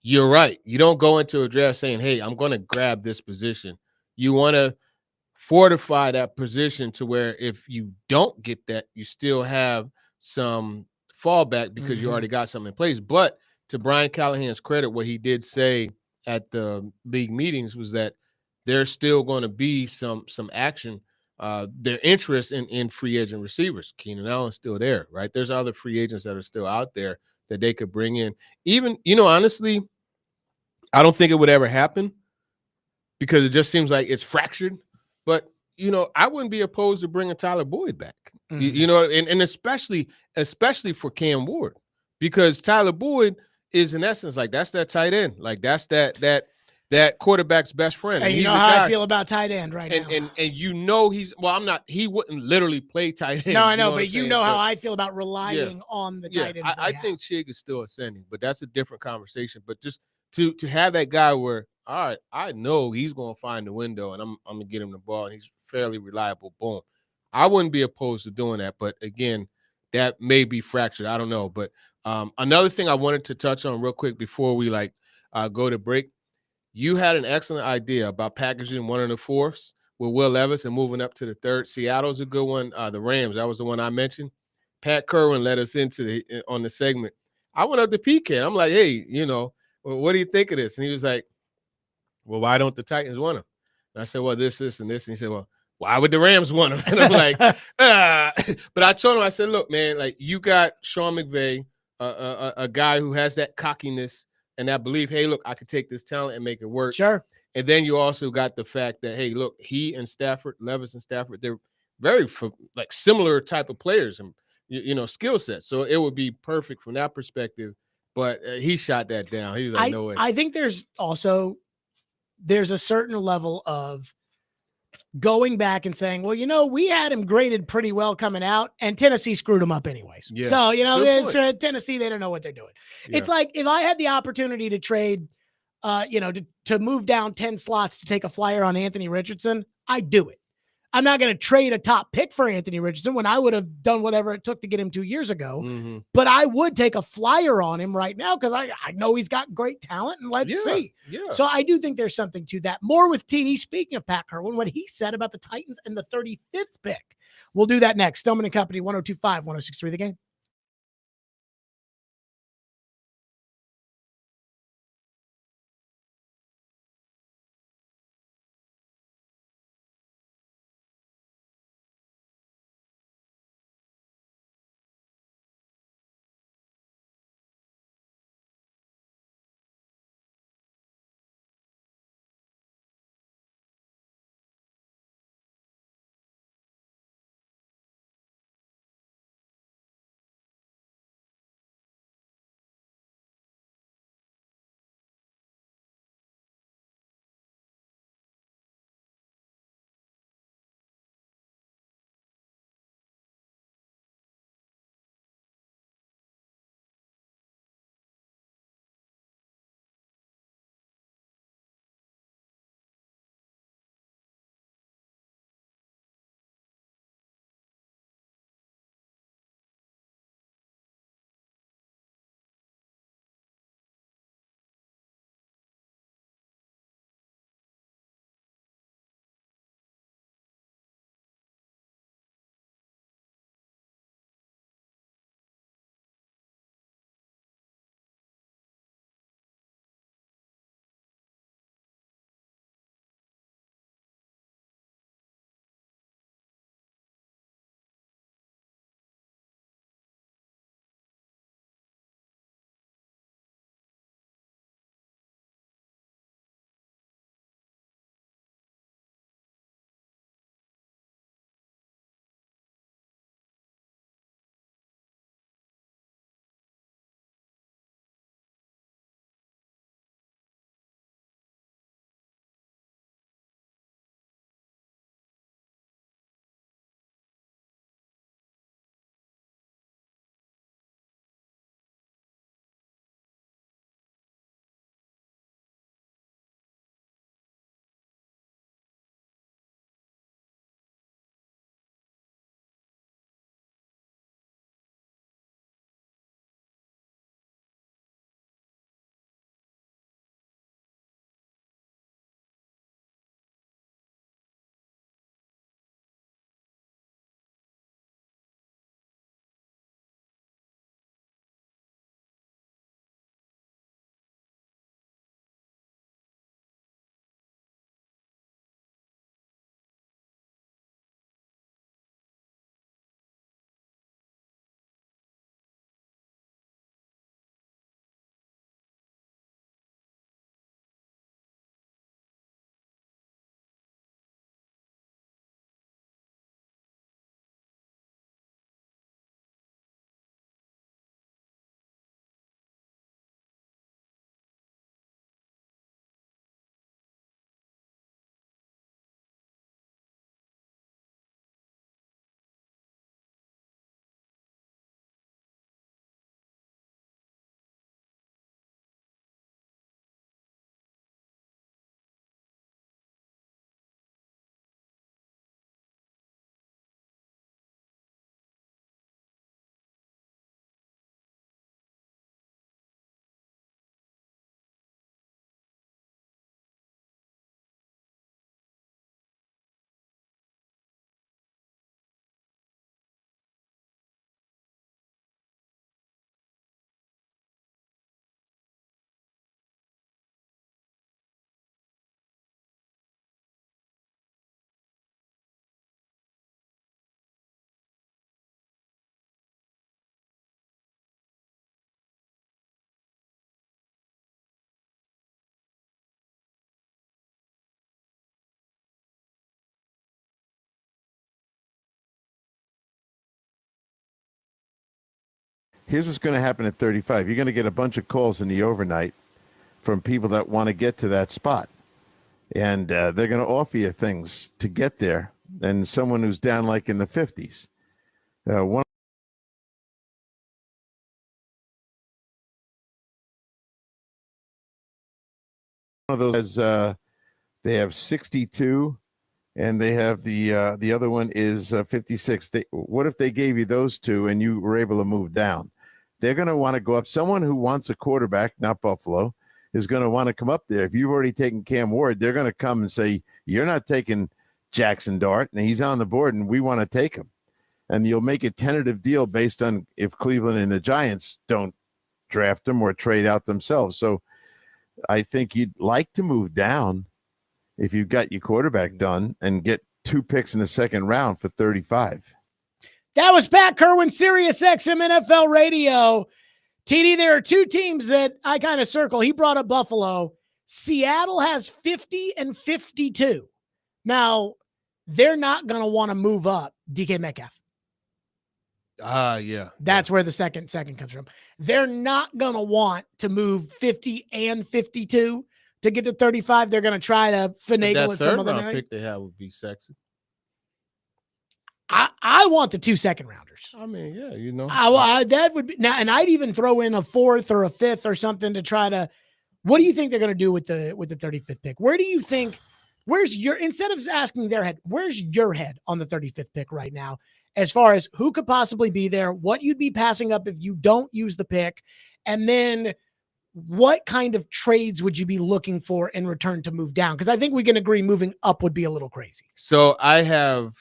you're right. You don't go into a draft saying, hey, I'm going to grab this position. You want to fortify that position to where if you don't get that, you still have some fallback because you already got something in place. But to Brian Callahan's credit, what he did say at the league meetings was that there's still going to be some action. Their interest in free agent receivers. Keenan Allen's still there, right? There's other free agents that are still out there that they could bring in. Even, honestly, I don't think it would ever happen because it just seems like it's fractured. But, I wouldn't be opposed to bringing Tyler Boyd back. And especially for Cam Ward, because Tyler Boyd is in essence like that's that tight end, like that's that quarterback's best friend. And he's how a guy, I feel about tight end right now. And I'm not. He wouldn't literally play tight end. No, I know, what but I'm saying? how I feel about relying on the tight ends. I think Chig is still ascending, but that's a different conversation. But just to have that guy where, all right, I know he's going to find the window, and I'm going to get him the ball, and he's fairly reliable. Boom. I wouldn't be opposed to doing that, but again, that may be fractured. I don't know. But another thing I wanted to touch on real quick before we go to break. You had an excellent idea about packaging one of the fourths with Will Levis and moving up to the third. Seattle's a good one. The Rams, that was the one I mentioned. Pat Kerwin led us into on the segment. I went up to PK. I'm like, hey, what do you think of this? And he was like, well, why don't the Titans want him? And I said, well, this, and this. And he said, well, why would the Rams want him? And I'm like, But I told him, I said, look, man, like you got Sean McVay, a guy who has that cockiness and that belief, hey, look, I could take this talent and make it work. Sure. And then you also got the fact that, hey, look, he and Stafford, Levis and Stafford, they're very similar type of players and, skill sets. So it would be perfect from that perspective. But he shot that down. He was like, no way. I think there's a certain level of going back and saying, well, we had him graded pretty well coming out, and Tennessee screwed him up anyways. Yeah. So, Good Tennessee, they don't know what they're doing. Yeah. It's like if I had the opportunity to trade, to move down 10 slots to take a flyer on Anthony Richardson, I'd do it. I'm not going to trade a top pick for Anthony Richardson when I would have done whatever it took to get him 2 years ago. Mm-hmm. But I would take a flyer on him right now because I know he's got great talent, and let's see. Yeah. So I do think there's something to that. More with TD, speaking of Pat Kerwin, what he said about the Titans and the 35th pick. We'll do that next. Stillman and Company, 102.5, 106.3 The Game. here's what's going to happen at 35. You're going to get a bunch of calls in the overnight from people that want to get to that spot. And they're going to offer you things to get there. And someone who's down like in the 50s. One of those has, they have 62, and they have the other one is 56. What if they gave you those two and you were able to move down? They're going to want to go up. Someone who wants a quarterback, not Buffalo, is going to want to come up there. If you've already taken Cam Ward, they're going to come and say, you're not taking Jackson Dart, and he's on the board, and we want to take him. And you'll make a tentative deal based on if Cleveland and the Giants don't draft him or trade out themselves. So I think you'd like to move down if you've got your quarterback done and get 2 picks in the second round for 35. That was Pat Kerwin, Sirius XM NFL Radio. TD, there are 2 teams that I kind of circle. He brought up Buffalo. Seattle has 50 and 52. Now, they're not going to want to move up DK Metcalf. Yeah. That's where the second comes from. They're not going to want to move 50 and 52 to get to 35. They're going to try to finagle it some other night. That 3rd round pick they have would be sexy. I want the 2 second rounders. I mean, yeah, you know. That would be now, and I'd even throw in a 4th or a 5th or something to try to. What do you think they're going to do with the 35th pick? Where do you think? Where's your, instead of asking their head, where's your head on the 35th pick right now? As far as who could possibly be there, what you'd be passing up if you don't use the pick, and then what kind of trades would you be looking for in return to move down? Because I think we can agree moving up would be a little crazy. So I have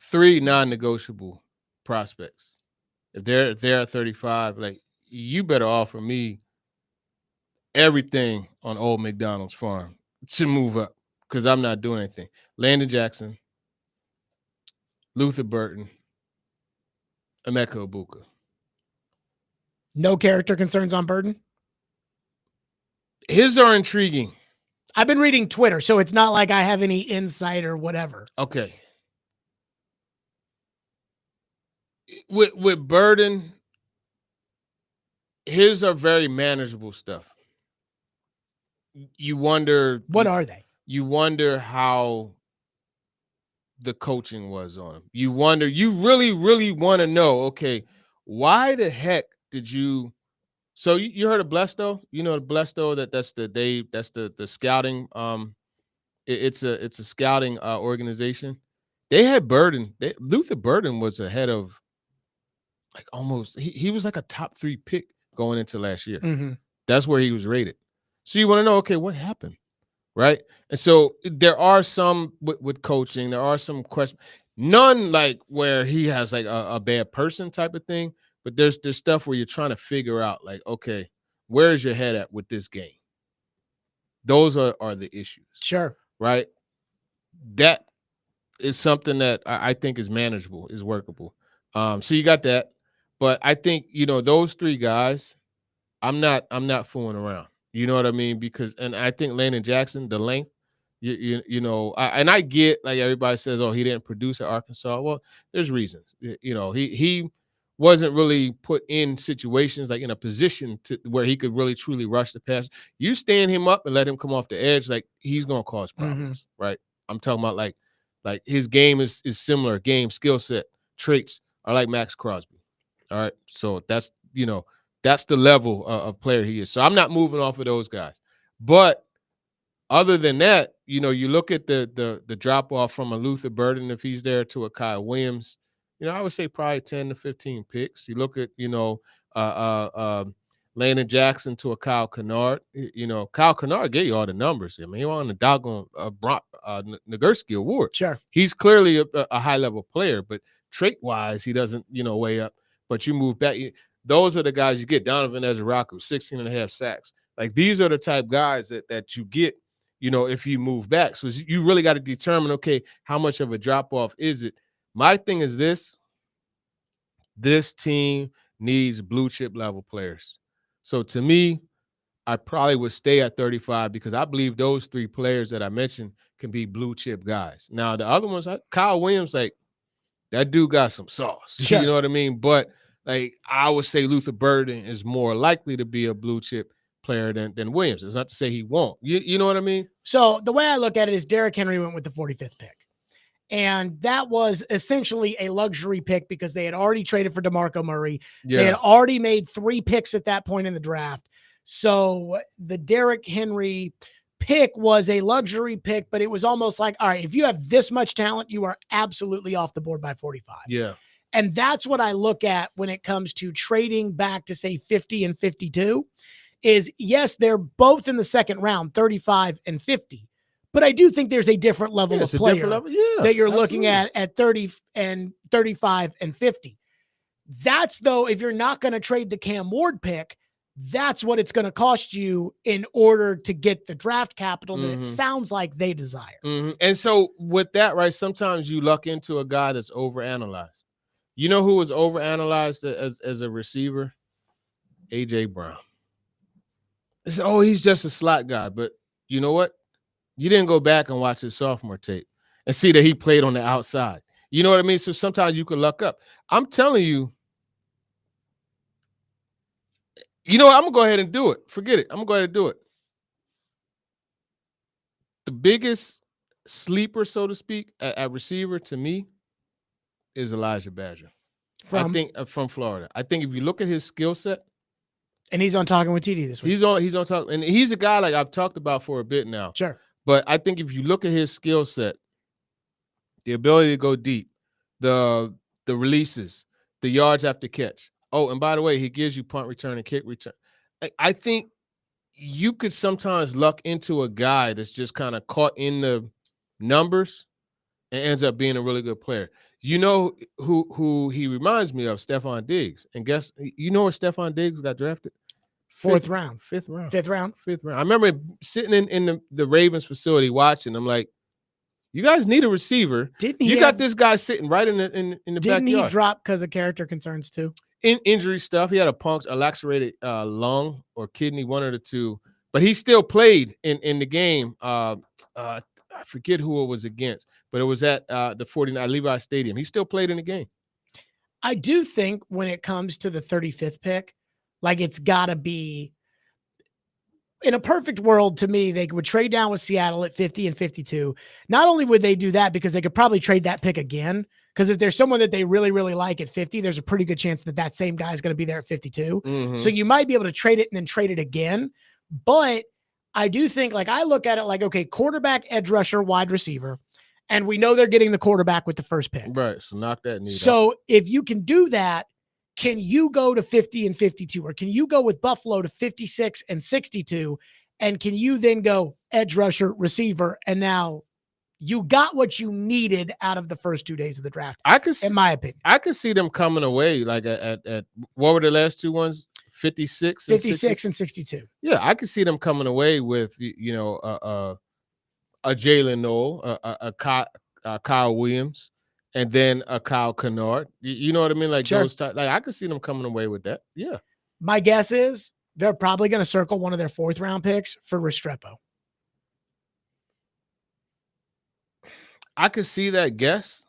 3 non-negotiable prospects. If they're at 35, like, you better offer me everything on Old McDonald's farm to move up, because I'm not doing anything. Landon Jackson, Luther Burton, Emeka Ibuka. No character concerns on Burton? His are intriguing. I've been reading Twitter, so it's not like I have any insight or whatever. Okay. With Burton, his are very manageable stuff. You wonder. What are they? You wonder how the coaching was on him. You wonder, you really, really want to know, okay, why the heck did you? So you heard of Blesto? You know, Blesto, that's the scouting. It's a scouting organization. They had Burden. Luther Burden was ahead of, like, almost, he was like a top 3 pick going into last year. Mm-hmm. That's where he was rated. So you want to know, okay, what happened? Right. And so there are some with coaching, there are some questions, none like where he has like a bad person type of thing, but there's stuff where you're trying to figure out, like, okay, where's your head at with this game? Those are the issues. Sure. Right. That is something that I think is manageable, is workable. So you got that, but I think, you know, those 3 guys, I'm not fooling around. You know what I mean? Because, and I think Landon Jackson, the length, you know, and I get, like, everybody says, oh, he didn't produce at Arkansas. Well, there's reasons. You know, he wasn't really put in situations, like, in a position to where he could really truly rush the pass. You stand him up and let him come off the edge, like, he's gonna cause problems, right? I'm talking about like his game is similar. Game skill set traits are like Max Crosby. All right, so that's, you know, that's the level of player he is. So I'm not moving off of those guys. But other than that, you know, you look at the drop off from a Luther Burden, if he's there, to a Kyle Williams, you know, I would say probably 10 to 15 picks. You look at, you know, Landon Jackson to a Kyle Kennard. You know, Kyle Kennard gave you all the numbers. I mean, he won the doggone Nagurski Award. Sure. He's clearly a high-level player, but trait-wise, he doesn't, you know, weigh up. But you move back. Those are the guys you get. Donovan Ezeraku, 16.5 sacks. Like, these are the type guys that you get, you know, if you move back. So you really got to determine, okay, how much of a drop-off is it? My thing is this team needs blue-chip level players. So to me, I probably would stay at 35 because I believe those 3 players that I mentioned can be blue-chip guys. Now, the other ones, Kyle Williams, like, that dude got some sauce. Sure. You know what I mean? But Like I would say Luther Burden is more likely to be a blue chip player than Williams. It's not to say he won't. You know what I mean? So the way I look at it is Derrick Henry went with the 45th pick. And that was essentially a luxury pick because they had already traded for DeMarco Murray. Yeah. They had already made 3 picks at that point in the draft. So the Derrick Henry pick was a luxury pick, but it was almost like, all right, if you have this much talent, you are absolutely off the board by 45. Yeah. And that's what I look at when it comes to trading back to say 50 and 52 is yes, they're both in the second round, 35 and 50. But I do think there's a different level of player that you're looking at 30 and 35 and 50. That's though, if you're not going to trade the Cam Ward pick, that's what it's going to cost you in order to get the draft capital that it sounds like they desire. And so with that, right, sometimes you luck into a guy that's overanalyzed. You know who was overanalyzed as a receiver? A.J. Brown. It's, oh, he's just a slot guy. But you know what? You didn't go back and watch his sophomore tape and see that he played on the outside. You know what I mean? So sometimes you could luck up. I'm telling you, you know what? I'm going to go ahead and do it. Forget it. I'm going to go ahead and do it. The biggest sleeper, so to speak, at receiver to me is Elijah Badger. I think from Florida. I think if you look at his skill set, and he's on Talking with TD this week. He's on talk, and he's a guy like I've talked about for a bit now. Sure. But I think if you look at his skill set, the ability to go deep, the releases, the yards after catch. Oh, and by the way, he gives you punt return and kick return. I think you could sometimes luck into a guy that's just kind of caught in the numbers and ends up being a really good player. You know who he reminds me of? Stephon Diggs. And guess you know where Stephon Diggs got drafted? Fifth round. Fifth round. I remember sitting in the Ravens facility watching. I'm like, you guys need a receiver. You got this guy sitting right in the didn't backyard. Didn't he drop because of character concerns too? In injury stuff. He had a lacerated lung or kidney, one of the two. But he still played in the game. I forget who it was against, but it was at the 49 Levi Stadium. He still played in the game. I do think when it comes to the 35th pick, like it's got to be in a perfect world to me, they would trade down with Seattle at 50 and 52. Not only would they do that because they could probably trade that pick again, because if there's someone that they really, really like at 50, there's a pretty good chance that that same guy is going to be there at 52. So you might be able to trade it and then trade it again. But I do think, like, I look at it like, okay, quarterback, edge rusher, wide receiver, and we know they're getting the quarterback with the first pick. Right. So knock that need So if you can do that, can you go to 50 and 52, or can you go with Buffalo to 56 and 62? And can you then go edge rusher, receiver, and now you got what you needed out of the first 2 days of the draft? In my opinion, I could see them coming away like at what were the last two ones? 56 and 62. Yeah, I could see them coming away with a Jalen Noel, a Kyle Williams, and then a Kyle Kennard. You know what I mean? Like those type. Like I could see them coming away with that. Yeah. My guess is they're probably going to circle one of their 4th round picks for Restrepo. I could see that guess,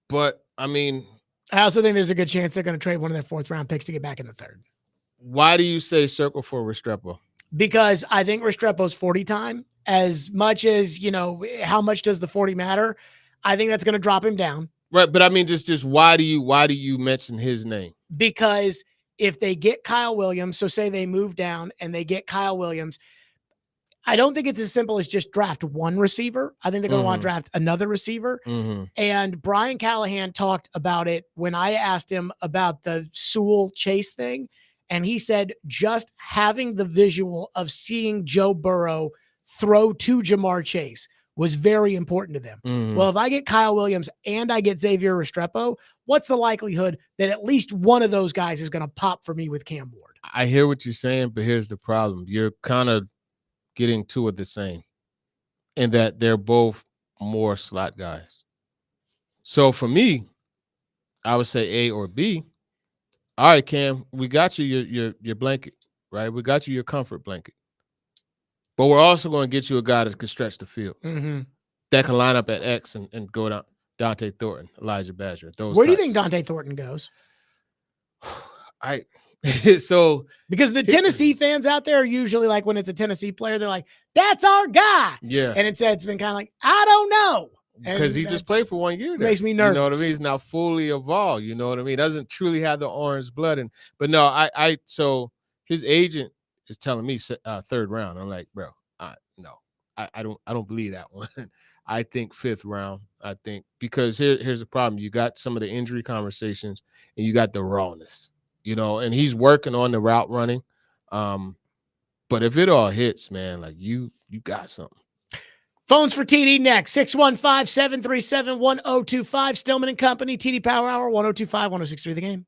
but I mean, I also think there's a good chance they're going to trade one of their 4th round picks to get back in the 3rd. Why do you say circle for Restrepo? Because I think Restrepo's 40 time, as much as, how much does the 40 matter? I think that's going to drop him down. Right. But I mean, just why do you mention his name? Because if they get Kyle Williams, so say they move down and they get Kyle Williams, I don't think it's as simple as just draft one receiver. I think they're going to want to draft another receiver. And Brian Callahan talked about it when I asked him about the Sewell Chase thing. And he said just having the visual of seeing Joe Burrow throw to Jamar Chase was very important to them. Well, if I get Kyle Williams and I get Xavier Restrepo, what's the likelihood that at least one of those guys is going to pop for me with Cam Ward? I hear what you're saying, but here's the problem. You're kind of getting two of the same in that they're both more slot guys. So for me, I would say A or B. All right, Cam, we got you your blanket, right? We got you your comfort blanket. But we're also going to get you a guy that can stretch the field, that can line up at X and go down. Dante Thornton, Elijah Badger. Where do you think Dante Thornton goes? I so because the Tennessee fans out there are usually like when it's a Tennessee player, they're like, "That's our guy." Yeah. And instead, it's been kind of like, "I don't know," because he just played for 1 year. There. Makes me nervous. You know what I mean? He's not fully evolved. You know what I mean? Doesn't truly have the orange blood. But no, so his agent is telling me third round. I'm like, bro, no, I don't believe that one. I think fifth round. I think because here's the problem. You got some of the injury conversations and you got the rawness. You know, and he's working on the route running. But if it all hits, man, like you got something. Phones for TD next. 615-737-1025. Stillman and Company, TD Power Hour, 1025-1063 The Game.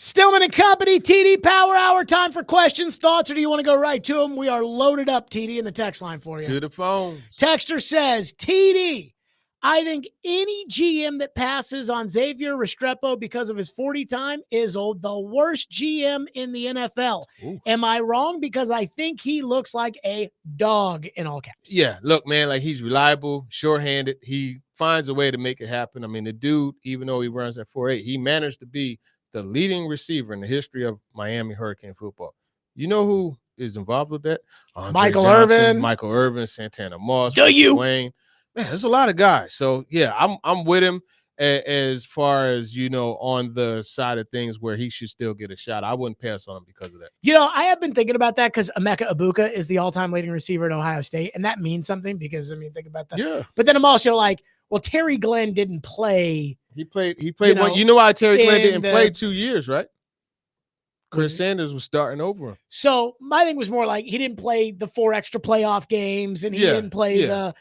Stillman and Company, TD Power Hour. Time for questions, thoughts, or do you want to go right to them? We are loaded up, TD, in the text line for you. To the phone. Texter says, TD, I think any GM that passes on Xavier Restrepo because of his 40 time is the worst GM in the NFL. Ooh. Am I wrong? Because I think he looks like a dog in all caps. Yeah, look, man, like he's reliable, sure-handed. He finds a way to make it happen. I mean, the dude, even though he runs at 4.8, he managed to be the leading receiver in the history of Miami Hurricane football. You know who is involved with that? Andre Michael Johnson, Irvin. Michael Irvin, Santana Moss, Do you? Wayne. Man, there's a lot of guys. So yeah, I'm with him as far as, you know, on the side of things where he should still get a shot. I wouldn't pass on him because of that. You know, I have been thinking about that because Emeka Ibuka is the all-time leading receiver at Ohio State, and that means something because, I mean, think about that. Yeah. But then I'm also like, well, Terry Glenn didn't play. He played You one. know, You know why Terry Glenn didn't in play the- 2 years, right? Chris Sanders was starting over him. So my thing was more like he didn't play the 4 extra playoff games, and he didn't play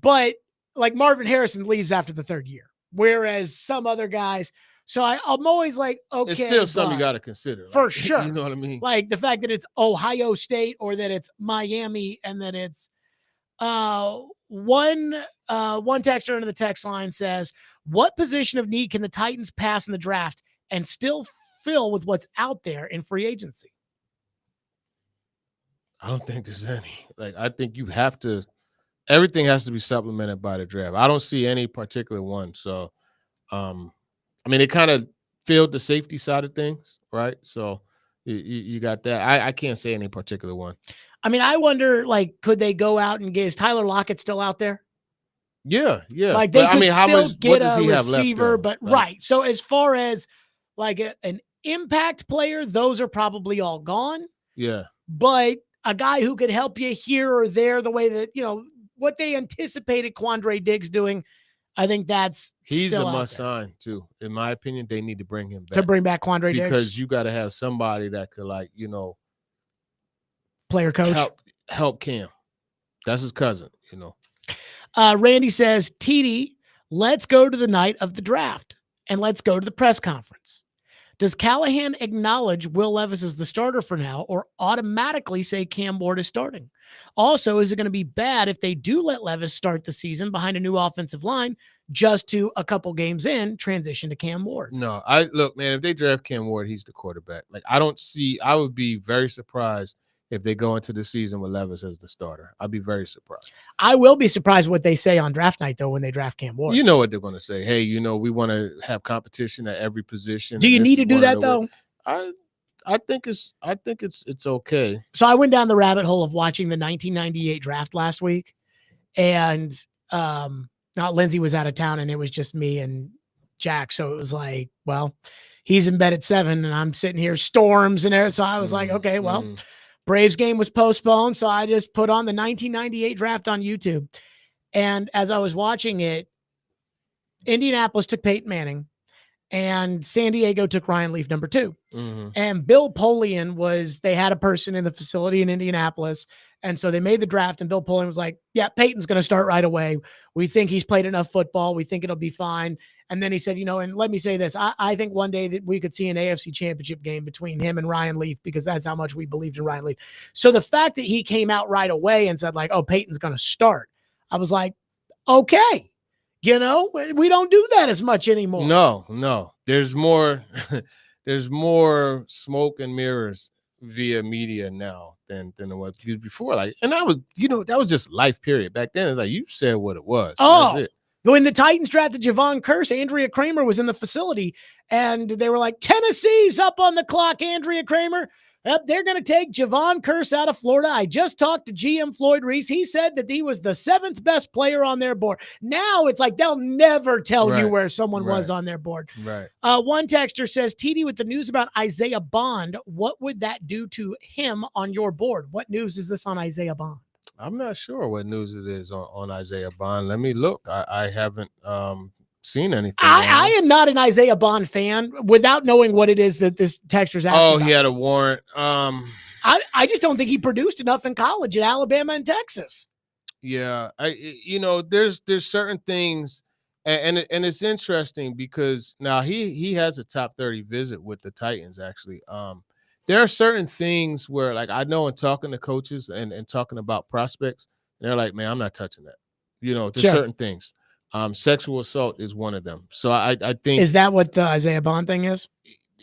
but like Marvin Harrison leaves after the 3rd year, whereas some other guys. So I'm always like, okay, It's still something you but got to consider. for like, sure. You know what I mean? Like the fact that it's Ohio State or that it's Miami and that it's one texter under the text line says, what position of need can the Titans pass in the draft and still fill with what's out there in free agency? I don't think there's any. Like, I think you have to, everything has to be supplemented by the draft. I don't see any particular one. So, I mean, it kind of filled the safety side of things, right? So you got that. I can't say any particular one. I mean, I wonder, like, could they go out and is Tyler Lockett still out there? Yeah. Like they could still get what does a he have left? receiver, though? but Like, right. So as far as like an impact player, those are probably all gone. Yeah. But a guy who could help you here or there, the way that, you know, what they anticipated Quandre Diggs doing, I think that's He's still a out must there. sign too. In my opinion, they need to bring him back. To bring back Quandre Diggs? Because you got to have somebody that could, like, you know, Player coach. help Cam. That's his cousin, you know. Randy says, TD, let's go to the night of the draft and let's go to the press conference. Does Callahan acknowledge Will Levis is the starter for now or automatically say Cam Ward is starting? Also, is it going to be bad if they do let Levis start the season behind a new offensive line just to a couple games in transition to Cam Ward? No, look, man, if they draft Cam Ward, he's the quarterback. Like, I would be very surprised if they go into the season with Levis as the starter. I'd be very surprised. I will be surprised what they say on draft night, though, when they draft Cam Ward. You know what they're going to say. Hey, you know, we want to have competition at every position. Do you need to do that, though? I think it's okay. So I went down the rabbit hole of watching the 1998 draft last week, and Lindsay was out of town, and it was just me and Jack. So it was like, well, he's in bed at 7, and I'm sitting here, storms and there. So I was like, okay, well, Braves game was postponed, so I just put on the 1998 draft on YouTube. And as I was watching it, Indianapolis took Peyton Manning, and San Diego took Ryan Leaf, number 2. And Bill Polian they had a person in the facility in Indianapolis. And so they made the draft, and Bill Polian was like, yeah, Peyton's going to start right away. We think he's played enough football. We think it'll be fine. And then he said, you know, and let me say this, I think one day that we could see an AFC championship game between him and Ryan Leaf, because that's how much we believed in Ryan Leaf. So the fact that he came out right away and said like, oh, Peyton's going to start, I was like, okay, you know, we don't do that as much anymore. No, there's more, there's more smoke and mirrors via media now than it was before. Like, and that was, you know, that was just life period. Back then, it's like you said what it was. Oh, that's it. When the Titans drafted Javon Curse, Andrea Kramer was in the facility, and they were like, Tennessee's up on the clock, Andrea Kramer. They're going to take Javon Curse out of Florida. I just talked to GM Floyd Reese. He said that he was the 7th best player on their board. Now it's like they'll never tell you where someone was on their board. Right. One texter says, TD, with the news about Isaiah Bond, what would that do to him on your board? What news is this on Isaiah Bond? I'm not sure what news it is on Isaiah Bond. Let me look. I haven't seen anything. I am not an Isaiah Bond fan without knowing what it is that this texter's asking. Oh, about. he had a warrant. I just don't think he produced enough in college at Alabama and Texas. Yeah, you know, there's certain things, And it's interesting because now he has a top 30 visit with the Titans, actually. There are certain things where, like, I know in talking to coaches and talking about prospects, they're like, man, I'm not touching that. There's Sure. certain things. Sexual assault is one of them. So I think. Is that what the Isaiah Bond thing is?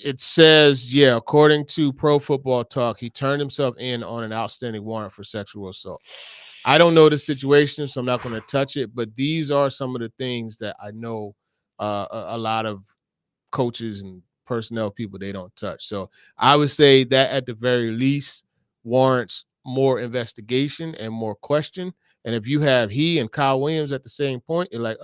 It says, yeah, according to Pro Football Talk, he turned himself in on an outstanding warrant for sexual assault. I don't know the situation, so I'm not going to touch it, but these are some of the things that I know a lot of coaches and personnel people, they don't touch. So I would say that at the very least warrants more investigation and more question. And if you have he and Kyle Williams at the same point, you're like,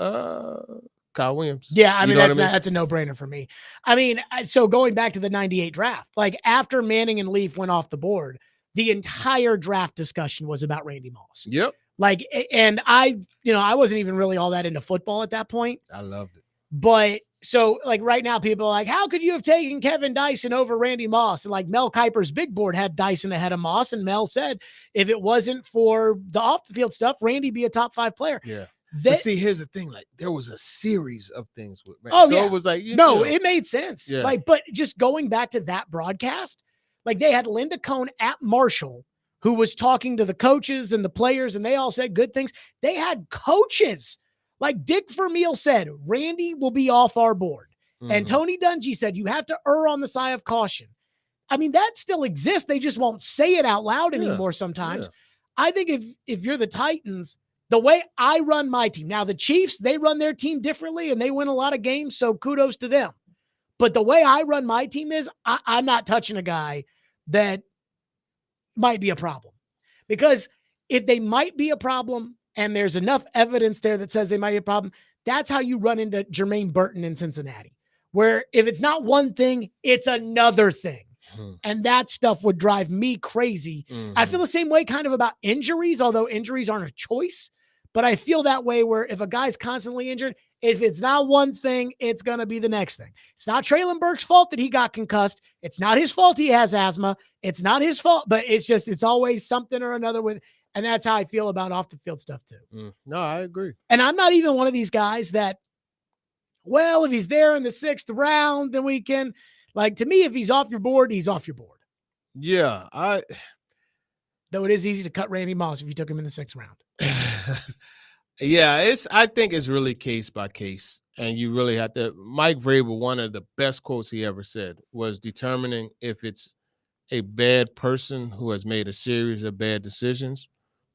Kyle Williams. Yeah, I You mean, know that's what I mean? that's a no-brainer for me. I mean, so going back to the 98 draft, like after Manning and Leaf went off the board, the entire draft discussion was about Randy Moss. Yep. Like, and I wasn't even really all that into football at that point. I loved it. But so like right now, people are like, how could you have taken Kevin Dyson over Randy Moss? And like Mel Kiper's big board had Dyson ahead of Moss. And Mel said, if it wasn't for the off the field stuff, Randy be a top 5 player. Yeah. But see, here's the thing. Like, there was a series of things with Randy. Oh, so yeah. it was like, it made sense. Yeah. Like, but just going back to that broadcast, like they had Linda Cohn at Marshall, who was talking to the coaches and the players, and they all said good things. They had coaches. Like Dick Vermeil said, Randy will be off our board. And Tony Dungy said, you have to err on the side of caution. I mean, that still exists. They just won't say it out loud anymore sometimes. Yeah. I think if you're the Titans, the way I run my team, now the Chiefs, they run their team differently and they win a lot of games, so kudos to them. But the way I run my team is I'm not touching a guy that might be a problem. Because if they might be a problem and there's enough evidence there that says they might be a problem, that's how you run into Jermaine Burton in Cincinnati, where if it's not one thing, it's another thing. And that stuff would drive me crazy. I feel the same way kind of about injuries, although injuries aren't a choice. But I feel that way where if a guy's constantly injured, if it's not one thing, it's going to be the next thing. It's not Treylon Burks' fault that he got concussed. It's not his fault he has asthma. It's not his fault, but it's always something or another with, and that's how I feel about off the field stuff too. No, I agree. And I'm not even one of these guys that, well, if he's there in the 6th round, then we can, like, to me, if he's off your board, he's off your board. Yeah. Though it is easy to cut Randy Moss if you took him in the 6th round. Yeah, I think it's really case by case. And you really have to. Mike Vrabel, one of the best quotes he ever said was determining if it's a bad person who has made a series of bad decisions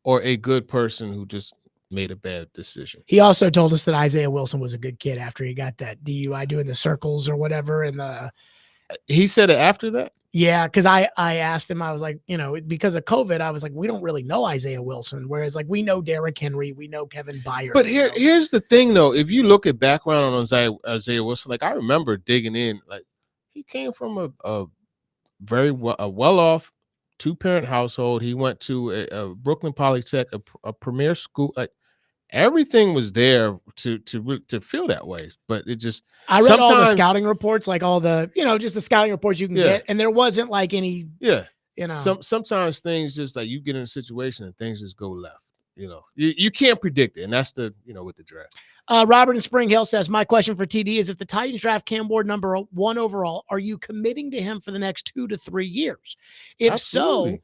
or a good person who just made a bad decision. He also told us that Isaiah Wilson was a good kid after he got that DUI doing the circles or whatever. And he said it after that? Yeah, because I asked him, I was like, because of COVID, I was like, we don't really know Isaiah Wilson. Whereas, like, we know Derrick Henry, we know Kevin Byard. But here's the thing, though. If you look at background on Isaiah Wilson, like, I remember digging in. Like, he came from a very well-off 2-parent household. He went to a Brooklyn Polytech, a premier school. Like, everything was there to feel that way, but it just. I read all the scouting reports, like all the just the scouting reports you can get, and there wasn't like any. Yeah, sometimes things just like you get in a situation and things just go left. You can't predict it, and that's the with the draft. Robert in Spring Hill says, my question for TD is, if the Titans draft Cam Ward number 1 overall, are you committing to him for the next 2 to 3 years? If Absolutely. So,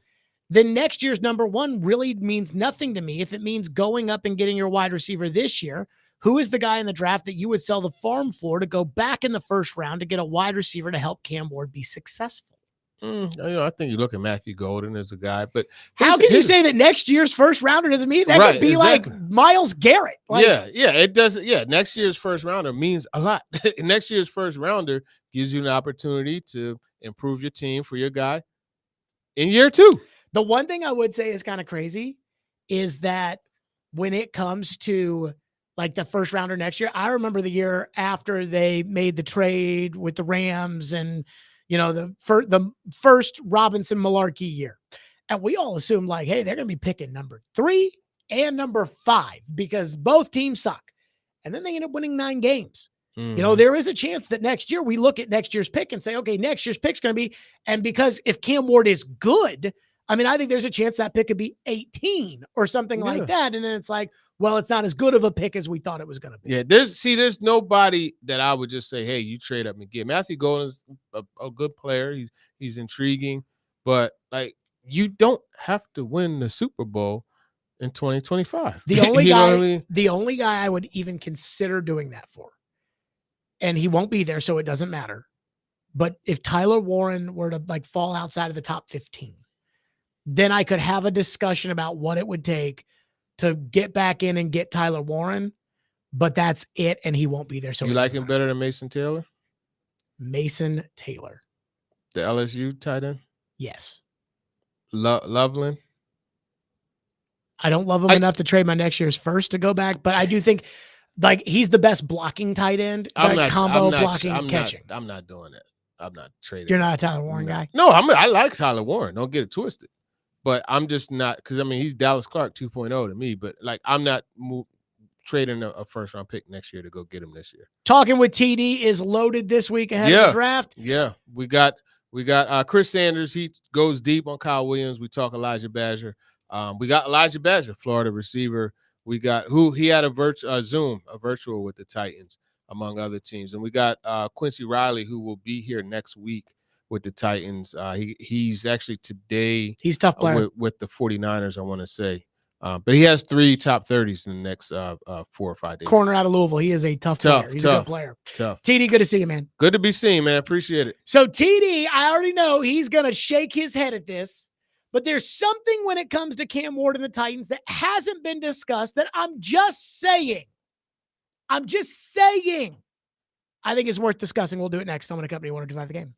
then next year's number 1 really means nothing to me. If it means going up and getting your wide receiver this year, who is the guy in the draft that you would sell the farm for to go back in the 1st round to get a wide receiver to help Cam Ward be successful? I think you look at Matthew Golden as a guy, but how can you say that next year's 1st rounder doesn't mean that? Could be like Myles Garrett. Like, yeah, it does. Yeah, next year's 1st rounder means a lot. Next year's 1st rounder gives you an opportunity to improve your team for your guy in year 2. The one thing I would say is kind of crazy is that when it comes to like the 1st rounder next year, I remember the year after they made the trade with the Rams and, the first Robinson Malarkey year. And we all assumed like, hey, they're going to be picking number 3 and number 5 because both teams suck. And then they end up winning 9 games. There is a chance that next year we look at next year's pick and say, okay, next year's pick's going to be, and because if Cam Ward is good, I mean, I think there's a chance that pick could be 18 or something Yeah. like that. And then it's like, well, it's not as good of a pick as we thought it was going to be. Yeah, there's nobody that I would just say, hey, you trade up and get. Matthew Golden's a good player. He's intriguing, but like you don't have to win the Super Bowl in 2025. The only you guy, know what I mean? the only guy I would even consider doing that for, and he won't be there, so it doesn't matter. But if Tyler Warren were to like fall outside of the top 15, then I could have a discussion about what it would take to get back in and get Tyler Warren. But that's it, and he won't be there. So You like him better than Mason Taylor? Mason Taylor. The LSU tight end? Yes. Loveland? I don't love him enough to trade my next year's first to go back, but I do think like he's the best blocking tight end, catching. I'm not doing it. I'm not trading. You're not a Tyler Warren guy? No, I like Tyler Warren. Don't get it twisted. But I'm just not, because I mean he's Dallas Clark 2.0 to me, but like I'm not trading a first round pick next year to go get him this year. Talking with TD is loaded this week ahead of the draft. Yeah. We got Chris Sanders. He goes deep on Kyle Williams. We talk Elijah Badger. We got Elijah Badger, Florida receiver. We got he had a virtual with the Titans, among other teams. And we got Quincy Riley, who will be here next week with the Titans. He's actually today. He's a tough player. With the 49ers, I want to say. But he has 3 top 30s in the next 4 or 5 days. Corner out of Louisville. He is a tough player. He's a good player. Tough. TD, good to see you, man. Good to be seen, man. Appreciate it. So TD, I already know he's going to shake his head at this, but there's something when it comes to Cam Ward and the Titans that hasn't been discussed that I'm just saying. I think it's worth discussing. We'll do it next. I'm going to Company 102.5 The Game.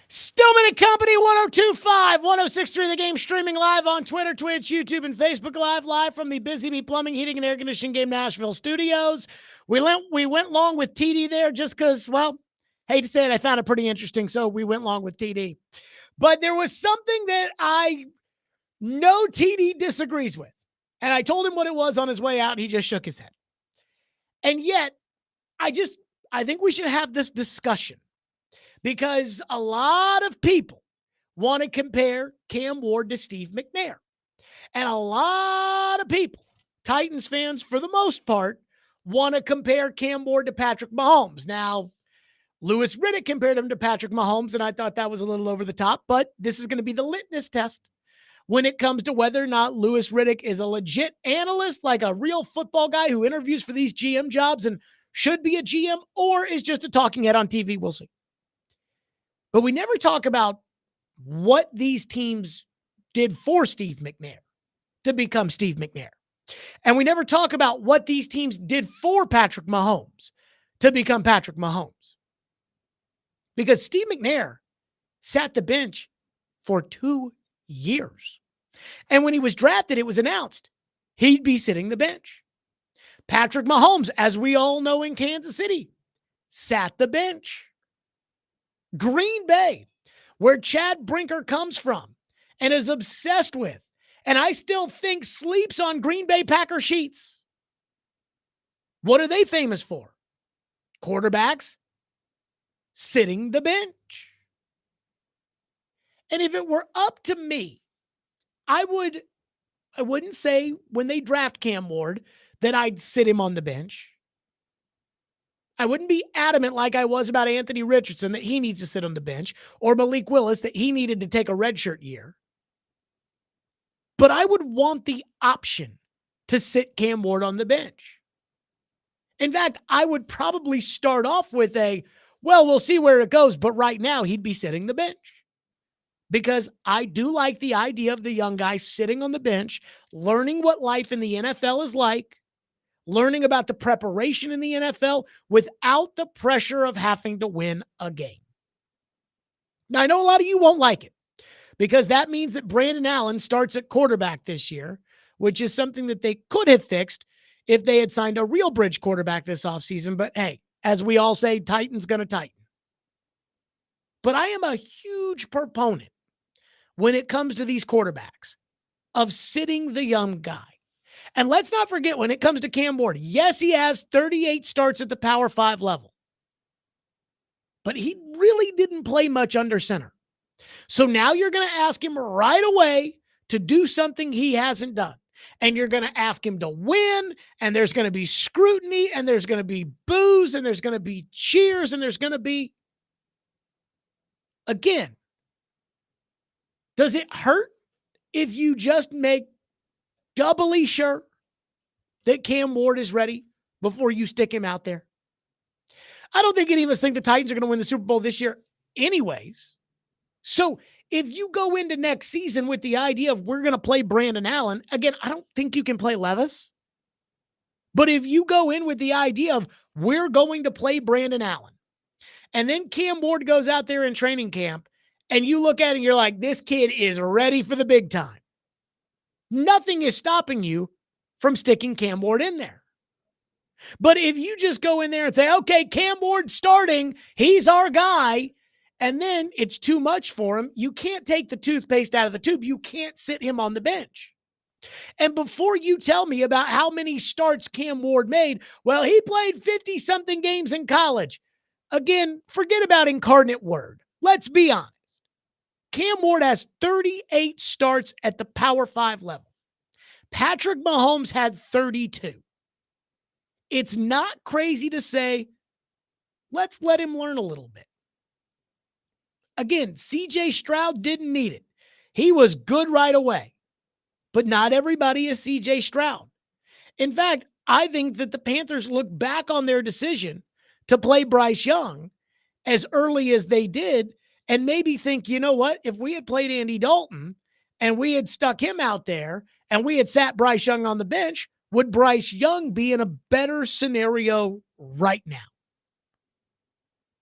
Stillman and Company, 1025, 1063 The Game, streaming live on Twitter, Twitch, YouTube, and Facebook live from the Busy Bee Plumbing, Heating, and Air Conditioning Game Nashville studios. We went long with TD there just because, well, hate to say it, I found it pretty interesting, so we went long with TD. But there was something that I know TD disagrees with, and I told him what it was on his way out, and he just shook his head. And yet, I think we should have this discussion. Because a lot of people want to compare Cam Ward to Steve McNair. And a lot of people, Titans fans for the most part, want to compare Cam Ward to Patrick Mahomes. Now, Louis Riddick compared him to Patrick Mahomes, and I thought that was a little over the top, but this is going to be the litmus test when it comes to whether or not Louis Riddick is a legit analyst, like a real football guy who interviews for these GM jobs and should be a GM, or is just a talking head on TV. We'll see. But we never talk about what these teams did for Steve McNair to become Steve McNair. And we never talk about what these teams did for Patrick Mahomes to become Patrick Mahomes. Because Steve McNair sat the bench for 2 years. And when he was drafted, it was announced he'd be sitting the bench. Patrick Mahomes, as we all know in Kansas City, sat the bench. Green Bay, where Chad Brinker comes from and is obsessed with, and I still think sleeps on Green Bay Packer sheets. What are they famous for? Quarterbacks sitting the bench. And if it were up to me, I wouldn't say when they draft Cam Ward that I'd sit him on the bench. I wouldn't be adamant like I was about Anthony Richardson that he needs to sit on the bench, or Malik Willis that he needed to take a redshirt year. But I would want the option to sit Cam Ward on the bench. In fact, I would probably start off with we'll see where it goes, but right now he'd be sitting the bench. Because I do like the idea of the young guy sitting on the bench, learning what life in the NFL is like, learning about the preparation in the NFL without the pressure of having to win a game. Now, I know a lot of you won't like it because that means that Brandon Allen starts at quarterback this year, which is something that they could have fixed if they had signed a real bridge quarterback this offseason. But hey, as we all say, Titan's going to tighten. But I am a huge proponent when it comes to these quarterbacks of sitting the young guy. And let's not forget, when it comes to Cam Ward, yes, he has 38 starts at the Power 5 level. But he really didn't play much under center. So now you're going to ask him right away to do something he hasn't done. And you're going to ask him to win, and there's going to be scrutiny, and there's going to be boos, and there's going to be cheers, and there's going to be... Again, does it hurt if you just make doubly sure that Cam Ward is ready before you stick him out there? I don't think any of us think the Titans are going to win the Super Bowl this year anyways. So if you go into next season with the idea of we're going to play Brandon Allen, again, I don't think you can play Levis. But if you go in with the idea of we're going to play Brandon Allen, and then Cam Ward goes out there in training camp, and you look at it and you're like, this kid is ready for the big time. Nothing is stopping you from sticking Cam Ward in there. But if you just go in there and say, okay, Cam Ward's starting, he's our guy, and then it's too much for him, you can't take the toothpaste out of the tube. You can't sit him on the bench. And before you tell me about how many starts Cam Ward made, well, he played 50-something games in college. Again, forget about incarnate word. Let's be honest. Cam Ward has 38 starts at the Power 5 level. Patrick Mahomes had 32. It's not crazy to say, let's let him learn a little bit. Again, CJ Stroud didn't need it. He was good right away. But not everybody is CJ Stroud. In fact, I think that the Panthers look back on their decision to play Bryce Young as early as they did and maybe think, you know what, if we had played Andy Dalton and we had stuck him out there and we had sat Bryce Young on the bench, would Bryce Young be in a better scenario right now?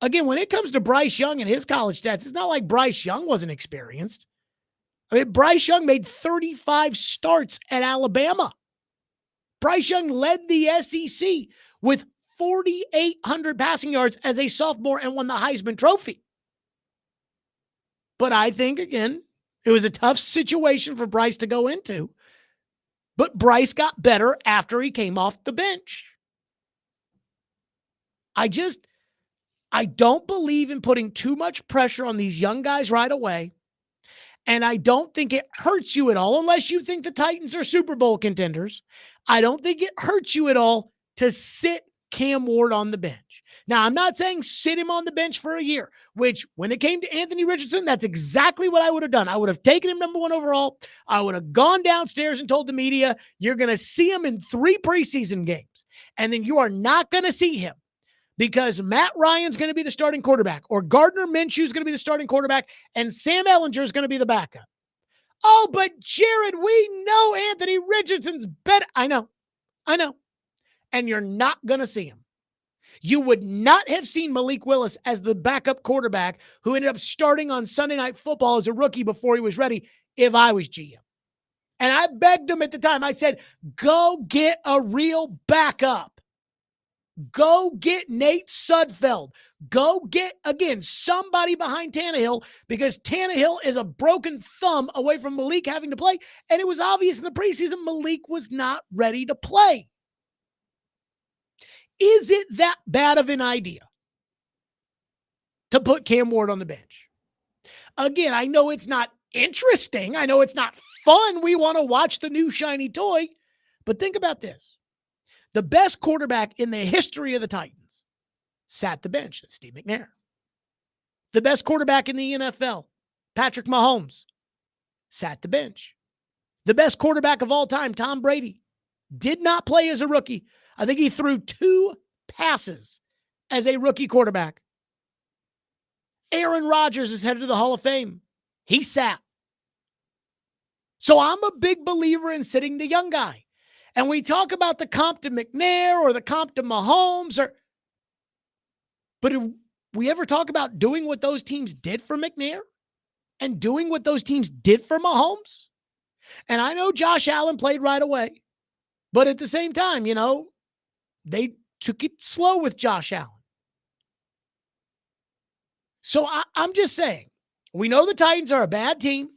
Again, when it comes to Bryce Young and his college stats, it's not like Bryce Young wasn't experienced. I mean, Bryce Young made 35 starts at Alabama. Bryce Young led the SEC with 4,800 passing yards as a sophomore and won the Heisman Trophy. But I think, again, it was a tough situation for Bryce to go into. But Bryce got better after he came off the bench. I don't believe in putting too much pressure on these young guys right away. And I don't think it hurts you at all, unless you think the Titans are Super Bowl contenders. I don't think it hurts you at all to sit Cam Ward on the bench. Now, I'm not saying sit him on the bench for a year, which when it came to Anthony Richardson, that's exactly what I would have done. I would have taken him number 1 overall. I would have gone downstairs and told the media, you're going to see him in 3 preseason games. And then you are not going to see him because Matt Ryan's going to be the starting quarterback, or Gardner Minshew is going to be the starting quarterback, and Sam Ehlinger is going to be the backup. Oh, but Jared, we know Anthony Richardson's better. I know. And you're not going to see him. You would not have seen Malik Willis as the backup quarterback who ended up starting on Sunday Night Football as a rookie before he was ready if I was GM. And I begged him at the time. I said, go get a real backup. Go get Nate Sudfeld. Go get, again, somebody behind Tannehill, because Tannehill is a broken thumb away from Malik having to play. And it was obvious in the preseason Malik was not ready to play. Is it that bad of an idea to put Cam Ward on the bench? Again, I know it's not interesting. I know it's not fun. We want to watch the new shiny toy. But think about this. The best quarterback in the history of the Titans sat the bench. It's Steve McNair. The best quarterback in the NFL, Patrick Mahomes, sat the bench. The best quarterback of all time, Tom Brady, did not play as a rookie. I think he threw 2 passes as a rookie quarterback. Aaron Rodgers is headed to the Hall of Fame. He sat. So I'm a big believer in sitting the young guy. And we talk about the comp to McNair or the comp to Mahomes, but do we ever talk about doing what those teams did for McNair and doing what those teams did for Mahomes? And I know Josh Allen played right away, but at the same time, they took it slow with Josh Allen. So I'm just saying, we know the Titans are a bad team.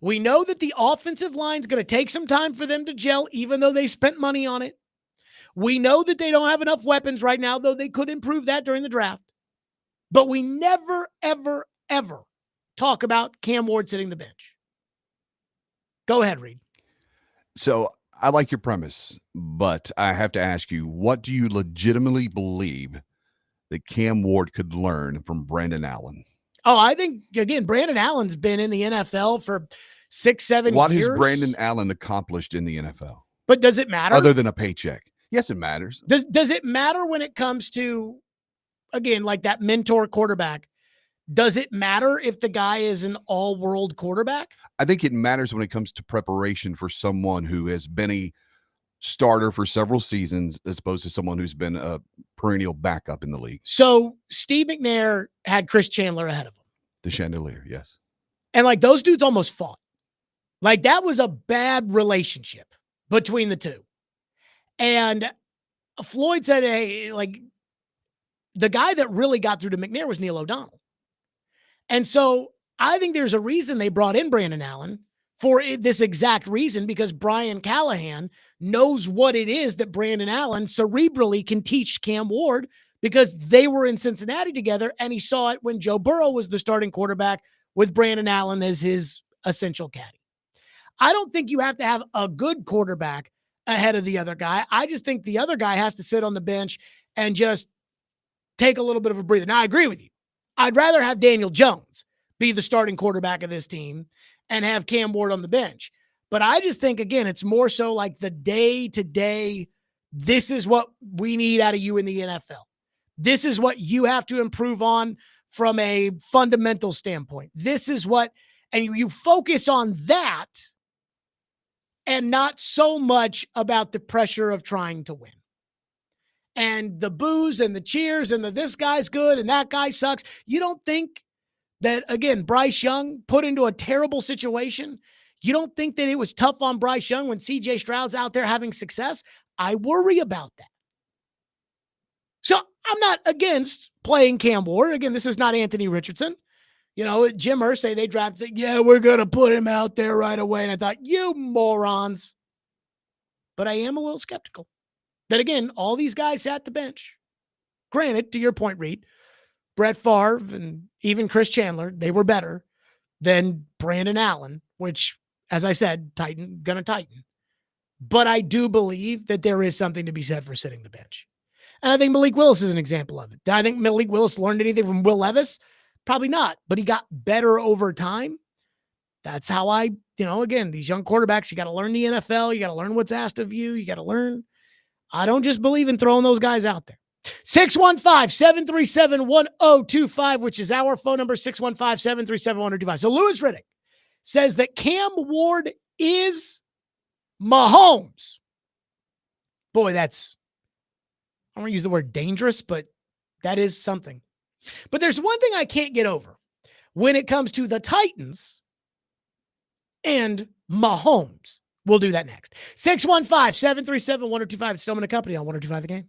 We know that the offensive line is going to take some time for them to gel, even though they spent money on it. We know that they don't have enough weapons right now, though they could improve that during the draft. But we never, ever, ever talk about Cam Ward sitting the bench. Go ahead, Reed. So I like your premise, but I have to ask you, what do you legitimately believe that Cam Ward could learn from Brandon Allen? Oh, I think, again, Brandon Allen's been in the NFL for 6-7 years. What has Brandon Allen accomplished in the NFL? But does it matter? Other than a paycheck? Yes, it matters. Does it matter when it comes to, again, like that mentor quarterback? Does it matter if the guy is an all-world quarterback? I think it matters when it comes to preparation for someone who has been a starter for several seasons as opposed to someone who's been a perennial backup in the league. So Steve McNair had Chris Chandler ahead of him. The chandelier, yes. And like those dudes almost fought. Like that was a bad relationship between the two. And Floyd said, hey, like the guy that really got through to McNair was Neil O'Donnell. And so I think there's a reason they brought in Brandon Allen for this exact reason, because Brian Callahan knows what it is that Brandon Allen cerebrally can teach Cam Ward, because they were in Cincinnati together and he saw it when Joe Burrow was the starting quarterback with Brandon Allen as his essential caddy. I don't think you have to have a good quarterback ahead of the other guy. I just think the other guy has to sit on the bench and just take a little bit of a breather. Now, I agree with you. I'd rather have Daniel Jones be the starting quarterback of this team and have Cam Ward on the bench. But I just think, again, it's more so like the day-to-day, this is what we need out of you in the NFL. This is what you have to improve on from a fundamental standpoint. This is what, and you focus on that and not so much about the pressure of trying to win. and the boos and the cheers and the this guy's good and that guy sucks. You don't think that, again, Bryce Young put into a terrible situation? You don't think that it was tough on Bryce Young when C.J. Stroud's out there having success? I worry about that. So I'm not against playing Cam Ward. Again, this is not Anthony Richardson. You know, Jim Irsay, they drafted, yeah, we're going to put him out there right away. And I thought, you morons. But I am a little skeptical that, again, all these guys sat the bench. Granted, to your point, Reed, Brett Favre and even Chris Chandler, they were better than Brandon Allen, which, as I said, gonna tighten. But I do believe that there is something to be said for sitting the bench. And I think Malik Willis is an example of it. Did I think Malik Willis learned anything from Will Levis? Probably not, but he got better over time. That's how again, these young quarterbacks, you got to learn the NFL. You got to learn what's asked of you. You got to learn. I don't just believe in throwing those guys out there. 615-737-1025, which is our phone number, 615-737-1025. So Louis Riddick says that Cam Ward is Mahomes. Boy, I don't want to use the word dangerous, but that is something. But there's one thing I can't get over when it comes to the Titans and Mahomes. We'll do that next. 615-737-1025. Stillman and Company on 1025 The Game.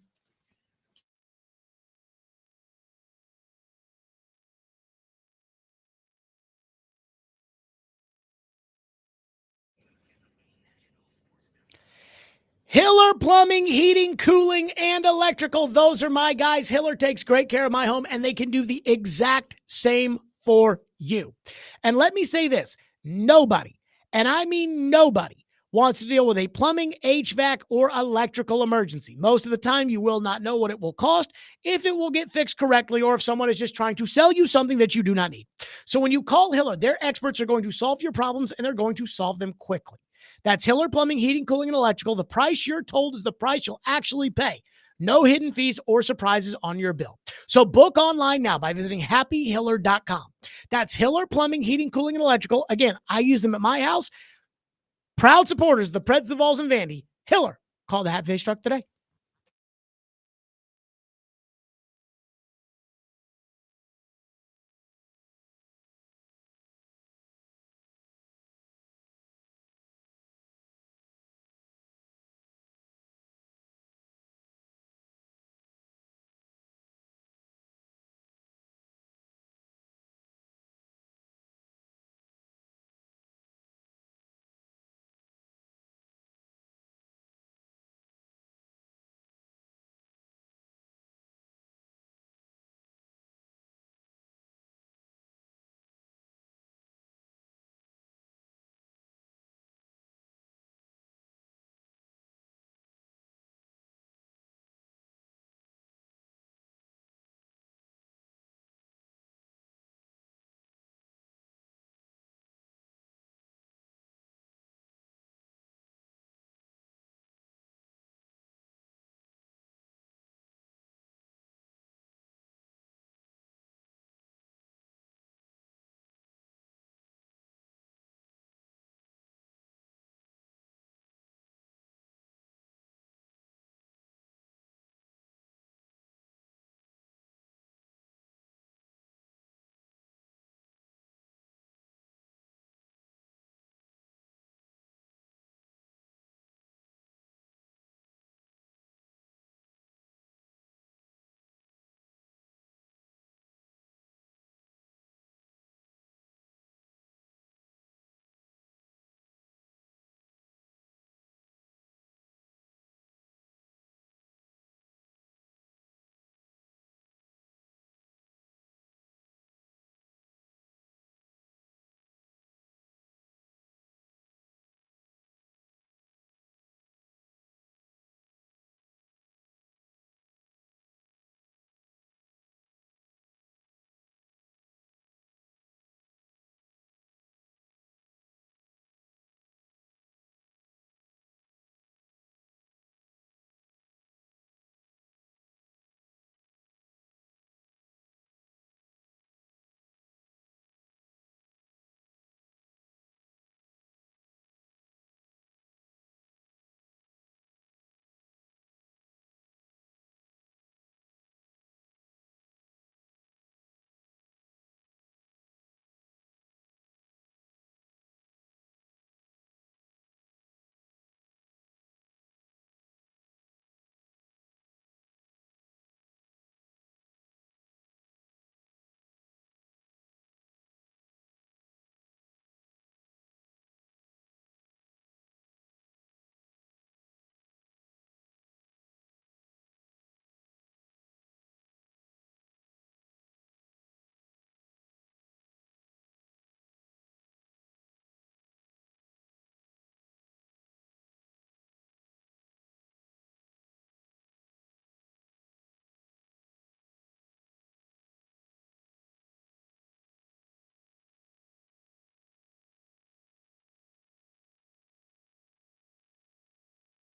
Hiller Plumbing, Heating, Cooling, and Electrical. Those are my guys. Hiller takes great care of my home, and they can do the exact same for you. And let me say this. Nobody, and I mean nobody, wants to deal with a plumbing, HVAC, or electrical emergency. Most of the time, you will not know what it will cost, if it will get fixed correctly, or if someone is just trying to sell you something that you do not need. So when you call Hiller, their experts are going to solve your problems, and they're going to solve them quickly. That's Hiller Plumbing, Heating, Cooling, and Electrical. The price you're told is the price you'll actually pay. No hidden fees or surprises on your bill. So book online now by visiting happyhiller.com. That's Hiller Plumbing, Heating, Cooling, and Electrical. Again, I use them at my house. Proud supporters of the Preds, the Vols, and Vandy. Hiller. Call the Hat Face Truck today.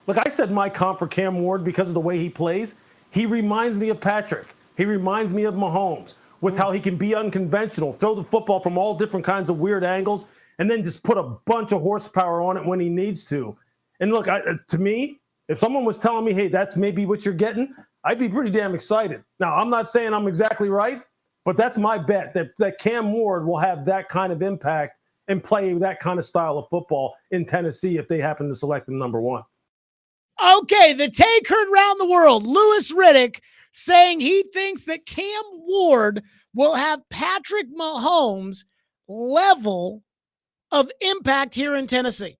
Look, I said my comp for Cam Ward because of the way he plays. He reminds me of Patrick. He reminds me of Mahomes with how he can be unconventional, throw the football from all different kinds of weird angles, and then just put a bunch of horsepower on it when he needs to. And look, to me, if someone was telling me, hey, that's maybe what you're getting, I'd be pretty damn excited. Now, I'm not saying I'm exactly right, but that's my bet, that Cam Ward will have that kind of impact and play that kind of style of football in Tennessee if they happen to select him number one. Okay, the take heard round the world. Louis Riddick saying he thinks that Cam Ward will have Patrick Mahomes' level of impact here in Tennessee.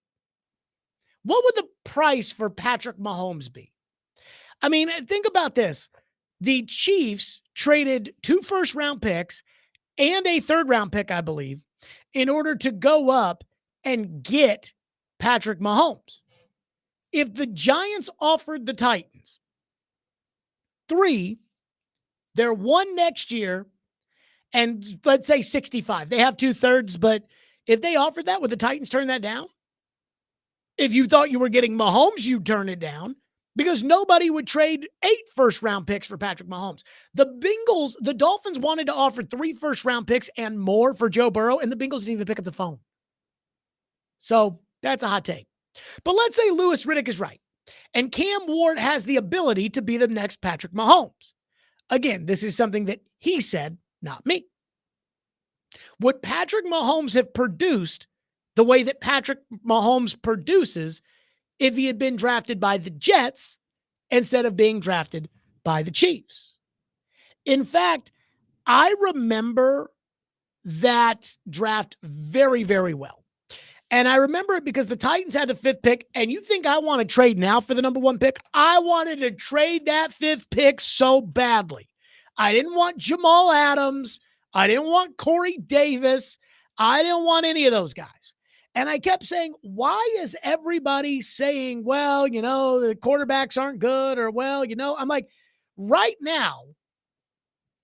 What would the price for Patrick Mahomes be? I mean, think about this. The Chiefs traded 2 first-round picks and a third-round pick, I believe, in order to go up and get Patrick Mahomes. If the Giants offered the Titans 3, they're 1 next year, and let's say 65. They have 2/3, but if they offered that, would the Titans turn that down? If you thought you were getting Mahomes, you'd turn it down because nobody would trade 8 first-round picks for Patrick Mahomes. The Dolphins wanted to offer 3 first-round picks and more for Joe Burrow, and the Bengals didn't even pick up the phone. So that's a hot take. But let's say Louis Riddick is right, and Cam Ward has the ability to be the next Patrick Mahomes. Again, this is something that he said, not me. Would Patrick Mahomes have produced the way that Patrick Mahomes produces if he had been drafted by the Jets instead of being drafted by the Chiefs? In fact, I remember that draft very, very well. And I remember it because the Titans had the 5th pick, and you think I want to trade now for the number 1 pick? I wanted to trade that 5th pick so badly. I didn't want Jamal Adams. I didn't want Corey Davis. I didn't want any of those guys. And I kept saying, why is everybody saying, well, the quarterbacks aren't good, or, I'm like, right now,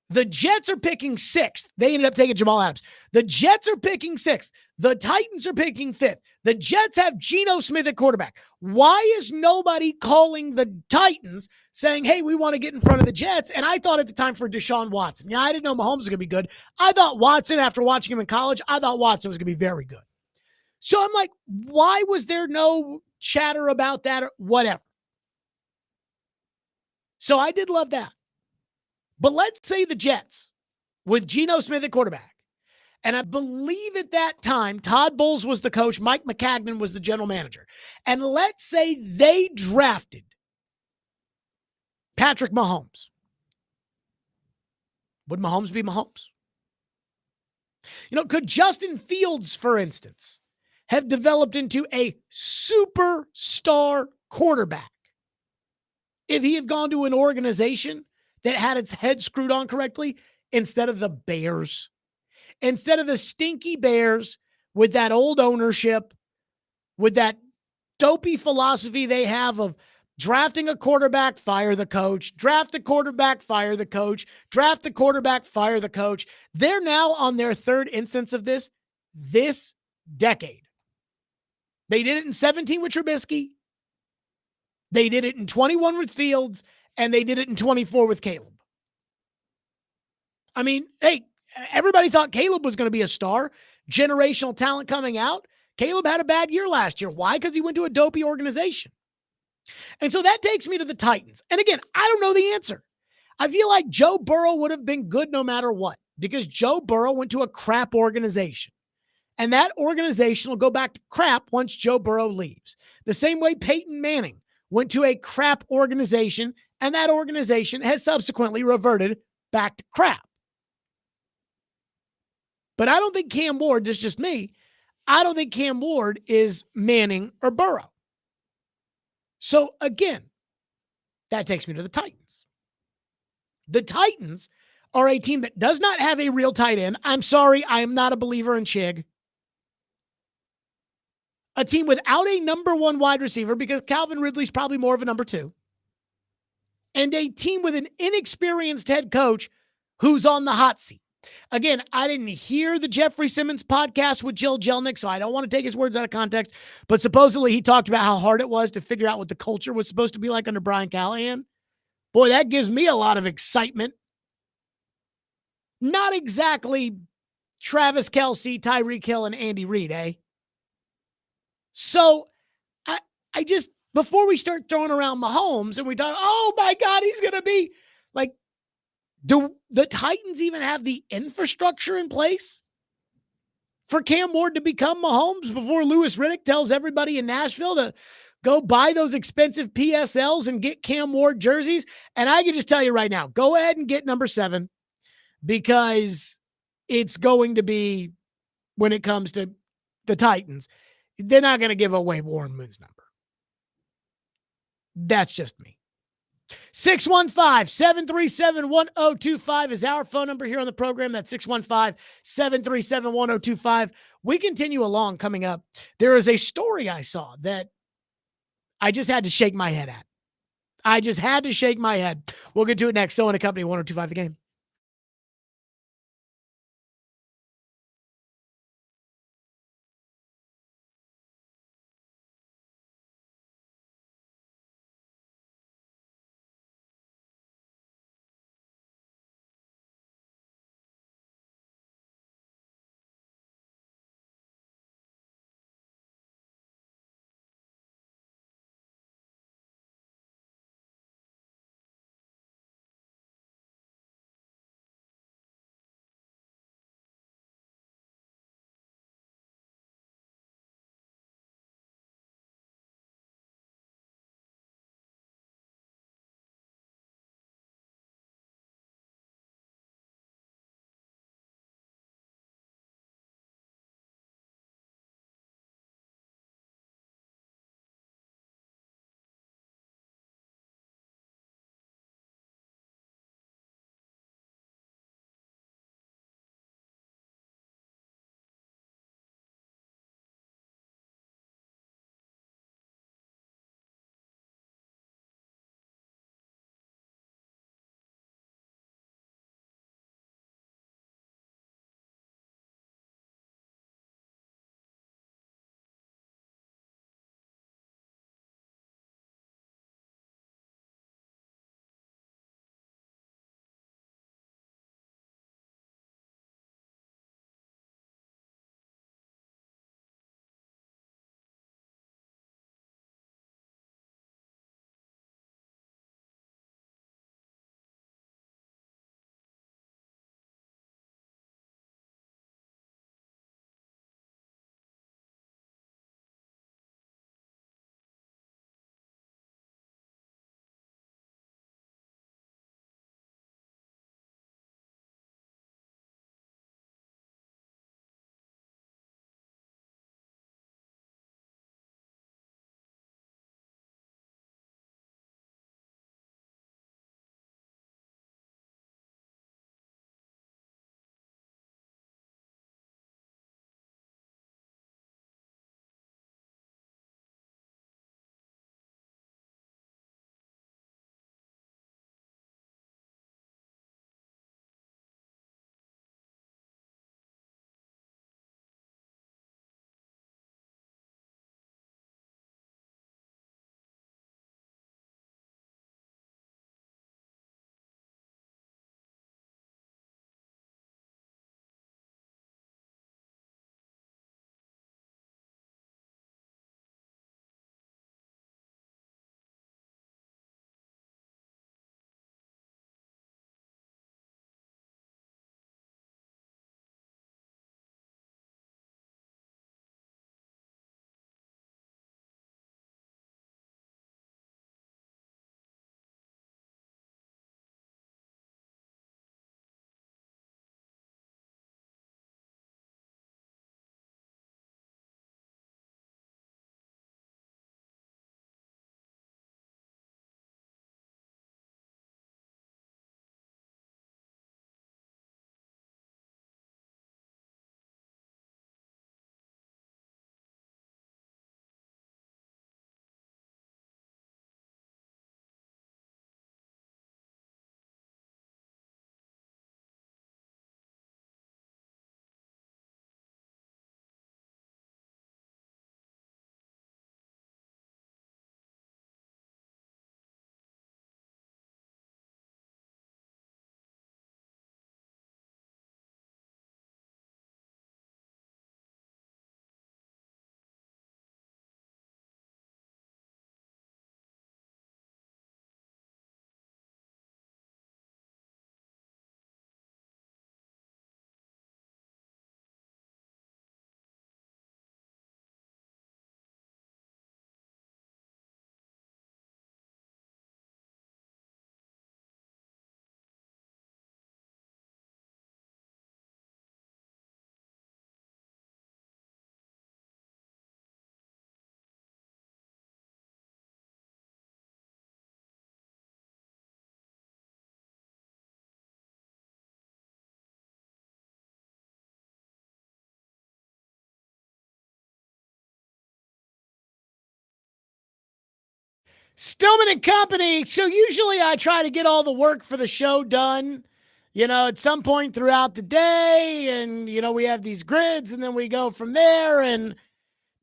the Jets are picking 6th. They ended up taking Jamal Adams. The Jets are picking 6th. The Titans are picking 5th. The Jets have Geno Smith at quarterback. Why is nobody calling the Titans saying, hey, we want to get in front of the Jets? And I thought at the time for Deshaun Watson. I didn't know Mahomes was going to be good. I thought Watson, after watching him in college, I thought Watson was going to be very good. So I'm like, why was there no chatter about that or whatever? So I did love that. But let's say the Jets with Geno Smith at quarterback. And I believe at that time, Todd Bowles was the coach. Mike McCagnon was the general manager. And let's say they drafted Patrick Mahomes. Would Mahomes be Mahomes? Could Justin Fields, for instance, have developed into a superstar quarterback if he had gone to an organization that had its head screwed on correctly instead of the Bears? Instead of the stinky Bears with that old ownership, with that dopey philosophy they have of drafting a quarterback, fire the coach, draft the quarterback, fire the coach, draft the quarterback, fire the coach. They're now on their 3rd instance of this decade. They did it in 17 with Trubisky. They did it in 21 with Fields, and they did it in 24 with Caleb. I mean, hey, everybody thought Caleb was going to be a star, generational talent coming out. Caleb had a bad year last year. Why? Because he went to a dopey organization. And so that takes me to the Titans. And again, I don't know the answer. I feel like Joe Burrow would have been good no matter what, because Joe Burrow went to a crap organization. And that organization will go back to crap once Joe Burrow leaves. The same way Peyton Manning went to a crap organization, and that organization has subsequently reverted back to crap. But I don't think Cam Ward, this is just me, I don't think Cam Ward is Manning or Burrow. So again, that takes me to the Titans. The Titans are a team that does not have a real tight end. I'm sorry, I am not a believer in Chig. A team without a number 1 wide receiver, because Calvin Ridley's probably more of a number 2. And a team with an inexperienced head coach who's on the hot seat. Again, I didn't hear the Jeffrey Simmons podcast with Jill Jelnick, so I don't want to take his words out of context. But supposedly he talked about how hard it was to figure out what the culture was supposed to be like under Brian Callahan. Boy, that gives me a lot of excitement. Not exactly Travis Kelce, Tyreek Hill, and Andy Reid, eh? So I just, before we start throwing around Mahomes and we talk, oh my God, he's going to be like, do the Titans even have the infrastructure in place for Cam Ward to become Mahomes before Louis Riddick tells everybody in Nashville to go buy those expensive PSLs and get Cam Ward jerseys? And I can just tell you right now, go ahead and get number 7 because it's going to be, when it comes to the Titans, they're not going to give away Warren Moon's number. That's just me. 615-737-1025 is our phone number here on the program. That's 615-737-1025. We continue along. Coming up, there is a story I saw that I just had to shake my head at. I just had to shake my head. We'll get to it next. So in a company 1025 The Game. Stillman and Company. So usually I try to get all the work for the show done, at some point throughout the day. And, we have these grids and then we go from there. And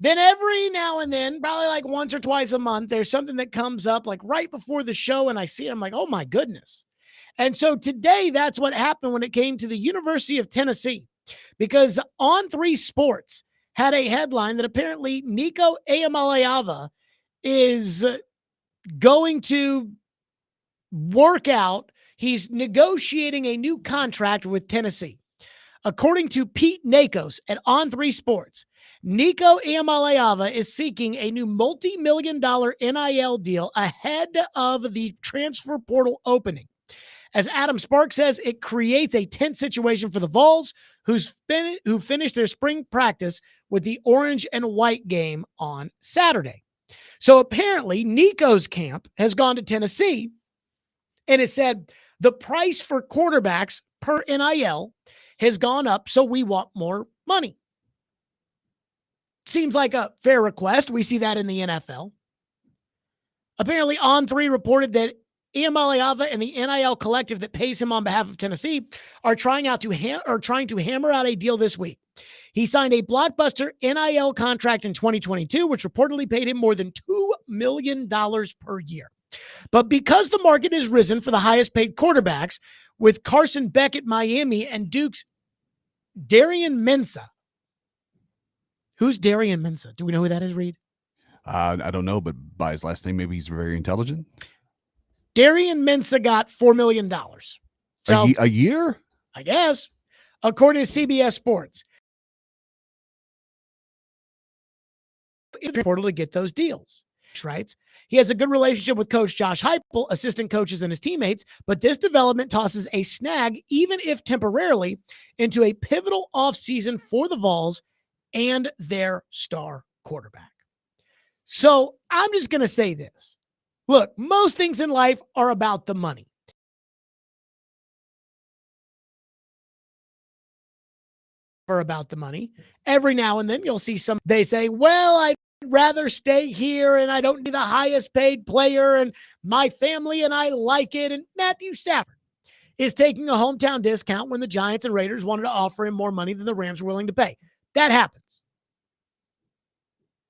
then every now and then, probably like once or twice a month, there's something that comes up like right before the show. And I see it. I'm like, oh my goodness. And so today, that's what happened when it came to the University of Tennessee, because On3 Sports had a headline that apparently Nico Iamaleava is going to work out. He's negotiating a new contract with Tennessee. According to Pete Nakos at On3 Sports, Nico Iamaleava is seeking a new multi-million-dollar NIL deal ahead of the transfer portal opening. As Adam Sparks says, it creates a tense situation for the Vols, who finished their spring practice with the orange and white game on Saturday. So apparently, Nico's camp has gone to Tennessee and has said the price for quarterbacks per NIL has gone up, so we want more money. Seems like a fair request. We see that in the NFL. Apparently, On3 reported that Iamaleava and the NIL collective that pays him on behalf of Tennessee are trying to hammer out a deal this week. He signed a blockbuster NIL contract in 2022, which reportedly paid him more than $2 million per year. But because the market has risen for the highest paid quarterbacks, with Carson Beck at Miami and Duke's Darian Mensah. Who's Darian Mensah? Do we know who that is, Reed? I don't know, but by his last name, maybe he's very intelligent. Darian Mensah got $4 million. So, a year? I guess. According to CBS Sports. It's important to get those deals, right? He has a good relationship with Coach Josh Heupel, assistant coaches, and his teammates, but this development tosses a snag, even if temporarily, into a pivotal offseason for the Vols and their star quarterback. So I'm just going to say this. Look, most things in life are about the money. About the money. Every now and then you'll see they say, well, I'd rather stay here and I don't need the highest paid player and my family and I like it. And Matthew Stafford is taking a hometown discount when the Giants and Raiders wanted to offer him more money than the Rams were willing to pay. That happens.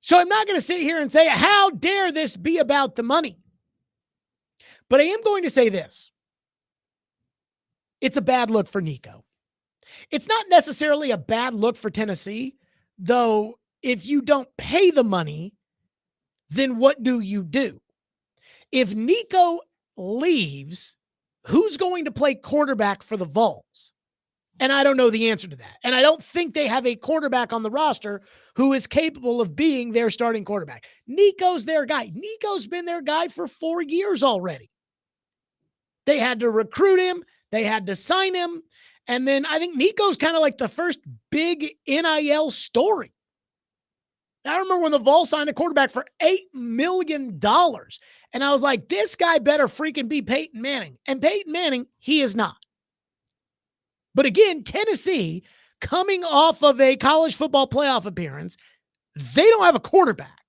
So I'm not going to sit here and say, how dare this be about the money? But I am going to say this. It's a bad look for Nico. It's not necessarily a bad look for Tennessee, though if you don't pay the money, then what do you do? If Nico leaves, who's going to play quarterback for the Vols? And I don't know the answer to that. And I don't think they have a quarterback on the roster who is capable of being their starting quarterback. Nico's their guy. Nico's been their guy for 4 years already. They had to recruit him. They had to sign him. And then I think Nico's kind of like the first big NIL story. I remember when the Vols signed a quarterback for $8 million. And I was like, this guy better freaking be Peyton Manning. And Peyton Manning, he is not. But again, Tennessee, coming off of a college football playoff appearance, they don't have a quarterback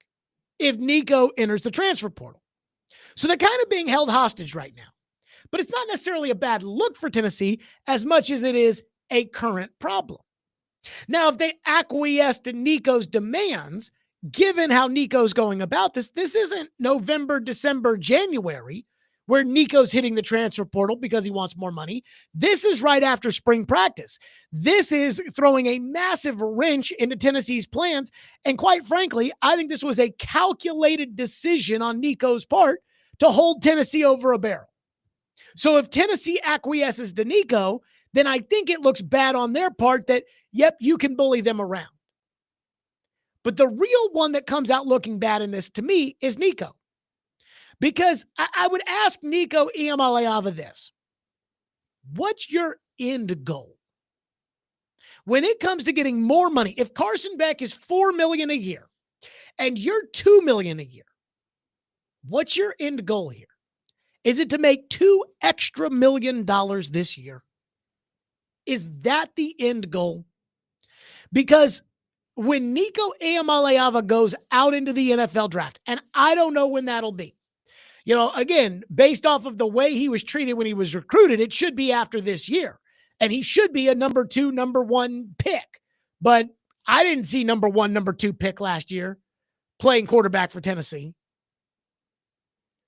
if Nico enters the transfer portal. So they're kind of being held hostage right now. But it's not necessarily a bad look for Tennessee as much as it is a current problem. Now, if they acquiesce to Nico's demands, given how Nico's going about this isn't November, December, January, where Nico's hitting the transfer portal because he wants more money. This is right after spring practice. This is throwing a massive wrench into Tennessee's plans. And quite frankly, I think this was a calculated decision on Nico's part to hold Tennessee over a barrel. So if Tennessee acquiesces to Nico, then I think it looks bad on their part that, yep, you can bully them around. But the real one that comes out looking bad in this to me is Nico. Because I would ask Nico Iamaleava this. What's your end goal? When it comes to getting more money, if Carson Beck is $4 million a year and you're $2 million a year, what's your end goal here? Is it to make $2 extra million this year? Is that the end goal? Because when Nico Iamaleava goes out into the NFL draft, and I don't know when that'll be, Again, based off of the way he was treated when he was recruited, it should be after this year. And he should be a number 2, number 1 pick. But I didn't see number 1, number 2 pick last year playing quarterback for Tennessee.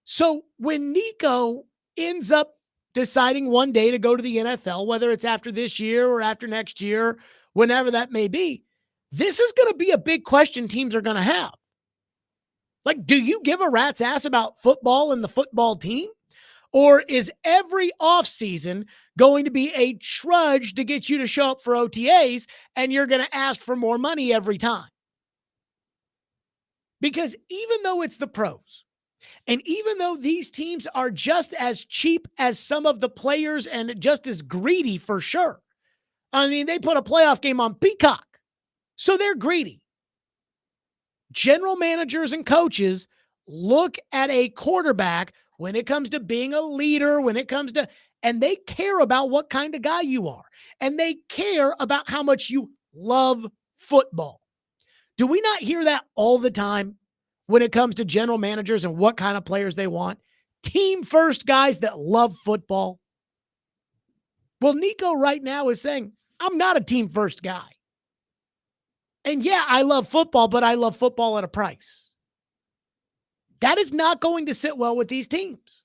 So when Nico ends up deciding one day to go to the NFL, whether it's after this year or after next year, whenever that may be, this is going to be a big question teams are going to have. Like, do you give a rat's ass about football and the football team? Or is every offseason going to be a trudge to get you to show up for OTAs and you're going to ask for more money every time? Because even though it's the pros, and even though these teams are just as cheap as some of the players and just as greedy for sure, I mean, they put a playoff game on Peacock, so they're greedy. General managers and coaches look at a quarterback when it comes to being a leader, and they care about what kind of guy you are, and they care about how much you love football. Do we not hear that all the time when it comes to general managers and what kind of players they want? Team first guys that love football. Well, Nico right now is saying, I'm not a team first guy. And yeah, I love football, but I love football at a price. That is not going to sit well with these teams.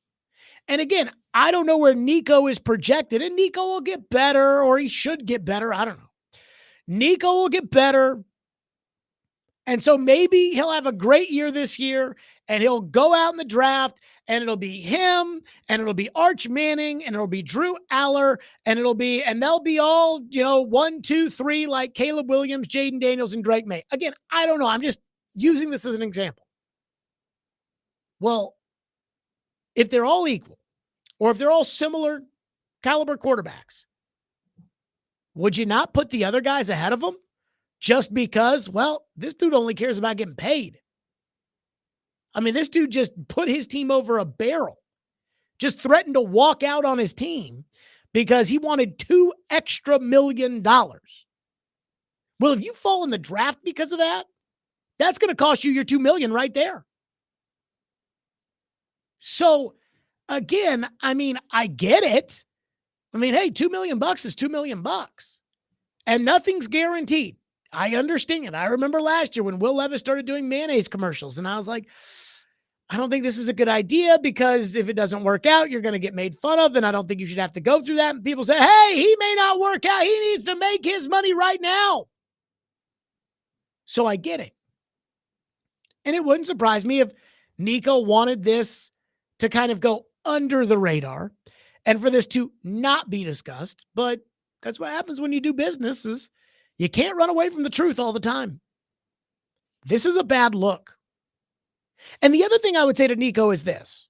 And again, I don't know where Nico is projected, and Nico will get better, or he should get better. I don't know. Nico will get better. And so maybe he'll have a great year this year, and he'll go out in the draft, and it'll be him, and it'll be Arch Manning, and it'll be Drew Aller, and they'll be all, 1, 2, 3, like Caleb Williams, Jaden Daniels, and Drake May. Again, I don't know. I'm just using this as an example. Well, if they're all equal, or if they're all similar caliber quarterbacks, would you not put the other guys ahead of them? Just because, well, this dude only cares about getting paid. I mean, this dude just put his team over a barrel, just threatened to walk out on his team because he wanted $2 extra million. Well, if you fall in the draft because of that, that's going to cost you your $2 million right there. So again, I mean, I get it. I mean, hey, $2 million is $2 million, and nothing's guaranteed. I understand. I remember last year when Will Levis started doing mayonnaise commercials, and I was like, I don't think this is a good idea, because if it doesn't work out, you're going to get made fun of, and I don't think you should have to go through that. And people say, hey, he may not work out. He needs to make his money right now. So I get it. And it wouldn't surprise me if Nico wanted this to kind of go under the radar and for this to not be discussed. But that's what happens when you do business, is you can't run away from the truth all the time. This is a bad look. And the other thing I would say to Nico is this.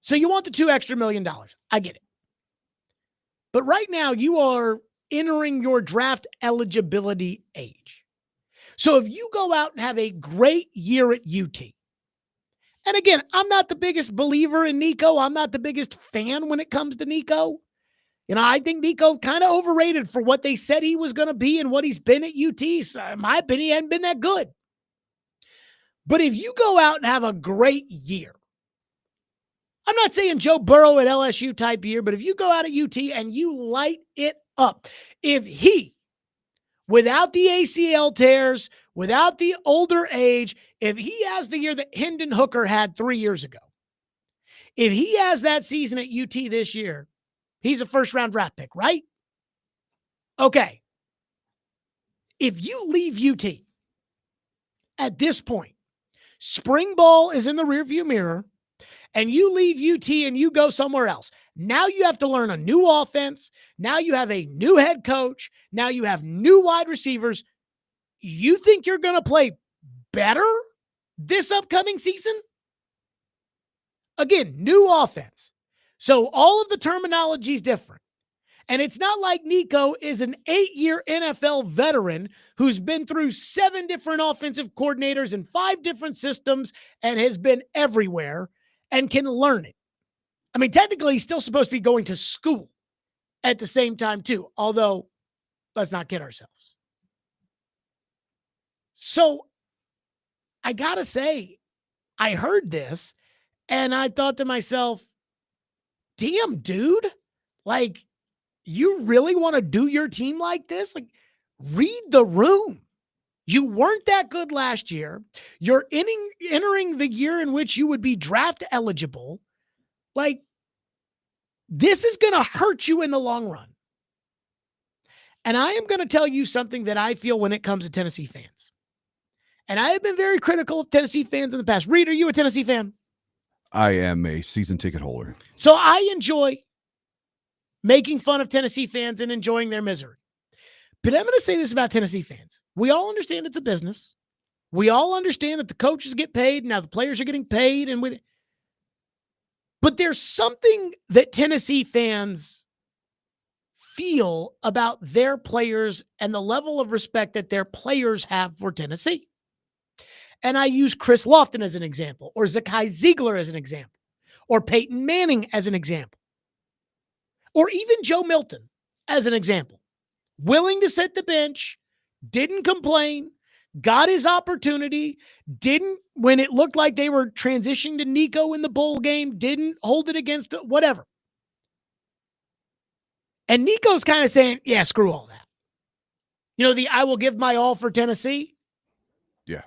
So you want the $2 extra million. I get it. But right now you are entering your draft eligibility age. So if you go out and have a great year at UT, and again, I'm not the biggest believer in Nico. I'm not the biggest fan when it comes to Nico. I think Nico kind of overrated for what they said he was going to be and what he's been at UT. So in my opinion, he hadn't been that good. But if you go out and have a great year, I'm not saying Joe Burrow at LSU type year, but if you go out at UT and you light it up, if he, without the ACL tears, without the older age, if he has the year that Hendon Hooker had 3 years ago, if he has that season at UT this year, he's a first-round draft pick, right? Okay. If you leave UT at this point, spring ball is in the rearview mirror, and you leave UT and you go somewhere else. Now you have to learn a new offense. Now you have a new head coach. Now you have new wide receivers. You think you're going to play better this upcoming season? Again, new offense. So all of the terminology is different. And it's not like Nico is an 8-year NFL veteran who's been through 7 different offensive coordinators and 5 different systems and has been everywhere and can learn it. I mean, technically, he's still supposed to be going to school at the same time, too. Although, let's not kid ourselves. So, I got to say, I heard this, And I thought to myself, damn, dude, like, you really want to do your team like this? Like, read the room. You weren't that good last year. You're entering the year in which you would be draft eligible. Like, this is going to hurt you in the long run. And I am going to tell you something that I feel when it comes to Tennessee fans. And I have been very critical of Tennessee fans in the past. Reed, are you a Tennessee fan? I am a season ticket holder. So I enjoy making fun of Tennessee fans and enjoying their misery. But I'm going to say this about Tennessee fans. We all understand it's a business. We all understand that the coaches get paid. Now the players are getting paid. But there's something that Tennessee fans feel about their players and the level of respect that their players have for Tennessee. And I use Chris Lofton as an example, or Zakai Ziegler as an example, or Peyton Manning as an example, or even Joe Milton as an example. Willing to sit the bench, didn't complain, got his opportunity, didn't, when it looked like they were transitioning to Nico in the bowl game, didn't hold it against it, whatever. And Nico's kind of saying, yeah, screw all that. You know, I will give my all for Tennessee. Yeah.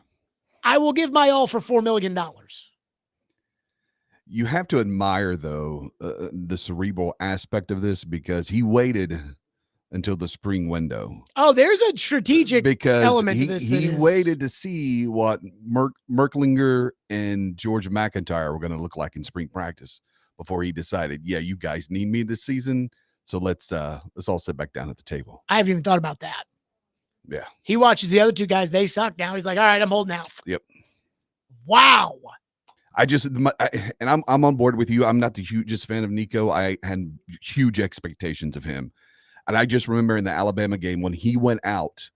I will give my all for $4 million. You have to admire, though, the cerebral aspect of this, because he waited until the spring window. Oh, there's a strategic element to this. He waited to see what Merklinger and George McIntyre were going to look like in spring practice before he decided, yeah, you guys need me this season, so let's all sit back down at the table. I haven't even thought about that. Yeah. He watches the other two guys, they suck. Now he's like, all right, I'm holding out. Yep. Wow. And I'm on board with you. I'm not the hugest fan of Nico. I had huge expectations of him. And I just remember in the Alabama game when he went out,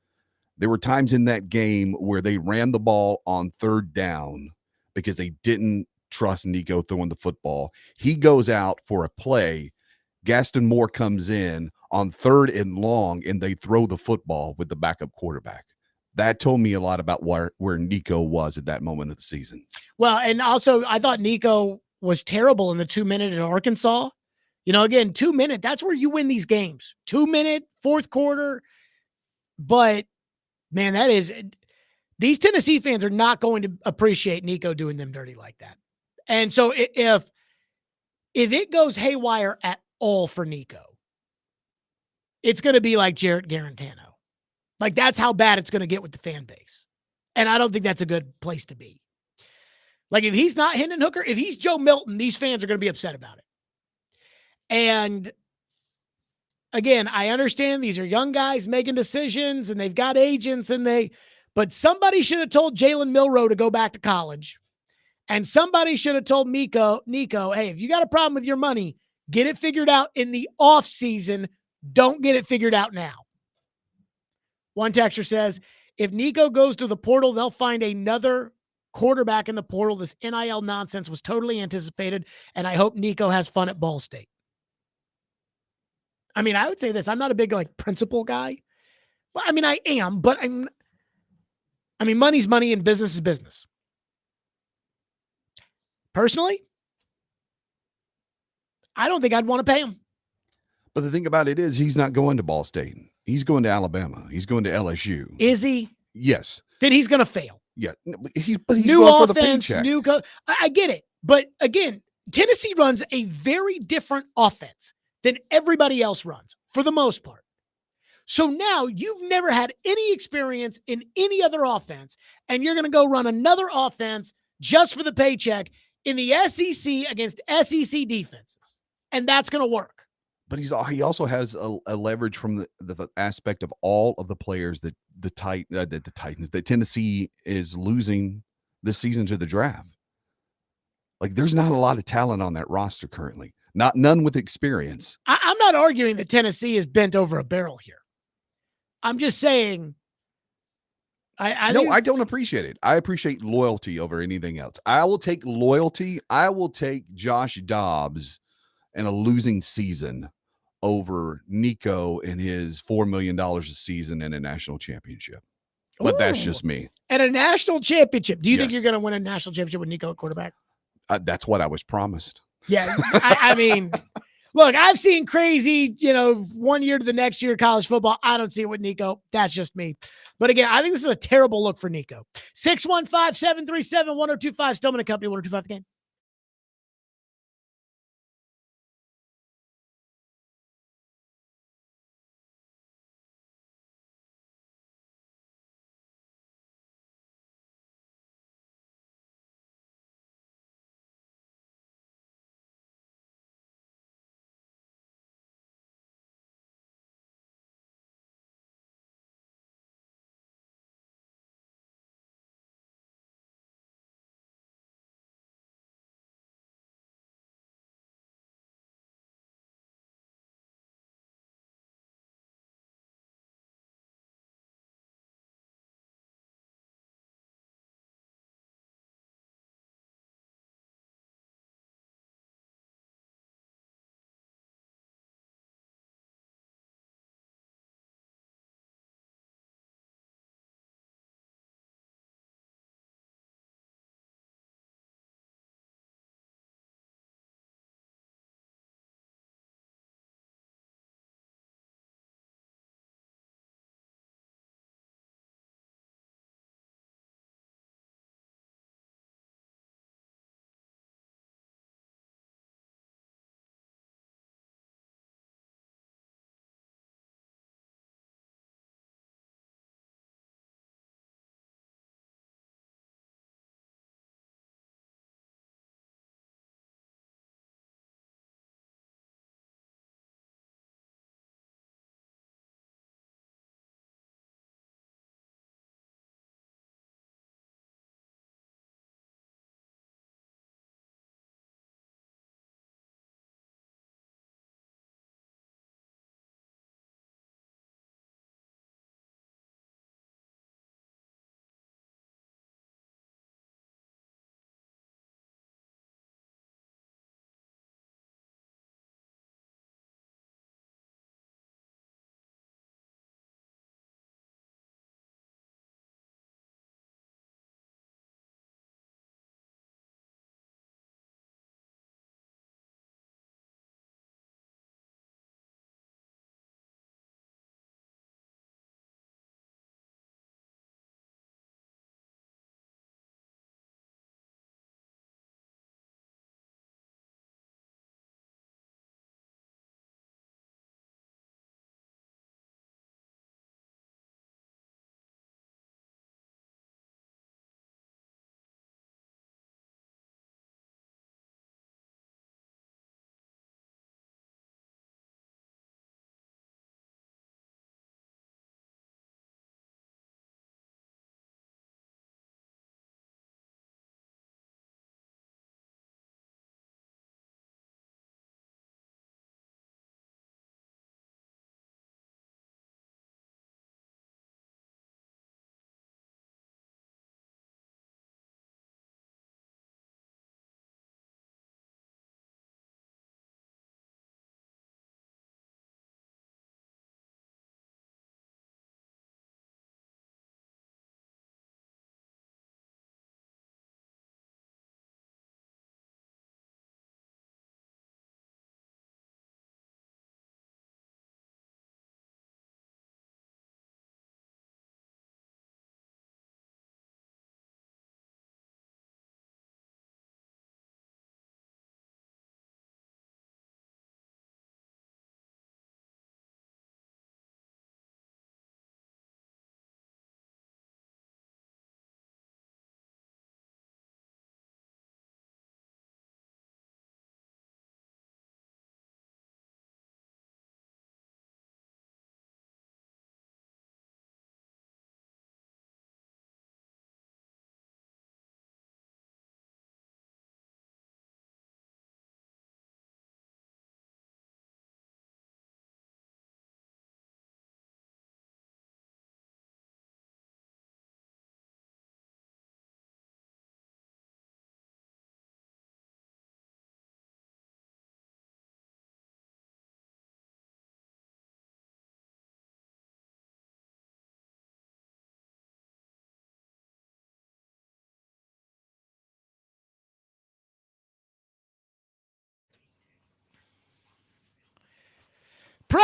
there were times in that game where they ran the ball on third down because they didn't trust Nico throwing the football. He goes out for a play. Gaston Moore comes in on 3rd and long, and they throw the football with the backup quarterback. That told me a lot about where Nico was at that moment of the season. Well, and also I thought Nico was terrible in the 2-minute in Arkansas. You know, again, 2-minute, that's where you win these games. 2-minute, fourth quarter. But, man, these Tennessee fans are not going to appreciate Nico doing them dirty like that. And so if it goes haywire at all for Nico, it's going to be like Jarrett Garantano. Like, that's how bad it's going to get with the fan base. And I don't think that's a good place to be. Like, if he's not Hendon Hooker, if he's Joe Milton, these fans are going to be upset about it. And again, I understand these are young guys making decisions and they've got agents but somebody should have told Jalen Milroe to go back to college. And somebody should have told Nico, hey, if you got a problem with your money, get it figured out in the off season. Don't get it figured out now. One texter says, if Nico goes to the portal, they'll find another quarterback in the portal. This NIL nonsense was totally anticipated, and I hope Nico has fun at Ball State. I mean, I would say this. I'm not a big, principal guy. Well, I mean, I am, but money's money and business is business. Personally, I don't think I'd want to pay him. But the thing about it is he's not going to Ball State. He's going to Alabama. He's going to LSU. Is he? Yes. Then he's going to fail. Yeah. But he's new going offense, for the new coach. I get it. But again, Tennessee runs a very different offense than everybody else runs for the most part. So now you've never had any experience in any other offense, and you're going to go run another offense just for the paycheck in the SEC against SEC defenses. And that's going to work. But he also has a leverage from the aspect of all of the players that that Tennessee is losing this season to the draft. Like, there's not a lot of talent on that roster currently. None with experience. I'm not arguing that Tennessee is bent over a barrel here. I'm just saying. I don't appreciate it. I appreciate loyalty over anything else. I will take loyalty. I will take Josh Dobbs and a losing season over Nico and his $4 million a season and a national championship. But that's just me. And a national championship. Do you think Yes. you're going to win a national championship with Nico at quarterback? That's what I was promised. Yeah, I mean, look, I've seen crazy, 1 year to the next year college football. I don't see it with Nico. That's just me. But again, I think this is a terrible look for Nico. 615-737-1025, Stillman and Company, 1025 The Game.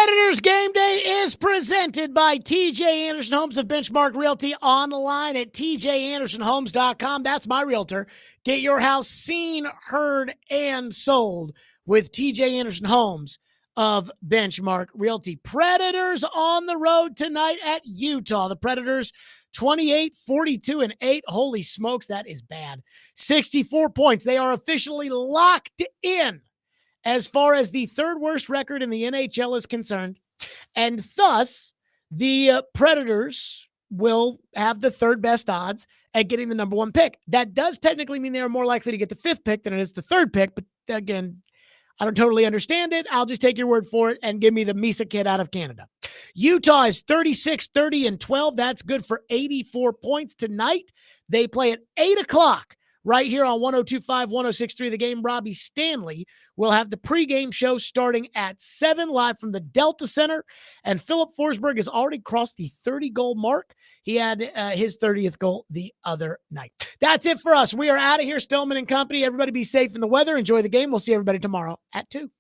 Predators Game Day is presented by TJ Anderson Homes of Benchmark Realty, online at tjandersonhomes.com. That's my realtor. Get your house seen, heard, and sold with TJ Anderson Homes of Benchmark Realty. Predators on the road tonight at Utah. The Predators 28-42-8. Holy smokes, that is bad. 64 points. They are officially locked in as far as the third worst record in the NHL is concerned. And thus, the Predators will have the third best odds at getting the number one pick. That does technically mean they are more likely to get the fifth pick than it is the third pick. But again, I don't totally understand it. I'll just take your word for it and give me the Misa kid out of Canada. Utah is 36-30-12. That's good for 84 points tonight. They play at 8 o'clock right here on 102.5, 106.3 The Game. Robbie Stanley will have the pregame show starting at 7 live from the Delta Center. And Philip Forsberg has already crossed the 30-goal mark. He had his 30th goal the other night. That's it for us. We are out of here, Stillman and company. Everybody be safe in the weather. Enjoy the game. We'll see everybody tomorrow at 2.